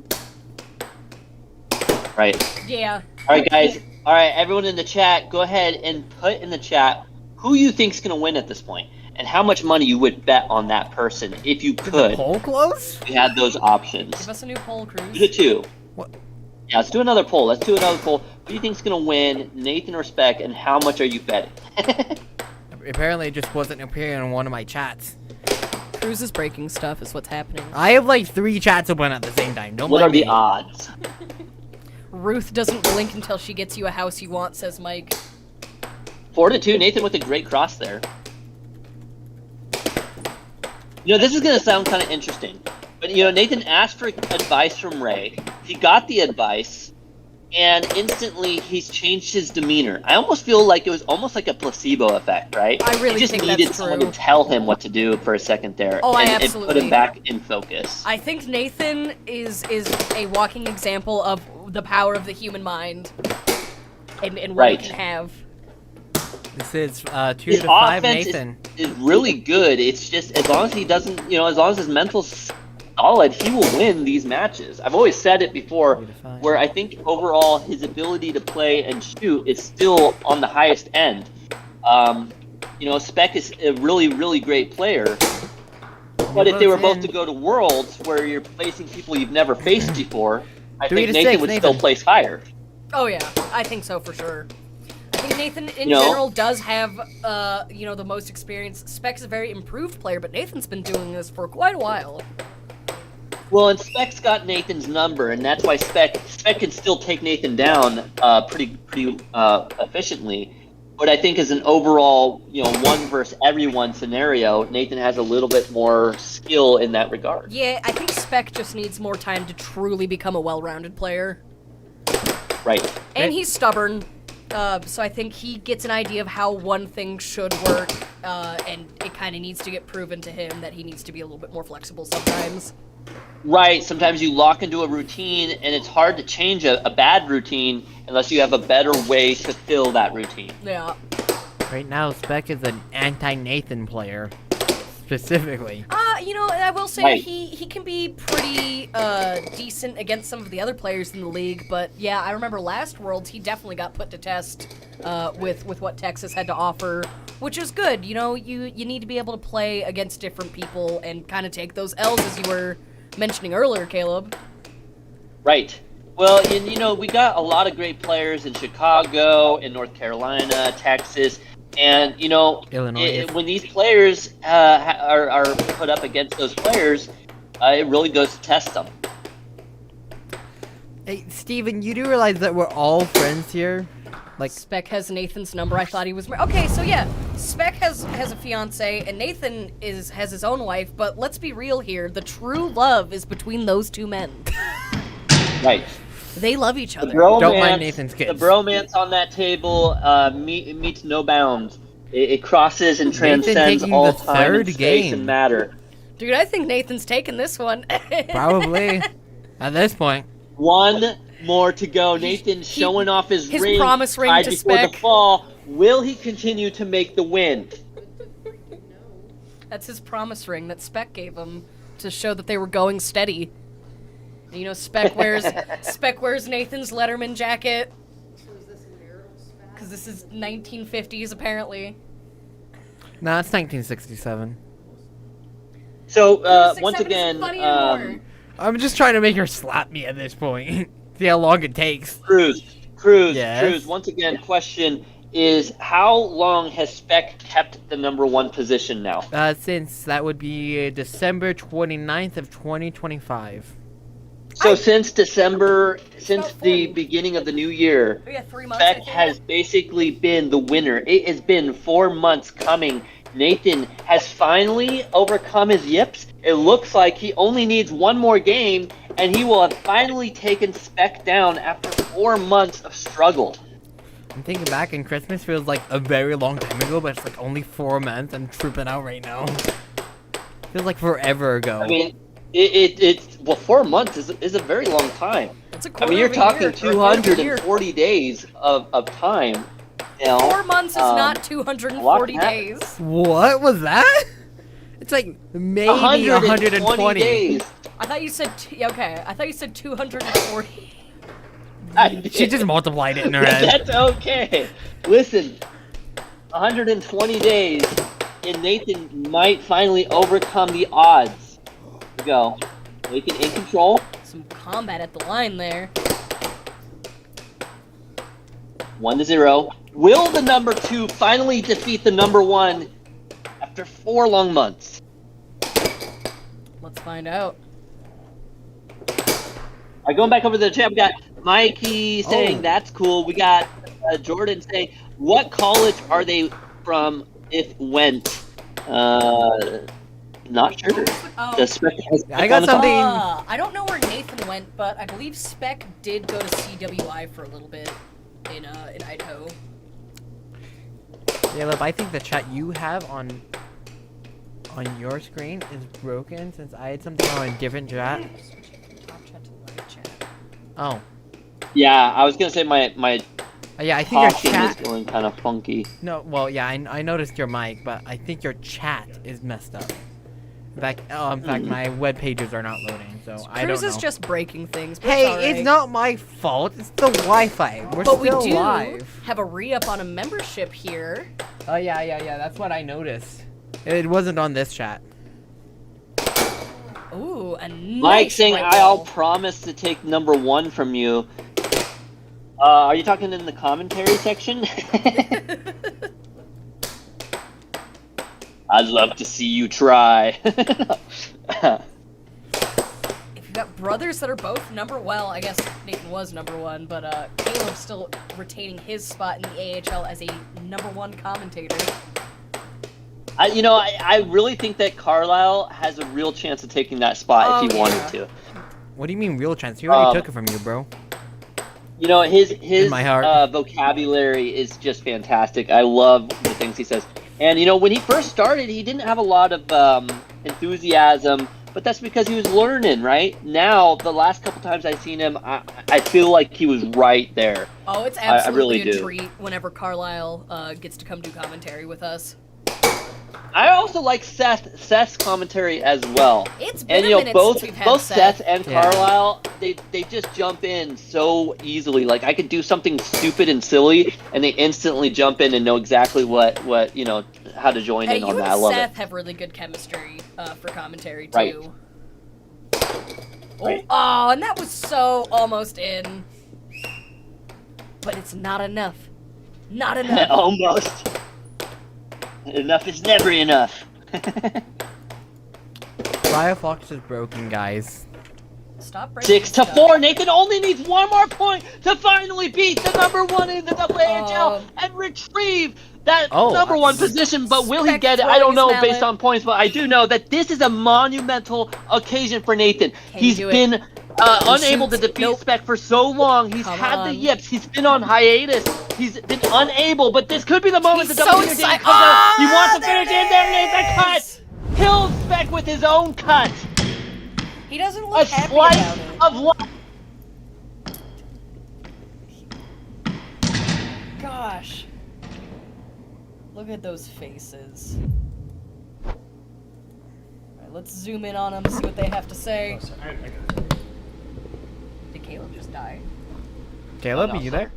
Right. Yeah. All right, guys. All right, everyone in the chat, go ahead and put in the chat who you think's going to win at this point, and how much money you would bet on that person if you could. Poll close? We had those options. Give us a new poll, Cruz. Do the two. What? Yeah, let's do another poll. Who do you think's going to win, Nathan or Spec, and how much are you betting? Apparently it just wasn't appearing on one of my chats. Cruz is breaking stuff is what's happening. I have like 3 chats open at the same time. Don't What blame are the me. odds? Ruth doesn't blink until she gets you a house you want, says Mike. 4-2. Nathan with a great cross there. You know, this is going to sound kind of interesting. But, you know, Nathan asked for advice from Ray. He got the advice, and instantly he's changed his demeanor. I almost feel like it was almost like a placebo effect, right? I really he just think needed that's someone true. to tell him what to do for a second there. Oh, I and put absolutely- him back in focus. I think Nathan is a walking example of the power of the human mind and what Right. it can have. This is 2 His to 5 offense Nathan. is really good. It's just as long as he doesn't, you know, as long as his mental's solid, he will win these matches. I've always said it before, 3 to 5. where I think overall his ability to play and shoot is still on the highest end. You know, Spec is a really, really great player. But if they were both to go to Worlds, where you're facing people you've never faced before, I 3 think to Nathan 6, would Nathan. still place higher. Oh yeah, I think so for sure. I think Nathan in You know- general does have you know, the most experience. Spec's a very improved player, but Nathan's been doing this for quite a while. Well, and Spec's got Nathan's number, and that's why Spec can still take Nathan down pretty efficiently. But I think as an overall, you know, one versus everyone scenario, Nathan has a little bit more skill in that regard. Yeah, I think Spec just needs more time to truly become a well-rounded player. Right. And he's stubborn, so I think he gets an idea of how one thing should work, and it kind of needs to get proven to him that he needs to be a little bit more flexible sometimes. Right. Sometimes you lock into a routine, and it's hard to change a bad routine unless you have a better way to fill that routine. Yeah. Right now, Spec is an anti-Nathan player. Specifically. You know, and I will say Right. he can be pretty decent against some of the other players in the league, but yeah, I remember last Worlds he definitely got put to test with what Texas had to offer, which is good. You know, you need to be able to play against different people and kind of take those L's, as you were mentioning earlier, Caleb. Right. Well, and, you know, we got a lot of great players in Chicago, in North Carolina, Texas, and, you know, Illinois. when these players are put up against those players, it really goes to test them. Hey, Steven, you do realize that we're all friends here? Like, Spec has Nathan's number. I thought he was okay. So yeah, Spec has a fiance, and Nathan has his own wife. But let's be real here: the true love is between those two men. Right. They love each other. Don't mind Nathan's kids. The bromance on that table meets no bounds. It crosses and Nathan transcends taking all the time and third space game. and matter. Dude, I think Nathan's taking this one. Probably. At this point. One more to go. Nathan showing off his ring. promise ring tied to before Spec. the fall. Will he continue to make the win? That's his promise ring that Spec gave him to show that they were going steady. You know, Spec wears Nathan's Letterman jacket. Because this is 1950s, apparently. Nah, it's 1967. So, 6'7" once isn't again, funny anymore. I'm just trying to make her slap me at this point. See how long it takes. Cruz, Yes? once again, question is, how long has Spec kept the number 1 position now? Since that would be December 29th of 2025. So since December, since about the 40. beginning of the new year, Oh, yeah, 3 months. I Spec think. has basically been the winner. It has been 4 months coming. Nathan has finally overcome his yips. It looks like he only needs one more game, and he will have finally taken Spec down after 4 months of struggle. I'm thinking back, and Christmas feels like a very long time ago, but it's like only 4 months. I'm tripping out right now. Feels like forever ago. I mean, it's 4 months is a very long time. It's a I quarter mean, you're of a year, talking or a quarter of a year. 240 days of time. You know, 4 months is not a 240 lot can happen. days. What was that? It's like maybe 120. days. I thought you said okay. I thought you said 240. She just multiplied it in her head. That's okay. Listen, 120 days, and Nathan might finally overcome the odds. Here we go. Nathan in control. Some combat at the line there. 1-0. Will the number 2 finally defeat the number 1 after 4 long months? Let's find out. Alright, going back over to the chat, we got Mikey saying Oh. that's cool. We got Jordan saying, what college are they from if went? Not sure. Oh. The Spec has I got on the top. something. I don't know where Nathan went, but I believe Spec did go to CWI for a little bit in Idaho. Yeah, look, I think the chat you have on your screen is broken since I had something on a different chat. Top chat to live chat. Oh. Yeah, I was gonna say my Yeah, I think your talking is chat. going kind of funky. No, well, yeah, I noticed your mic, but I think your chat is messed up. In fact, my web pages are not loading, so I don't Cruz know. is just breaking things. But Hey, it's, all right. it's not my fault. It's the Wi-Fi. We're But we still do live. have a re-up on a membership here. Oh yeah. That's what I noticed. It wasn't on this chat. Ooh, a nice Mike saying, right I'll roll. promise to take number 1 from you. Are you talking in the commentary section? I'd love to see you try. If you've got brothers that are both I guess Nathan was number 1, but Caleb's still retaining his spot in the AHL as a number 1 commentator. I really think that Carlisle has a real chance of taking that spot if he wanted to. What do you mean real chance? He already Um, took it from you, bro. You know, his my heart. vocabulary is just fantastic. I love the things he says. And, when he first started, he didn't have a lot of enthusiasm, but that's because he was learning, right? Now, the last couple times I've seen him, I feel like he was right there. Oh, it's I absolutely really a do. treat whenever Carlisle gets to come do commentary with us. I also like Seth's commentary as well. It's been And a minute both since we've had both Seth. Seth and Yeah. Carlisle, they just jump in so easily. Like I could do something stupid and silly, and they instantly jump in and know exactly what how to join Hey, in you on and that. I love Seth it. have really good chemistry for commentary too. Right. Oh, oh, and that was so almost in, but it's not enough. Not enough. Almost. Enough is never enough. Firefox is broken, guys. Stop breaking 6-4. Nathan only needs one more point to finally beat the number 1 in the AHL and retrieve that number 1 position. But will he Spec get it? I don't know throwing his based mallet. on points, but I do know that this is a monumental occasion for Nathan. Can He's you do been it? unable to shoots. defeat Nope. Spec for so long. He's Come had the on. yips. He's been on hiatus. He's been unable, but this could be the moment He's the so double team excited. comes out. He Oh, wants to there finish it it. There it is. The cut. is. Kills Spec with his own cut. He doesn't A look happy about slice it. of life. Gosh. Look at those faces. Alright, let's zoom in on them, see what they have to say. Did Caleb just die? Caleb, Oh, no, you sorry. there?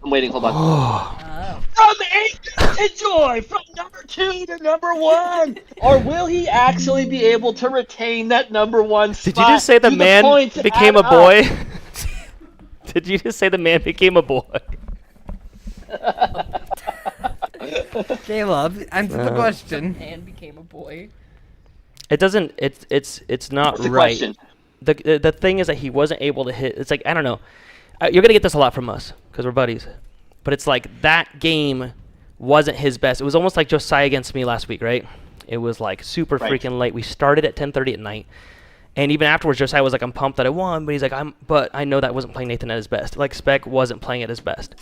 I'm waiting. Hold on. Oh. From anger to joy, from number 2 to number 1. Or will he actually be able to retain that number 1 spot? Did you just say the Do man points became a add up? boy? Did you just say the man became a boy? Caleb, answer the question. And became a boy. It doesn't. It's not What's the right. question? The thing is that he wasn't able to hit. It's like, I don't know. You're gonna get this a lot from us because we're buddies. But it's like that game wasn't his best. It was almost like Josiah against me last week, right? It was like super Right. freaking late. We started at 10:30 at night, and even afterwards, Josiah was like, "I'm pumped that I won," but he's like, But I know that wasn't playing Nathan at his best. Like Spec wasn't playing at his best,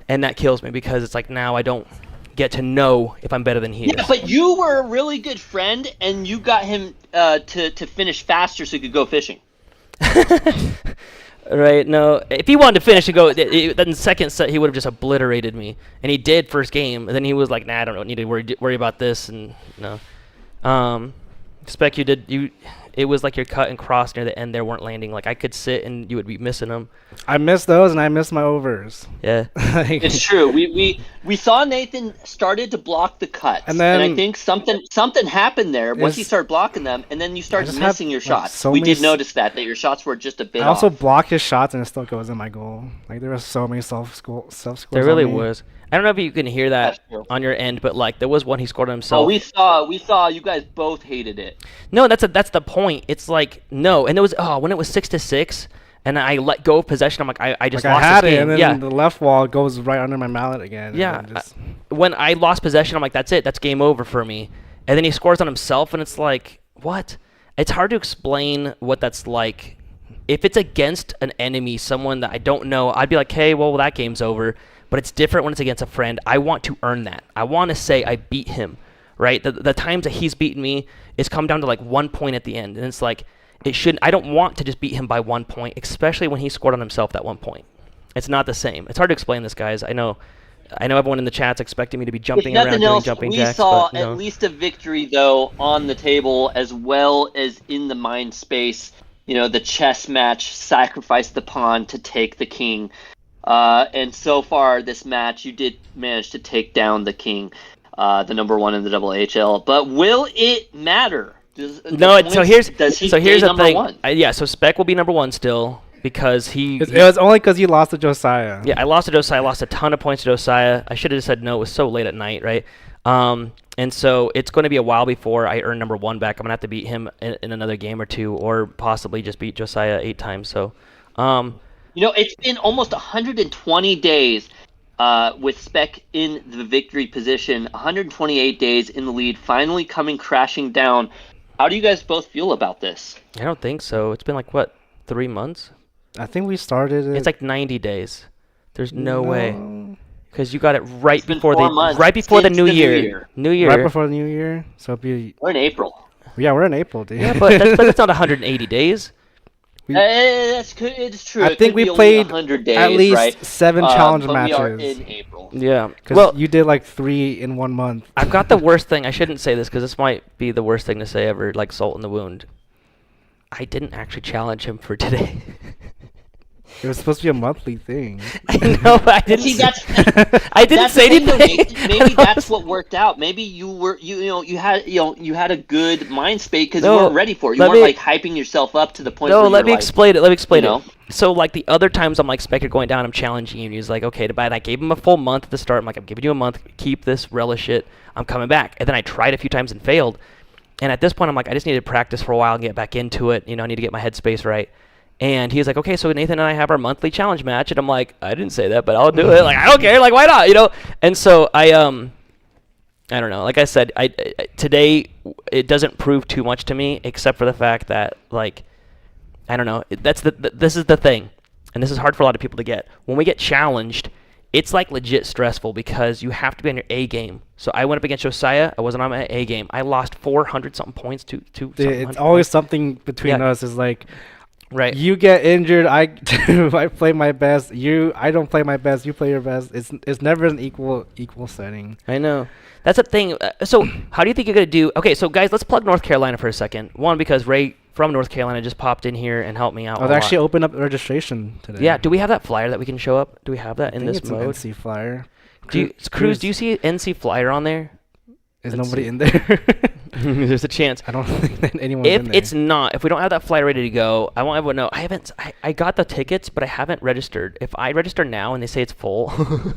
and that kills me because it's like now I don't get to know if I'm better than he Yeah, is. but you were a really good friend, and you got him to finish faster so he could go fishing. Right? No, if he wanted to finish and go, then the second set he would have just obliterated me, and he did first game. And then he was like, "Nah, I don't need to worry about this." And no, Spec, it was like your cut and cross near the end there weren't landing. Like I could sit and you would be missing them. I missed those, and I missed my overs. Yeah. It's true. We saw Nathan started to block the cuts, And then- I think something happened there once he Is- started blocking them, and then you started just had, missing your like, shots. so we many did notice that your shots were just a bit I also off. block his shots, and it still goes in my goal. Like there were so many self scores. There really was. I don't know if you can hear that That's true. on your end, but like there was one he scored on Oh, himself. we saw you guys both hated it. No, that's the point. It's like no, and there was when it was 6-6, and I let go of possession. I'm like I just Like lost I had this it, game. and then Yeah, the left wall goes right under my mallet again. Yeah, and then just, when I lost possession, I'm like, that's it. That's game over for me. And then he scores on himself, and it's like, what? It's hard to explain what that's like. If it's against an enemy, someone that I don't know, I'd be like, hey, well, that game's over. But it's different when it's against a friend. I want to earn that. I want to say I beat him, right? The times that he's beaten me, it's come down to like 1 point at the end. And it's like, I don't want to just beat him by 1 point, especially when he scored on himself that 1 point. It's not the same. It's hard to explain this, guys. I know everyone in the chat's expecting me to be If jumping around nothing doing else, jumping we jacks. saw but, you know. at least a victory though on the table as well as in the mind space. You know, the chess match, sacrifice the pawn to take the king. And so far, this match, you did manage to take down the king, the number 1 in the HL. But will it matter? Does he here's the number thing. 1? So Spec will be number 1 still because it was only because you lost to Josiah. Yeah, I lost to Josiah. I lost a ton of points to Josiah. I should have just said no. It was so late at night, right? And so it's going to be a while before I earn number 1 back. I'm going to have to beat him in another game or two, or possibly just beat Josiah 8 times. So, You know, it's been almost 120 days with Spec in the victory position, 128 days in the lead, finally coming crashing down. How do you guys both feel about this? I don't think so. It's been like, what, 3 months? I think we started it. It's like 90 days. There's no way. Because you got it right It's been before 4 months the since new the year. New year. right before the new year. So it'd be We're in April. we're in April, dude. Yeah, but that's not 180 days. It's true. I It think could we be only played 100 days, at least right? 7 challenge but we are matches. in April. Yeah. Because Well, you did like 3 in 1 month. I've got the worst thing. I shouldn't say this because this might be the worst thing to say ever, like salt in the wound. I didn't actually challenge him for today. It was supposed to be a monthly thing. I know, but I didn't. See, that's I didn't that's say the thing, though, anything. Nathan. Maybe that's what worked out. Maybe you had a good mind space because No, you weren't ready for it. You let weren't me- like hyping yourself up to the point. No, where let you're me like, explain it. Let me explain you it. know? So, like the other times, I'm like, Spec, you're going down. I'm challenging you. And he's like, okay, but I gave him a full month at the start. I'm like, I'm giving you a month. Keep this, relish it. I'm coming back. And then I tried a few times and failed. And at this point, I'm like, I just need to practice for a while and get back into it. You know, I need to get my headspace right. And he was like, okay, so Nathan and I have our monthly challenge match. And I'm like, I didn't say that, but I'll do it. Like, I don't care. Like, why not? You know? And so I don't know. Like I said, today it doesn't prove too much to me, except for the fact that, like, I don't know. This is the thing, and this is hard for a lot of people to get. When we get challenged, it's like legit stressful because you have to be on your A game. So I went up against Josiah. I wasn't on my A game. I lost 400 something points to It's always something between us. Is like, right. You get injured. I play my best. I don't play my best. You play your best. It's never an equal setting. I know. That's the thing. So how do you think you're gonna do? Okay, so guys, let's plug North Carolina for a second. One, because Ray from North Carolina just popped in here and helped me out. They actually opened up registration today. Yeah. Do we have that flyer that we can show up? Do we have that in this it's mode? An NC flyer. Cruz, do you see NC flyer on there? Is nobody in there? There's a chance. I don't think that anyone's in there. If it's not, if we don't have that flyer ready to go, I want everyone to know. I got the tickets, but I haven't registered. If I register now and they say it's full, I'm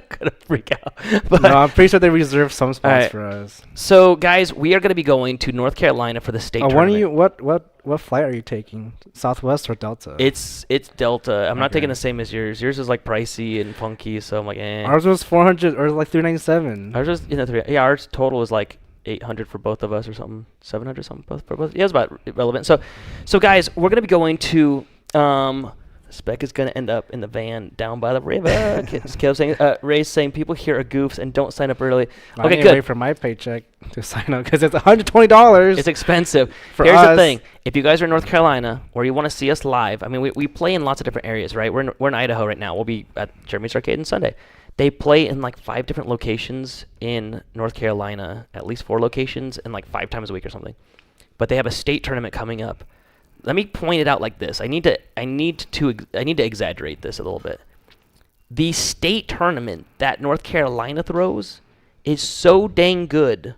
gonna freak out. But no, I'm pretty sure they reserved some spots for us. So, guys, we are gonna be going to North Carolina for the state tournament. What flight are you taking? Southwest or Delta? It's Delta. I'm not taking the same as yours. Yours is like pricey and funky, so I'm like, eh. Ours was 400 or like 397. Ours was ours total was like 800 for both of us or something, 700 something both for both. Yeah, it was about relevant. So guys, we're gonna be going to Spec is gonna end up in the van down by the river. Caleb saying, Ray's saying people here are goofs and don't sign up early. Okay, good. Wait for my paycheck to sign up because it's $120. It's expensive. For Here's us. the thing: if you guys are in North Carolina or you want to see us live, I mean, we play in lots of different areas, right? We're in Idaho right now. We'll be at Jeremy's Arcade on Sunday. They play in like 5 different locations in North Carolina, at least 4 locations, and like 5 times a week or something. But they have a state tournament coming up. Let me point it out like this. I need to exaggerate this a little bit. The state tournament that North Carolina throws is so dang good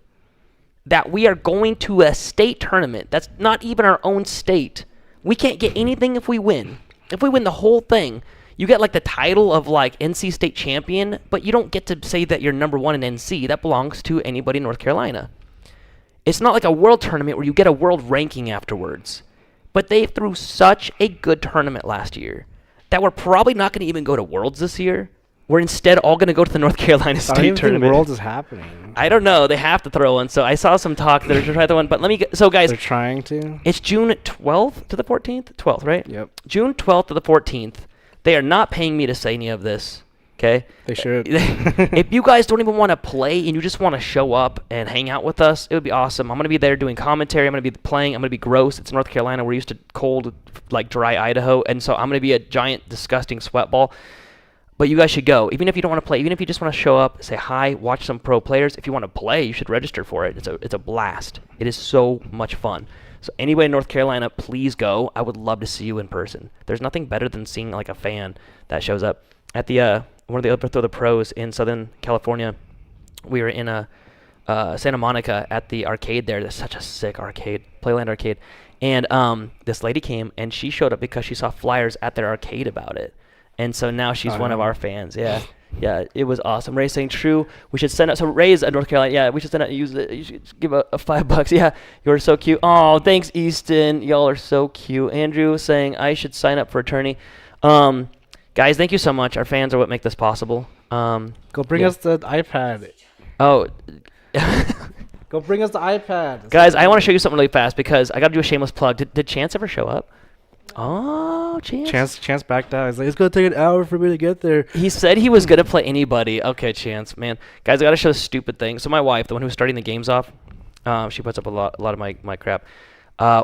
that we are going to a state tournament that's not even our own state. We can't get anything if we win. If we win the whole thing, you get like the title of like NC state champion, but you don't get to say that you're number 1 in NC. That belongs to anybody in North Carolina. It's not like a world tournament where you get a world ranking afterwards. But they threw such a good tournament last year that we're probably not going to even go to Worlds this year. We're instead all going to go to the North Carolina State Tournament. Worlds is happening. I don't know. They have to throw one. So I saw some talk that they're trying to throw one. But let me get. So guys, they're trying to. It's June 12th to the 14th. 12th, right? Yep. June 12th to the 14th. They are not paying me to say any of this. Okay. They should. If you guys don't even want to play and you just want to show up and hang out with us, it would be awesome. I'm going to be there doing commentary. I'm going to be playing. I'm going to be gross. It's North Carolina. We're used to cold, like dry Idaho. And so I'm going to be a giant, disgusting sweat ball. But you guys should go. Even if you don't want to play, even if you just want to show up, say hi, watch some pro players. If you want to play, you should register for it. It's a blast. It is so much fun. So anybody in North Carolina, please go. I would love to see you in person. There's nothing better than seeing like a fan that shows up. At the one of the Overthrow the Pros in Southern California, we were in Santa Monica at the arcade there. There's such a sick arcade, Playland Arcade. And this lady came, and she showed up because she saw flyers at their arcade about it. And so now she's one of our fans. Yeah. Yeah, it was awesome. Ray's saying true. We should send out. So Ray's at North Carolina. Yeah, we should send out. Use it. You should give a $5. Yeah, you're so cute. Oh, thanks, Easton. Y'all are so cute. Andrew saying I should sign up for attorney. Guys, thank you so much. Our fans are what make this possible. Go bring us the iPad. Oh. Go bring us the iPad. Guys, I want to show you something really fast because I got to do a shameless plug. Did Chance ever show up? Oh, Chance. Chance backed out. He's like, it's going to take an hour for me to get there. He said he was going to play anybody. Okay, Chance, man. Guys, I got to show a stupid thing. So my wife, the one who's starting the games off, she puts up a lot of my crap.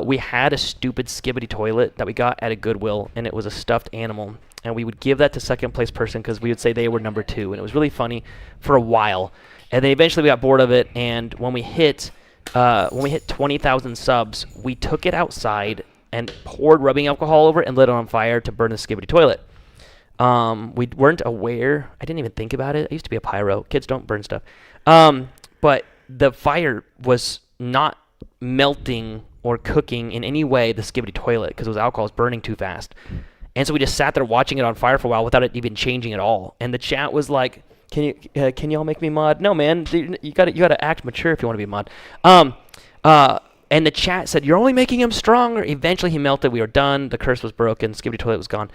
We had a stupid skibbity toilet that we got at a Goodwill, and it was a stuffed animal. And we would give that to second place person because we would say they were number 2. And it was really funny for a while. And then eventually we got bored of it. And when we hit 20,000 subs, we took it outside and poured rubbing alcohol over it and lit it on fire to burn the skibbity toilet. We weren't aware. I didn't even think about it. I used to be a pyro. Kids don't burn stuff. But the fire was not melting or cooking in any way the skibbity toilet because it was alcohol was burning too fast. And so we just sat there watching it on fire for a while without it even changing at all. And the chat was like, "Can y'all make me mod?" No, man, you gotta act mature if you want to be mod. And the chat said, "You're only making him stronger." Eventually, he melted. We were done. The curse was broken. Skibbity toilet was gone.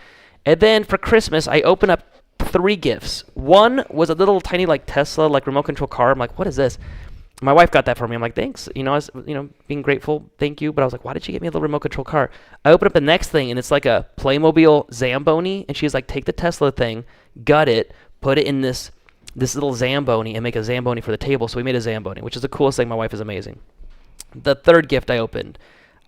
And then for Christmas, I opened up 3 gifts. One was a little tiny like Tesla, like remote control car. I'm like, "What is this?" My wife got that for me. I'm like, thanks. I was, being grateful. Thank you. But I was like, why did she get me a little remote control car? I open up the next thing, and it's like a Playmobil Zamboni. And she's like, take the Tesla thing, gut it, put it in this little Zamboni and make a Zamboni for the table. So we made a Zamboni, which is the coolest thing. My wife is amazing. The third gift I opened,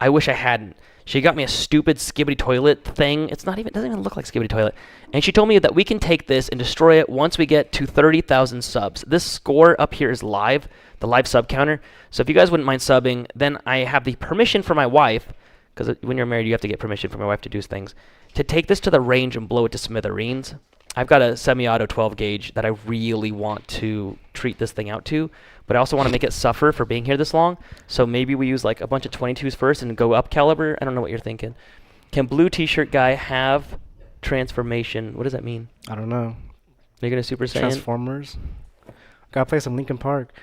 I wish I hadn't. She got me a stupid Skibbity toilet thing. It doesn't even look like Skibbity toilet. And she told me that we can take this and destroy it once we get to 30,000 subs. This score up here is live, the live sub counter. So if you guys wouldn't mind subbing, then I have the permission from my wife, because when you're married you have to get permission from my wife to do things, to take this to the range and blow it to smithereens. I've got a semi-auto 12 gauge that I really want to treat this thing out to, but I also want to make it suffer for being here this long. So maybe we use like a bunch of 22s first and go up caliber. I don't know what you're thinking. Can blue t-shirt guy have transformation? What does that mean? I don't know. Are you gonna Super Saiyan? Transformers. Gotta play some Linkin Park.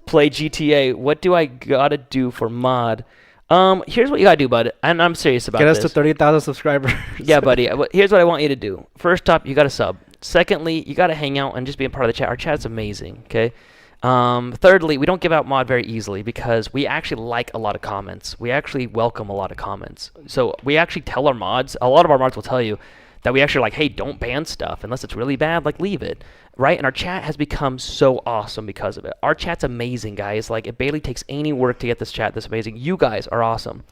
Play GTA. What do I gotta do for mod? Here's what you gotta do, bud. And I'm serious about this. Get us to 30,000 subscribers. Yeah, buddy. Here's what I want you to do. First up, you gotta sub. Secondly, you gotta hang out and just be a part of the chat. Our chat's amazing. Okay. Thirdly, we don't give out mod very easily because we actually like a lot of comments. We actually welcome a lot of comments. So we actually tell our mods. A lot of our mods will tell you that we actually like, hey, don't ban stuff unless it's really bad. Like, leave it. Right? And our chat has become so awesome because of it. Our chat's amazing, guys. Like, it barely takes any work to get this chat this amazing. You guys are awesome.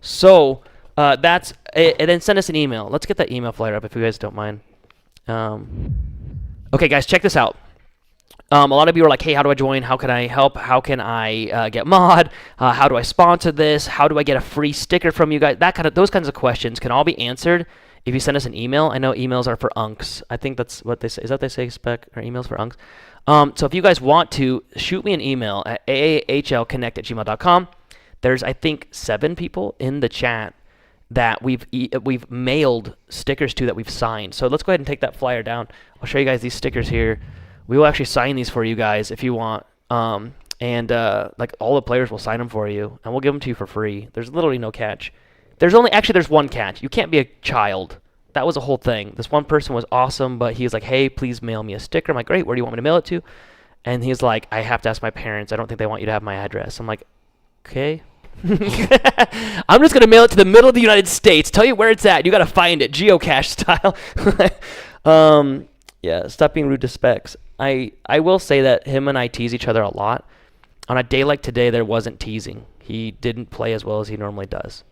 So, that's it. And then send us an email. Let's get that email flyer up if you guys don't mind. Okay, guys, check this out. A lot of you are like, hey, how do I join? How can I help? How can I get mod? How do I sponsor this? How do I get a free sticker from you guys? Those kinds of questions can all be answered if you send us an email. I know emails are for unks. I think that's what they say. Is that what they say, Spec? Or emails for unks? So if you guys want to, shoot me an email at aahlconnect@gmail.com. There's, I think, 7 people in the chat that we've mailed stickers to that we've signed. So let's go ahead and take that flyer down. I'll show you guys these stickers here. We will actually sign these for you guys if you want. Like all the players will sign them for you, and we'll give them to you for free. There's literally no catch. There's one catch. You can't be a child. That was a whole thing. This one person was awesome, but he was like, hey, please mail me a sticker. I'm like, great, where do you want me to mail it to? And he's like, I have to ask my parents. I don't think they want you to have my address. I'm like, okay. I'm just going to mail it to the middle of the United States. Tell you where it's at. You got to find it, geocache style. Yeah, stop being rude to Specs. I will say that him and I tease each other a lot. On a day like today, there wasn't teasing. He didn't play as well as he normally does.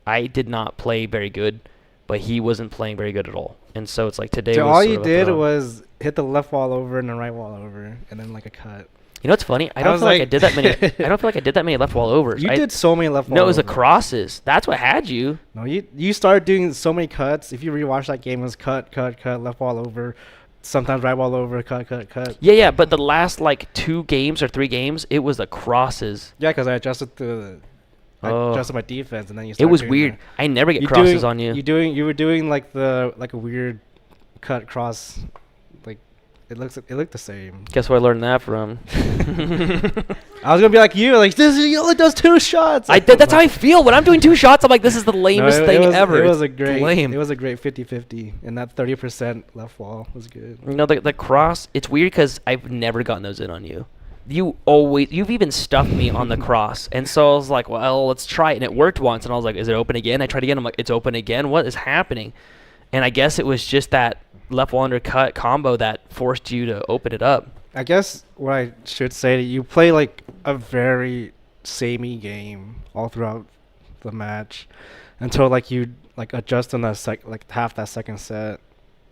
I did not play very good, but he wasn't playing very good at all. And so it's like today So was all sort you of a did throw. was hit the left wall over and the right wall over, and then like a cut. You know what's funny? I I don't was feel like I like- did that many. I don't feel like I did that many left wall overs. You I did so many left wall No, it was the overs. crosses. That's what had you. No, you started doing so many cuts. If you rewatch that game, it was cut, left wall over, sometimes right wall over, cut. Yeah, but the last like 2 games or 3 games, it was the crosses. Yeah, because I adjusted I Oh. adjusted my defense, and then you. It started was doing weird. that. I never get You crosses doing- on you. You were doing like a weird cut cross, like it looked the same. Guess where I learned that from? I was gonna be like you, like this. He only does 2 shots. That's how I feel when I'm doing 2 shots. I'm like, this is the No, lamest thing ever. It was a It's great. lame. It was a great 50-50, and that 30% left wall was good. You know, the cross, it's weird because I've never gotten those in on you. You've even stuffed me on the cross. And so I was like, well, let's try it. And it worked once. And I was like, is it open again? I tried again. I'm like, it's open again. What is happening? And I guess it was just that left wall undercut combo that forced you to open it up. I guess what I should say, you play like a very samey game all throughout the match until like you like adjust on that half that second set.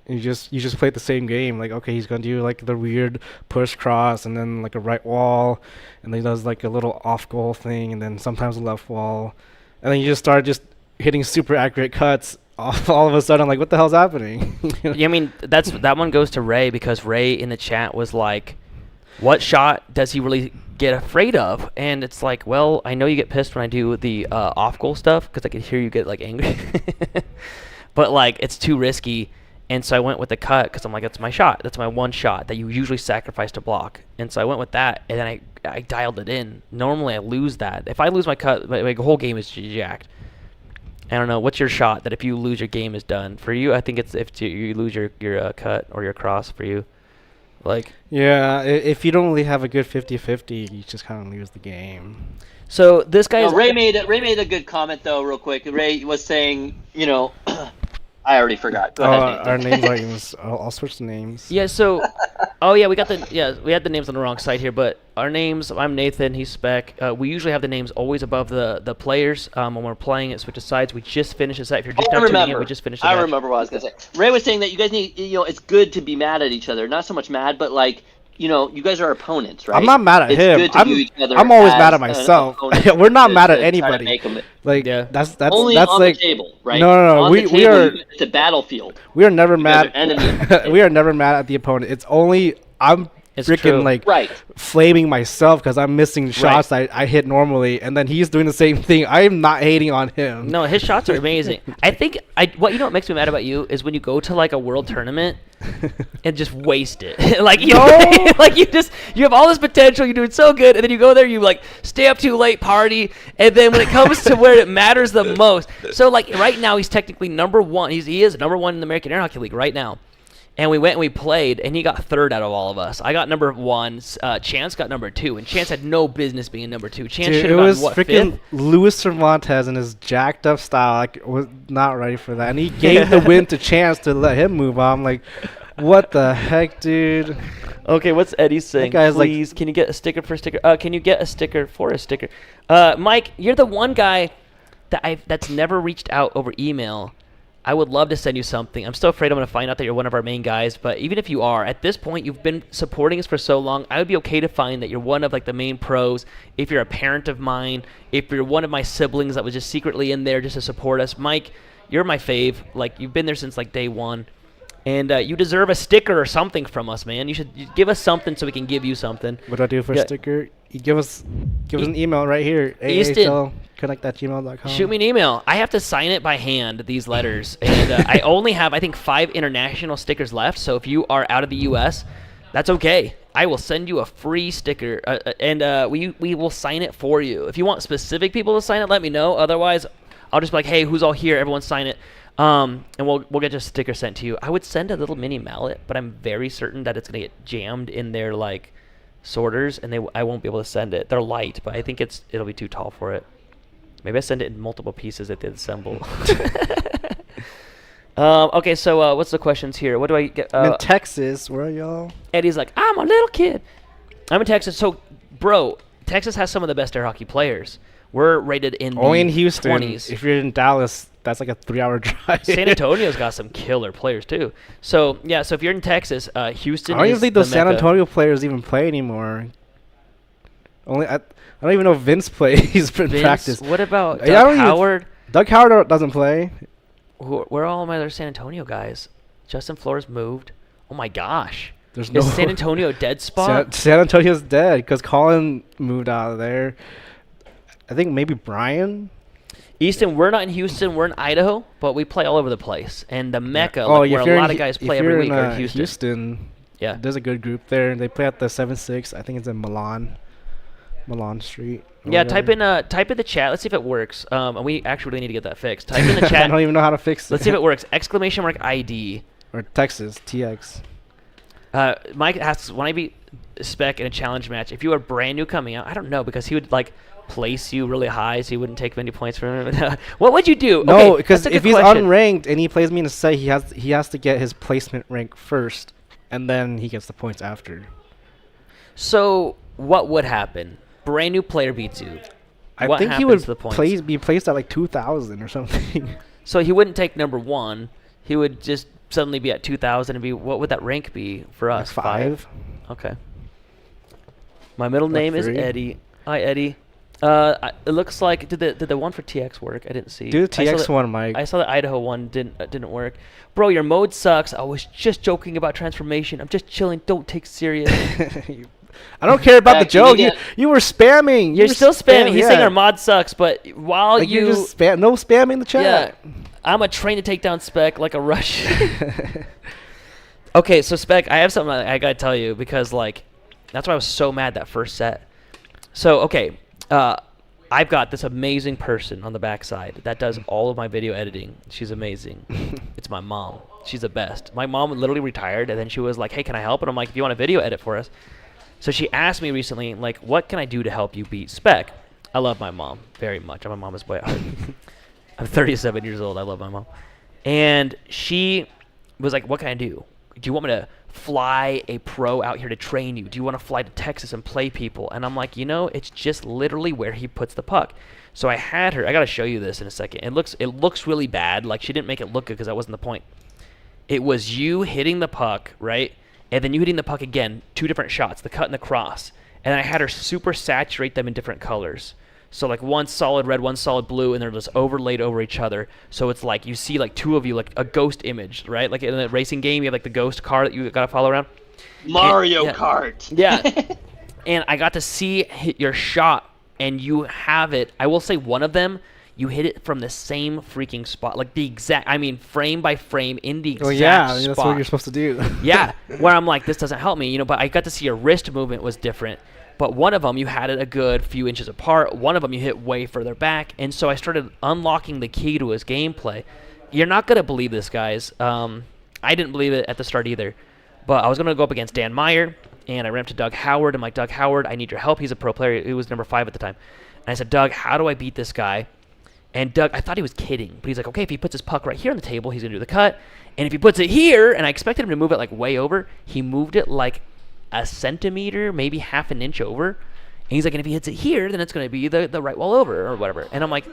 You just played the same game. Like, okay, he's gonna do like the weird push cross and then like a right wall, and then he does like a little off goal thing, and then sometimes a left wall, and then you just start just hitting super accurate cuts. All of a sudden, I'm like, what the hell's happening? Yeah, I mean, that one goes to Ray because Ray in the chat was like, what shot does he really get afraid of? And it's like, well, I know you get pissed when I do the off goal stuff because I can hear you get like angry, but like it's too risky. And so I went with the cut because I'm like, that's my shot. That's my one shot that you usually sacrifice to block. And so I went with that, and then I dialed it in. Normally I lose that. If I lose my cut, my whole game is jacked. I don't know. What's your shot that if you lose, your game is done? For you, I think it's if you lose your cut or your cross for you. Like, yeah, if you don't really have a good 50-50, you just kind of lose the game. so this guy is... Ray made a good comment though, real quick. Ray was saying, I already forgot. Go ahead. Our Nathan. names are I'll switch the names. Yeah. So, oh yeah, we had the names on the wrong side here, but our names. I'm Nathan. He's Spec. We usually have the names always above the players. When we're playing, it switches sides. We just finished a set. If you're just now tuning in, we just finished. I remember what I was gonna say. Ray was saying that you guys need. It's good to be mad at each other. Not so much mad, but like. You guys are opponents, right? I'm not mad at it's him. Good to view each other I'm always as mad at myself. We're not mad at anybody. Like that's only that's on like the table, right? No. On We are. It's a battlefield. We are never mad. Enemies. We are never mad at the opponent. It's only it's freaking like flaming myself because I'm missing shots I hit normally, and then he's doing the same thing. I am not hating on him. No, his shots are amazing. I think what makes me mad about you is when you go to like a world tournament and just waste it. Like you have all this potential, you're doing so good, and then you go there, you like stay up too late, party, and then when it comes to where it matters the most. So like right now he's technically number one. He is number one in the American Air Hockey League right now. And we went and we played, and he got third out of all of us. I got number one. Chance got number two, and Chance had no business being number two. Chance should have gotten what, fifth? It was freaking Luis Cervantes in his jacked up style. Like, was not ready for that, and he gave the win to Chance to let him move on. I'm like, what the heck, dude? Okay, what's Eddie saying? Please, can you get a sticker for a sticker? Can you get a sticker for a sticker? Mike, you're the one guy that's never reached out over email. I would love to send you something. I'm still afraid I'm going to find out that you're one of our main guys, but even if you are, at this point, you've been supporting us for so long, I would be okay to find that you're one of like the main pros. If you're a parent of mine, if you're one of my siblings that was just secretly in there just to support us. Mike, you're my fave. Like, you've been there since like day one. And you deserve a sticker or something from us, man. You give us something so we can give you something. What do I do for a sticker? You give us an email right here. ahlconnect@gmail.com. Shoot me an email. I have to sign it by hand, these letters. And I only have, I think, 5 international stickers left. So if you are out of the U.S., that's okay. I will send you a free sticker, and we will sign it for you. If you want specific people to sign it, let me know. Otherwise, I'll just be like, hey, who's all here? Everyone sign it. And we'll get your sticker sent to you. I would send a little mini mallet, but I'm very certain that it's gonna get jammed in their like sorters, and I won't be able to send it. They're light, but I think it'll be too tall for it. Maybe I send it in multiple pieces that they assemble. Okay, so what's the questions here? What do I get? I'm in Texas. Where are y'all? Eddie's like, I'm a little kid. I'm in Texas. So, bro, Texas has some of the best air hockey players. We're rated in only the in Houston. 20s. If you're in Dallas, that's like a 3-hour drive. San Antonio's got some killer players too. So yeah, so if you're in Texas, Houston. I don't even think those San Mecca. Antonio players even play anymore. I don't even know if Vince plays in practice. What about Doug Howard? Doug Howard doesn't play. Where are all my other San Antonio guys? Justin Flores moved. Oh my gosh. Is San Antonio a dead spot? San Antonio's dead because Colin moved out of there. I think maybe Brian. Easton, we're not in Houston. We're in Idaho, but we play all over the place. And the Mecca, where a lot of guys play every week, are in Houston. Yeah, there's a good group there. They play at the 7-6. I think it's in Milan Street. Yeah, type in the chat. Let's see if it works. And we actually really need to get that fixed. Type in the chat. I don't even know how to fix it. Let's see if it works. !ID or Texas TX. Mike asks, when I beat Spec in a challenge match, if you were brand new coming out, I don't know, because he would like place you really high so you wouldn't take many points from him. What would you do? No, because if he's unranked and he plays me in a set, he has to get his placement rank first, and then he gets the points after. So what would happen? Brand new player beats you. I think he would be placed at like 2,000 or something. So he wouldn't take number 1. He would just suddenly be at 2,000 and be. What would that rank be for us? Like 5. Okay. My middle name is Eddie. Hi, Eddie. It looks like did the one for TX work? I didn't see. Do the TX one, Mike. I saw the Idaho one didn't work. Bro, your mode sucks. I was just joking about transformation. I'm just chilling. Don't take serious. I don't care about the joke. You were spamming. You're still spamming. He's saying our mod sucks, but while like you just no spam in the chat. Yeah, I'm a train to take down Spec like a Russian. Okay, so Spec, I have something I gotta tell you because like that's why I was so mad that first set. So okay. I've got this amazing person on the backside that does all of my video editing. She's amazing. It's my mom. She's the best. My mom literally retired, and then she was like, hey, can I help? And I'm like, if you want a video edit for us. So she asked me recently, like, what can I do to help you beat Spec? I love my mom very much. I'm a mama's boy. I'm 37 years old. I love my mom. And she was like, what can I do? Do you want me to fly a pro out here to train you? Do you want to fly to Texas and play people? And I'm like, it's just literally where he puts the puck. So I had her. I got to show you this in a second. It looks really bad. Like, she didn't make it look good because that wasn't the point. It was you hitting the puck, right? And then you hitting the puck again, 2 different shots, the cut and the cross. And I had her super saturate them in different colors. So like one solid red, one solid blue, and they're just overlaid over each other. So it's like you see like 2 of you, like a ghost image, right? Like in a racing game, you have like the ghost car that you got to follow around. Mario Kart. Yeah. And I got to see hit your shot, and you have it. I will say one of them, you hit it from the same freaking spot, like the exact. I mean, frame by frame in the exact spot. That's what you're supposed to do. Yeah, where I'm like, this doesn't help me, But I got to see your wrist movement was different. But one of them, you had it a good few inches apart. One of them, you hit way further back. And so I started unlocking the key to his gameplay. You're not going to believe this, guys. I didn't believe it at the start either. But I was going to go up against Dan Meyer, and I ran up to Doug Howard. I'm like, Doug Howard, I need your help. He's a pro player. He was number 5 at the time. And I said, Doug, how do I beat this guy? And Doug, I thought he was kidding. But he's like, okay, if he puts his puck right here on the table, he's going to do the cut. And if he puts it here, and I expected him to move it like way over, he moved it like a centimeter, maybe half an inch over. And he's like, and if he hits it here, then it's going to be the right wall over or whatever. And I'm like,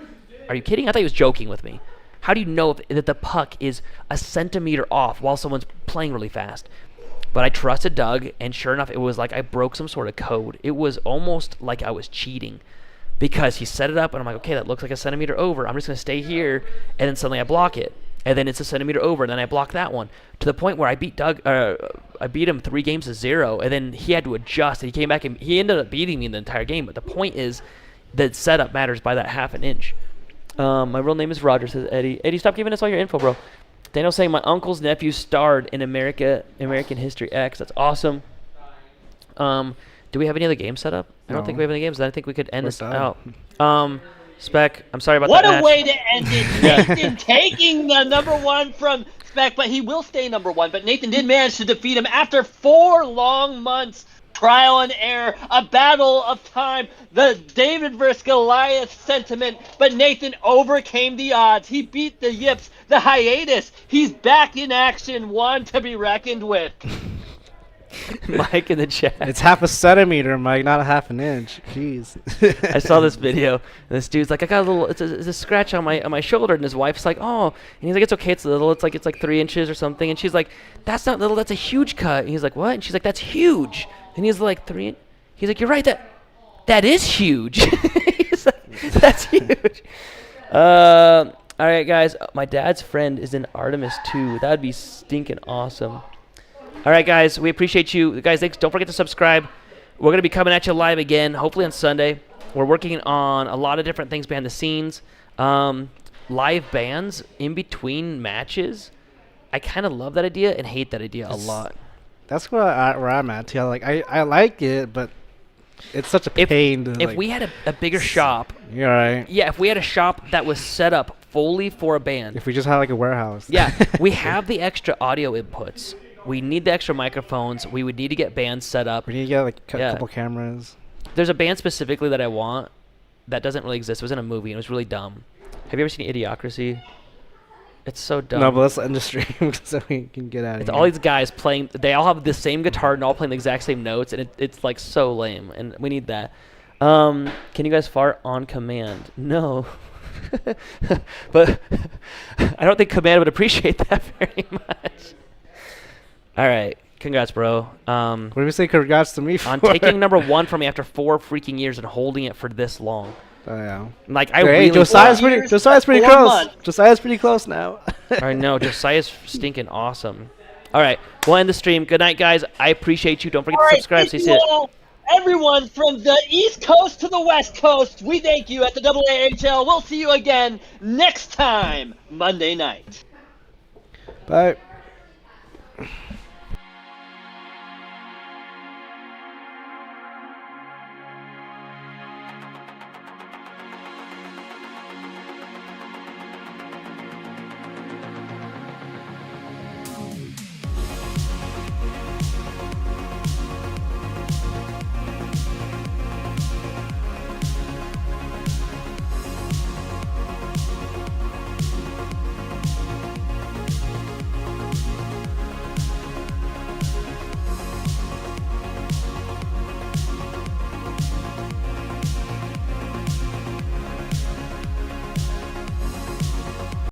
are you kidding? I thought he was joking with me. How do you know that the puck is a centimeter off while someone's playing really fast? But I trusted Doug, and sure enough, it was like I broke some sort of code. It was almost like I was cheating because he set it up, and I'm like, okay, that looks like a centimeter over. I'm just going to stay here, and then suddenly I block it. And then it's a centimeter over, and then I block that one to the point where I beat Doug. I beat him 3-0, and then he had to adjust. And he came back, and he ended up beating me in the entire game. But the point is that setup matters by that half an inch. My real name is Roger, says Eddie. Eddie, stop giving us all your info, bro. Daniel's saying my uncle's nephew starred in American History X. That's awesome. Do we have any other games set up? I don't think we have any games. I think we could end this out. Spec, I'm sorry about what that. What a way to end it. Nathan taking the number 1 from Spec, but he will stay number 1. But Nathan did manage to defeat him after 4 long months. Trial and error, a battle of time, the David versus Goliath sentiment, but Nathan overcame the odds. He beat the Yips, the hiatus. He's back in action, one to be reckoned with. Mike in the chat. It's half a centimeter, Mike, not a half an inch. Jeez. I saw this video. And this dude's like, I got a little, it's a scratch on my shoulder, and his wife's like, oh, and he's like, it's okay, it's little, it's like 3 inches or something, and she's like, that's not little, that's a huge cut. And he's like, what? And she's like, that's huge. And he's like, he's like, you're right, that is huge. He's like, that's huge. All right, guys, my dad's friend is in Artemis too. That would be stinking awesome. All right, guys, we appreciate you. Guys, thanks. Don't forget to subscribe. We're going to be coming at you live again, hopefully on Sunday. We're working on a lot of different things behind the scenes. Live bands in between matches. I kind of love that idea and hate that idea a lot. That's where I'm at, too. I like it, but it's such a pain. If we had a bigger shop. You're right. Yeah, if we had a shop that was set up fully for a band. If we just had like a warehouse. Yeah, we have the extra audio inputs. We need the extra microphones. We would need to get bands set up. We need to get like a couple cameras. There's a band specifically that I want that doesn't really exist. It was in a movie and it was really dumb. Have you ever seen Idiocracy? It's so dumb. No, but let's end the stream so we can get out of here. All these guys playing. They all have the same guitar and all playing the exact same notes, and it's like so lame. And we need that. Can you guys fart on command? No. But I don't think command would appreciate that very much. All right. Congrats, bro. What do we say congrats to me for? On taking number 1 from me after 4 freaking years and holding it for this long. Oh, yeah. Like, hey, Josiah's pretty close. Josiah's pretty close now. I know. Josiah's stinking awesome. All right. We'll end the stream. Good night, guys. I appreciate you. Don't forget to subscribe. Thank you all, everyone from the East Coast to the West Coast, we thank you at the AAHL. We'll see you again next time, Monday night. Bye.